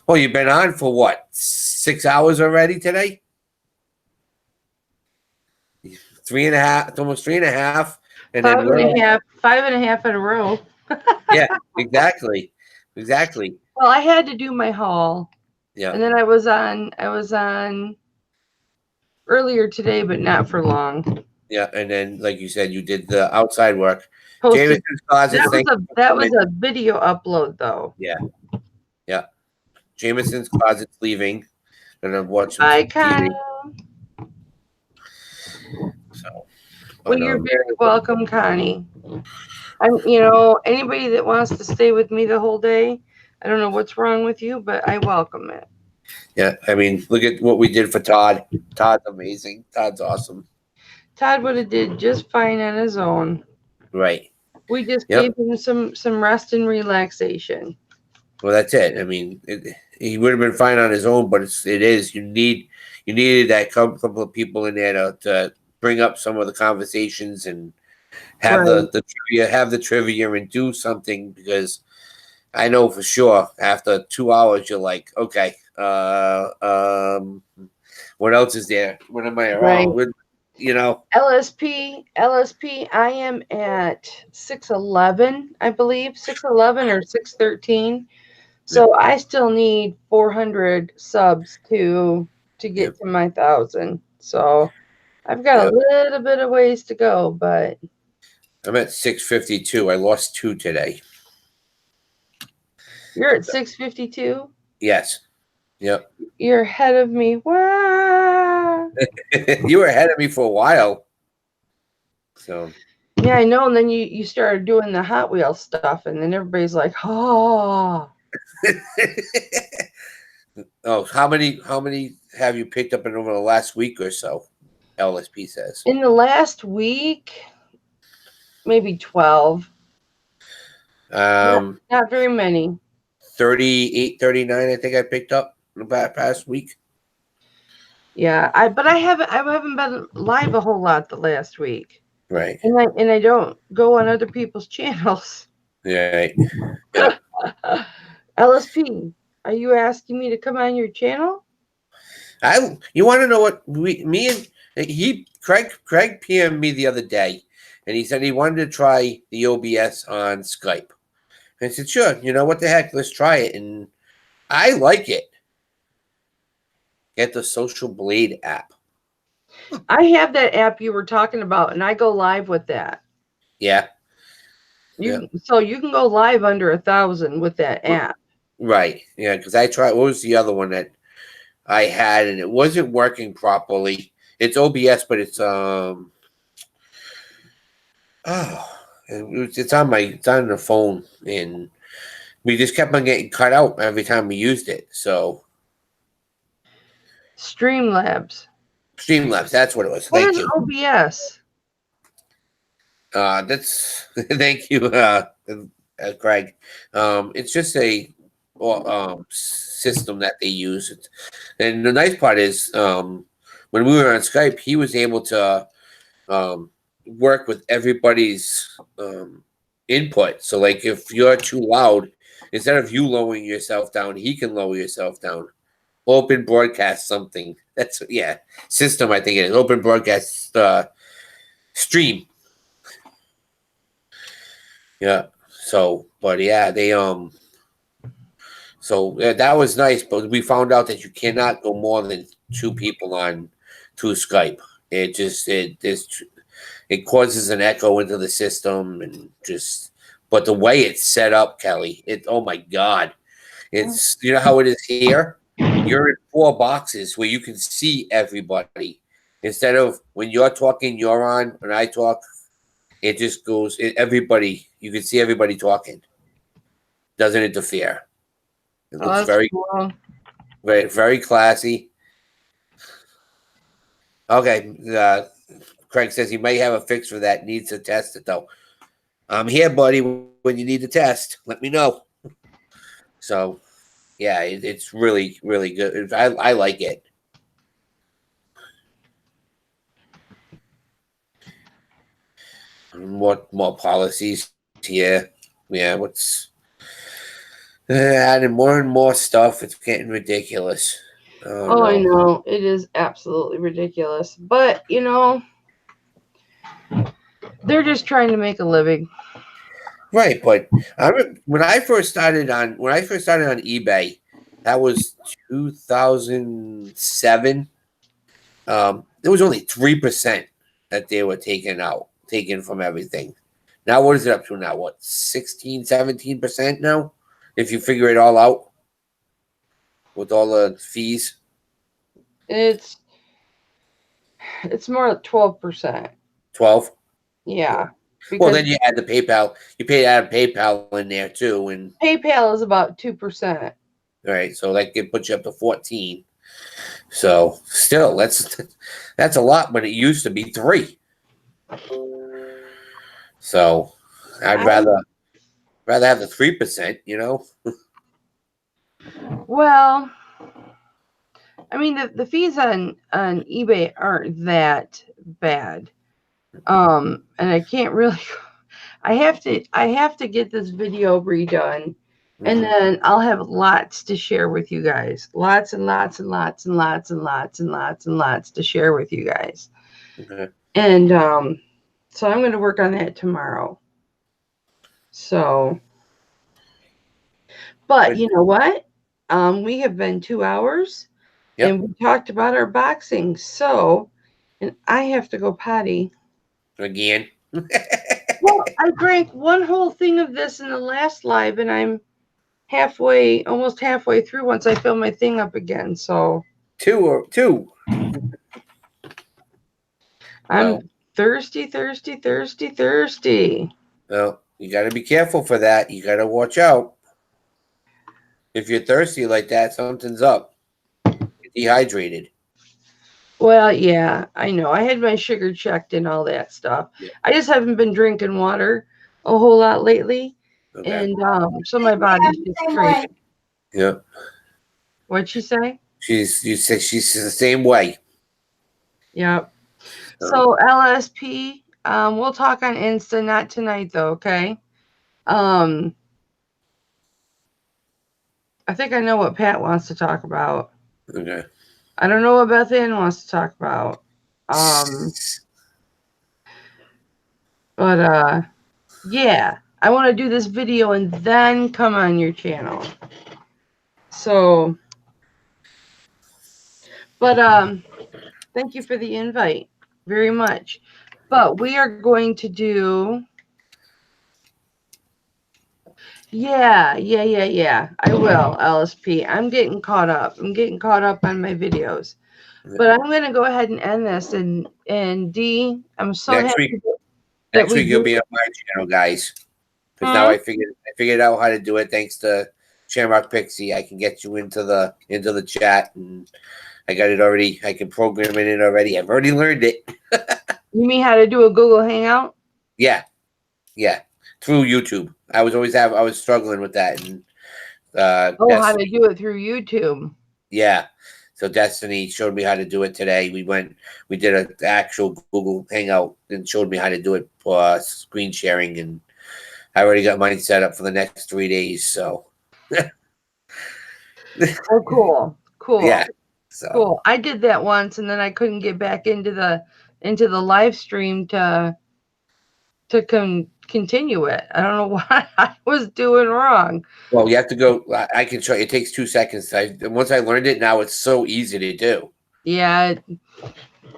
[SPEAKER 2] well, you've been on for what 6 hours already today? 3.5, it's almost 3.5, and then we're
[SPEAKER 1] Five and a half in a row.
[SPEAKER 2] yeah, exactly.
[SPEAKER 1] Well, I had to do my haul,
[SPEAKER 2] Yeah,
[SPEAKER 1] and then I was on earlier today, but not for long.
[SPEAKER 2] yeah, and then like you said, you did the outside work.
[SPEAKER 1] Posted.
[SPEAKER 2] Jameson's closet.
[SPEAKER 1] That was a video upload though.
[SPEAKER 2] Yeah. Jameson's closet's leaving, and I'm watching
[SPEAKER 1] Bye,
[SPEAKER 2] some TV.
[SPEAKER 1] Connie.
[SPEAKER 2] So,
[SPEAKER 1] Well, you're very welcome, Connie. You know, anybody that wants to stay with me the whole day, I don't know what's wrong with you, but I welcome it.
[SPEAKER 2] yeah, I mean, look at what we did for Todd. Todd's amazing. Todd's awesome.
[SPEAKER 1] Todd would have did just fine on his own.
[SPEAKER 2] Right.
[SPEAKER 1] We just
[SPEAKER 2] Yep.
[SPEAKER 1] gave him some rest and relaxation.
[SPEAKER 2] Well, that's it. I mean, he would have been fine on his own, but you needed that couple of people in there to bring up some of the conversations and have
[SPEAKER 1] Right.
[SPEAKER 2] the trivia and do something, because I know for sure after 2 hours you're like, okay, what else is there? What am I around
[SPEAKER 1] Right.
[SPEAKER 2] with? You know,
[SPEAKER 1] LSP, I am at 611, I believe, 611 or 613. So I still need 400 subs to get to my 1,000. So I've got a little bit of ways to go, but
[SPEAKER 2] I'm at 652. I lost 2 today.
[SPEAKER 1] you're at 652.
[SPEAKER 2] Yes. Yep.
[SPEAKER 1] You're ahead of me. Wow.
[SPEAKER 2] You were ahead of me for a while. So
[SPEAKER 1] Yeah, I know. And then you started doing the Hot Wheels stuff, and then everybody's like, oh.
[SPEAKER 2] oh, how many have you picked up in over the last week or so? LSP says.
[SPEAKER 1] In the last week, maybe 12. Not very many.
[SPEAKER 2] 38, 39, I think I picked up the past week.
[SPEAKER 1] Yeah, I haven't been live a whole lot the last week.
[SPEAKER 2] Right.
[SPEAKER 1] And I don't go on other people's channels.
[SPEAKER 2] Yeah.
[SPEAKER 1] LSP, are you asking me to come on your channel?
[SPEAKER 2] You want to know what Craig PM'd me the other day, and he said he wanted to try the OBS on Skype. I said, sure, you know what the heck, let's try it. And I like it. Get the Social Blade app.
[SPEAKER 1] I have that app you were talking about, and I go live with that.
[SPEAKER 2] Yeah.
[SPEAKER 1] So you can go live under 1,000 with that app.
[SPEAKER 2] Right. Yeah, because I tried. What was the other one that I had, and it wasn't working properly? It's OBS, but it's it's on the phone, and we just kept on getting cut out every time we used it. So
[SPEAKER 1] Streamlabs,
[SPEAKER 2] Streamlabs, that's what it was.
[SPEAKER 1] what
[SPEAKER 2] Thank
[SPEAKER 1] is
[SPEAKER 2] you.
[SPEAKER 1] OBS?
[SPEAKER 2] That's thank you, Craig. It's just a system that they use, and the nice part is, when we were on Skype, he was able to work with everybody's input. So, like, if you're too loud, instead of you lowering yourself down, he can lower yourself down. Open broadcast something. That's system. I think it is open broadcast stream. Yeah. So, but yeah, they So that was nice, but we found out that you cannot go more than two people on to Skype. It causes an echo into the system and just. But the way it's set up, Kelly, oh my God, it's you know how it is here. You're in 4 boxes where you can see everybody. Instead of when you're talking, you're on, and I talk, it just goes. Everybody, you can see everybody talking. Doesn't interfere. It
[SPEAKER 1] Oh,
[SPEAKER 2] looks
[SPEAKER 1] that's
[SPEAKER 2] very,
[SPEAKER 1] cool.
[SPEAKER 2] very, very classy. Okay, Craig says he may have a fix for that. Needs to test it though. I'm here, buddy. When you need to test, let me know. So, yeah, it's really, really good. I like it. More policies here. Yeah, what's adding more and more stuff? It's getting ridiculous.
[SPEAKER 1] Oh, I know. It is absolutely ridiculous. But, they're just trying to make a living.
[SPEAKER 2] Right, but when I first started on eBay, that was 2007. There was only 3% that they were taken from everything. Now what is it up to now? What, 16, 17% now? If you figure it all out with all the fees.
[SPEAKER 1] It's more like 12%.
[SPEAKER 2] 12?
[SPEAKER 1] Yeah.
[SPEAKER 2] Well, then you add the PayPal. You add PayPal in there too, and
[SPEAKER 1] PayPal is about 2%.
[SPEAKER 2] right, so that could put you up to 14. So still, that's a lot, but it used to be 3. So I'd rather have the 3%.
[SPEAKER 1] Well, I mean the fees on eBay aren't that bad. And I can't really. I have to get this video redone, and then I'll have lots to share with you guys. Lots and lots and lots and lots and lots and lots and lots to share with you guys.
[SPEAKER 2] Okay.
[SPEAKER 1] And so I'm going to work on that tomorrow. So, but you know what? We have been 2 hours, and we talked about our boxing. So, and I have to go potty
[SPEAKER 2] Again.
[SPEAKER 1] Well, I drank one whole thing of this in the last live, and I'm almost halfway through once I fill my thing up again. So
[SPEAKER 2] 2.
[SPEAKER 1] I'm thirsty.
[SPEAKER 2] Well, you got to be careful for that. You got to watch out. If you're thirsty like that, something's up. You're dehydrated.
[SPEAKER 1] Well, yeah, I know. I had my sugar checked and all that stuff. Yeah. I just haven't been drinking water a whole lot lately, and so my body's just crazy.
[SPEAKER 2] Yeah.
[SPEAKER 1] What'd she say?
[SPEAKER 2] You said she's the same way.
[SPEAKER 1] Yep. So LSP, we'll talk on Insta, not tonight though, okay? I think I know what Pat wants to talk about.
[SPEAKER 2] Okay.
[SPEAKER 1] I don't know what Beth Ann wants to talk about. But yeah, I want to do this video and then come on your channel. So, but thank you for the invite very much. But we are going to do. Yeah. I will, LSP. I'm getting caught up. I'm getting caught up on my videos. But I'm going to go ahead and end this. And D, I'm so happy.
[SPEAKER 2] Next week you'll be on my channel, guys. Because now I figured out how to do it. Thanks to Shamrock Pixie, I can get you into the chat, and I got it already. I can program it in already. I've already learned it.
[SPEAKER 1] You mean how to do a Google Hangout?
[SPEAKER 2] Yeah, yeah, through YouTube. I was struggling with that, and
[SPEAKER 1] How to do it through YouTube.
[SPEAKER 2] yeah. So Destiny showed me how to do it today. We did an actual Google Hangout and showed me how to do it screen sharing, and I already got mine set up for the next 3 days. So
[SPEAKER 1] Oh, cool.
[SPEAKER 2] yeah, so
[SPEAKER 1] Cool. I did that once, and then I couldn't get back into the live stream to continue it. I don't know what I was doing wrong.
[SPEAKER 2] well, you have to go. I can show you. It takes 2 seconds. Once I learned it, now it's so easy to do.
[SPEAKER 1] Yeah,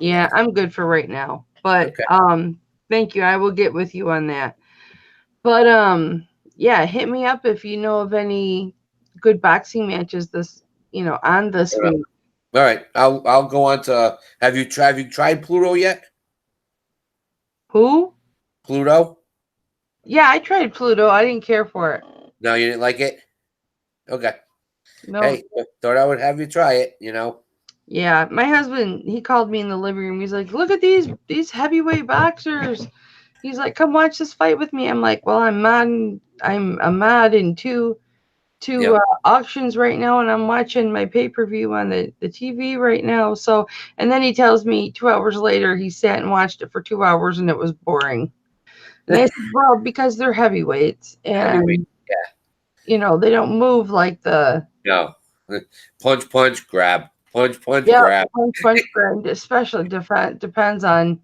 [SPEAKER 1] I'm good for right now. But
[SPEAKER 2] Okay.
[SPEAKER 1] thank you. I will get with you on that. But yeah, hit me up if you know of any good boxing matches on this week.
[SPEAKER 2] All right, I'll go on to. Have you tried Pluto yet?
[SPEAKER 1] Who?
[SPEAKER 2] Pluto?
[SPEAKER 1] Yeah, I tried Pluto. I didn't care for it.
[SPEAKER 2] No, you didn't like it. Okay.
[SPEAKER 1] No.
[SPEAKER 2] Hey, thought I would have you try it.
[SPEAKER 1] Yeah, my husband, he called me in the living room. He's like, "Look at these heavyweight boxers." He's like, "Come watch this fight with me." I'm like, "Well, I'm a mod in two
[SPEAKER 2] Yep.
[SPEAKER 1] auctions right now, and I'm watching my pay-per-view on the TV right now." So, and then he tells me 2 hours later he sat and watched it for 2 hours and it was boring. And I said, "Well, because they're heavyweights and
[SPEAKER 2] Heavyweight. Yeah.
[SPEAKER 1] they don't move like the
[SPEAKER 2] No. Punch, grab. Punch,
[SPEAKER 1] yeah
[SPEAKER 2] grab.
[SPEAKER 1] punch brand, especially depends on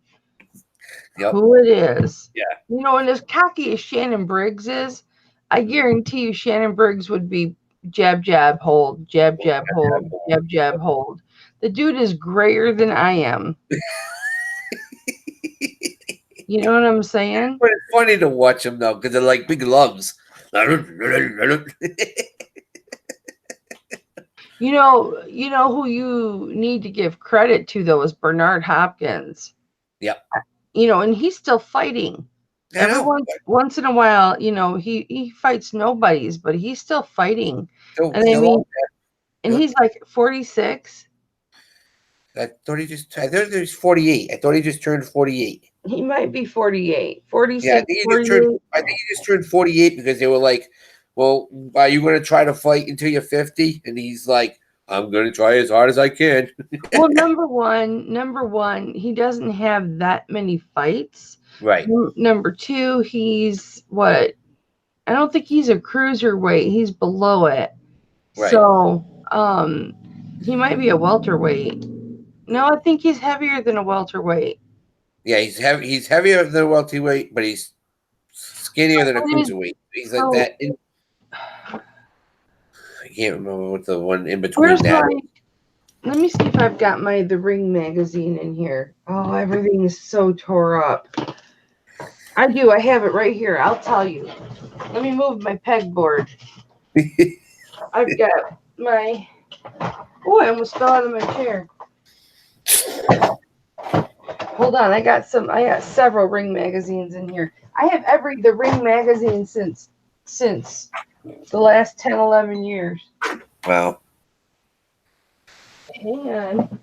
[SPEAKER 2] Yep.
[SPEAKER 1] who it is."
[SPEAKER 2] Yeah.
[SPEAKER 1] And as cocky as Shannon Briggs is, I guarantee you Shannon Briggs would be jab, jab, hold, jab, jab, hold, jab, jab, hold. The dude is grayer than I am. You know what I'm saying?
[SPEAKER 2] But it's funny to watch them though, because they're like big lungs.
[SPEAKER 1] You know who you need to give credit to though is Bernard Hopkins.
[SPEAKER 2] Yep.
[SPEAKER 1] And he's still fighting. Every once in a while, he fights nobodies, but he's still fighting. And I mean, and he's like 46.
[SPEAKER 2] I thought he was 48. I thought he just turned 48.
[SPEAKER 1] He might be 48, 46,
[SPEAKER 2] Yeah, I think he just turned 48 because they were like, "Well, are you going to try to fight until you're 50?" And he's like, "I'm going to try as hard as I can."
[SPEAKER 1] Well, number one, he doesn't have that many fights.
[SPEAKER 2] Right.
[SPEAKER 1] Number two, he's what? I don't think he's a cruiserweight. He's below it.
[SPEAKER 2] Right.
[SPEAKER 1] So, he might be a welterweight. No, I think he's heavier than a welterweight.
[SPEAKER 2] Yeah, he's heavy. He's heavier than a welterweight, but he's skinnier than a cruiserweight. He's like that. I can't remember what the one in between that.
[SPEAKER 1] Let me see if I've got the Ring magazine in here. Oh, everything is so tore up. I do. I have it right here. I'll tell you. Let me move my pegboard. I've got my. Oh, I almost fell out of my chair. Hold on. I got several Ring magazines in here. I have the Ring magazine since the last 10, 11 years.
[SPEAKER 2] Wow.
[SPEAKER 1] Hang on.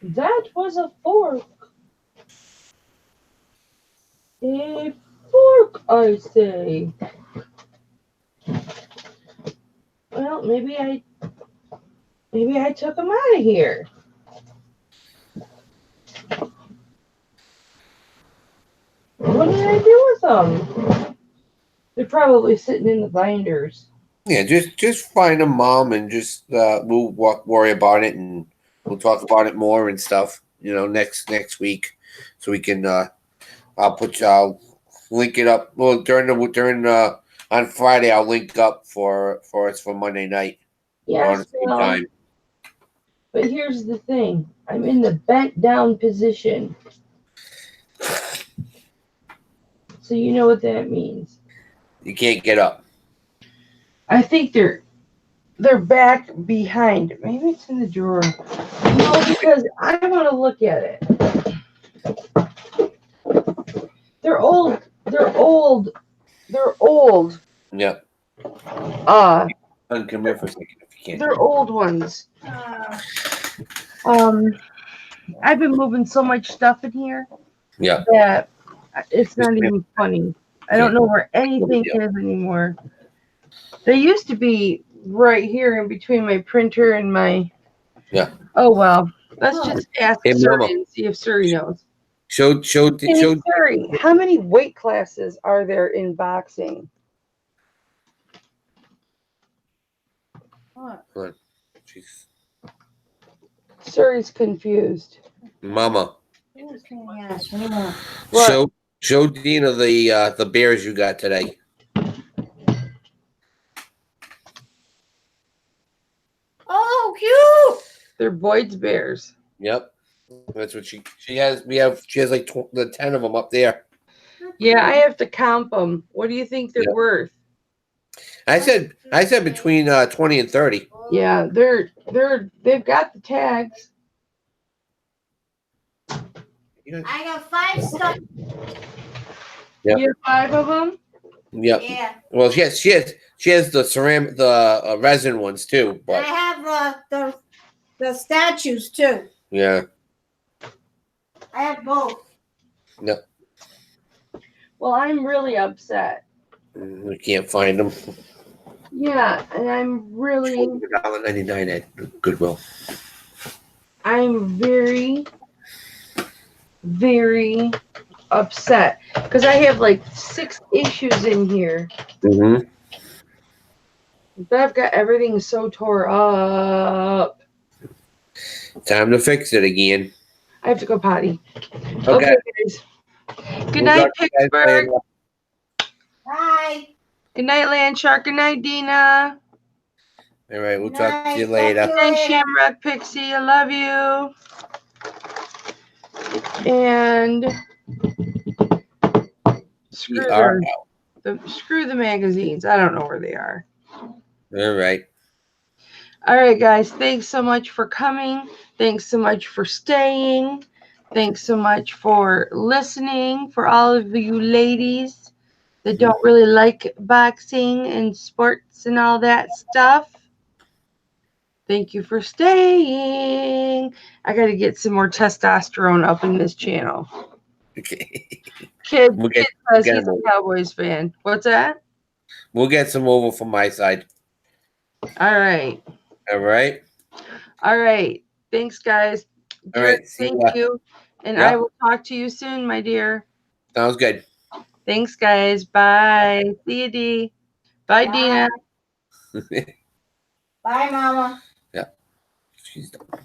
[SPEAKER 1] That was a fork. A fork, I say. Well, maybe I took them out of here. What did I do with them? They're probably sitting in the binders.
[SPEAKER 2] Yeah, just find a mom and just we'll worry about it and we'll talk about it more and stuff. Next week, so we can. I'll link it up. Well, on Friday, I'll link up for us for Monday night.
[SPEAKER 1] Yes,
[SPEAKER 2] time.
[SPEAKER 1] But here's the thing: I'm in the bent down position, so you know what that means.
[SPEAKER 2] You can't get up.
[SPEAKER 1] I think they're back behind. Maybe it's in the drawer. No, because I want to look at it. They're old.
[SPEAKER 2] Yep.
[SPEAKER 1] Come
[SPEAKER 2] here for a second if you can.
[SPEAKER 1] They're old ones. I've been moving so much stuff in here
[SPEAKER 2] Yeah.
[SPEAKER 1] that it's not even funny. I don't know where anything
[SPEAKER 2] Yeah.
[SPEAKER 1] is anymore. They used to be right here in between my printer and my.
[SPEAKER 2] Yeah.
[SPEAKER 1] Oh well. Let's just ask
[SPEAKER 2] Hey,
[SPEAKER 1] Suri
[SPEAKER 2] Mama.
[SPEAKER 1] and see if Suri knows.
[SPEAKER 2] Show.
[SPEAKER 1] Hey, Suri, how many weight classes are there in boxing?
[SPEAKER 6] What?
[SPEAKER 2] Jeez.
[SPEAKER 1] Suri's confused.
[SPEAKER 2] Mama.
[SPEAKER 6] Who's saying yes? What do you want?
[SPEAKER 1] What?
[SPEAKER 2] Show Dina the bears you got today.
[SPEAKER 6] Oh, cute.
[SPEAKER 1] They're Boyd's bears.
[SPEAKER 2] Yep. That's what she has. She has like the 10 of them up there.
[SPEAKER 1] Yeah, I have to count them. What do you think they're
[SPEAKER 2] Yeah.
[SPEAKER 1] worth?
[SPEAKER 2] I said between 20 and 30.
[SPEAKER 1] Yeah, they've got the tags.
[SPEAKER 6] I got 5 stuff.
[SPEAKER 2] Yep.
[SPEAKER 1] You have 5 of them?
[SPEAKER 2] Yep.
[SPEAKER 6] Yeah.
[SPEAKER 2] Well, she has the ceramic, the resin ones too.
[SPEAKER 6] And
[SPEAKER 2] But
[SPEAKER 6] I have the statues too.
[SPEAKER 2] yeah.
[SPEAKER 6] I have both.
[SPEAKER 2] Yep.
[SPEAKER 1] Well, I'm really upset.
[SPEAKER 2] We can't find them.
[SPEAKER 1] Yeah, and I'm really,
[SPEAKER 2] $1.99 at Goodwill.
[SPEAKER 1] I'm very, very upset because I have like 6 issues in here,
[SPEAKER 2] Mm-hmm.
[SPEAKER 1] but I've got everything so tore up.
[SPEAKER 2] Time to fix it again.
[SPEAKER 1] I have to go potty.
[SPEAKER 2] Okay.
[SPEAKER 1] Guys. Good night,
[SPEAKER 2] talk to you guys
[SPEAKER 1] Pittsburgh.
[SPEAKER 2] later.
[SPEAKER 6] Bye.
[SPEAKER 1] Good night, Landshark. Good night, Dina.
[SPEAKER 2] All right, we'll
[SPEAKER 6] Good
[SPEAKER 2] talk to you
[SPEAKER 6] night.
[SPEAKER 2] later.
[SPEAKER 6] Talk
[SPEAKER 1] Good
[SPEAKER 6] to you
[SPEAKER 1] night,
[SPEAKER 6] later.
[SPEAKER 1] Shamrock Pixie. I love you. And screw the magazines. I don't know where they are.
[SPEAKER 2] All right.
[SPEAKER 1] All right, guys. Thanks so much for coming. Thanks so much for staying. Thanks so much for listening. For all of you ladies that don't really like boxing and sports and all that stuff, thank you for staying. I got to get some more testosterone up in this channel.
[SPEAKER 2] Okay.
[SPEAKER 1] Kid
[SPEAKER 2] Kid
[SPEAKER 1] says he's a Cowboys fan. What's that?
[SPEAKER 2] We'll get some over from my side.
[SPEAKER 1] All right.
[SPEAKER 2] All right.
[SPEAKER 1] All right. Thanks, guys.
[SPEAKER 2] All right.
[SPEAKER 1] Thank you. And
[SPEAKER 2] Yeah.
[SPEAKER 1] I will talk to you soon, my dear.
[SPEAKER 2] Sounds good.
[SPEAKER 1] Thanks, guys. Bye. See you, Dee. Bye,
[SPEAKER 6] Bye.
[SPEAKER 1] Dina.
[SPEAKER 6] Bye, Mama.
[SPEAKER 2] Yeah. She's done.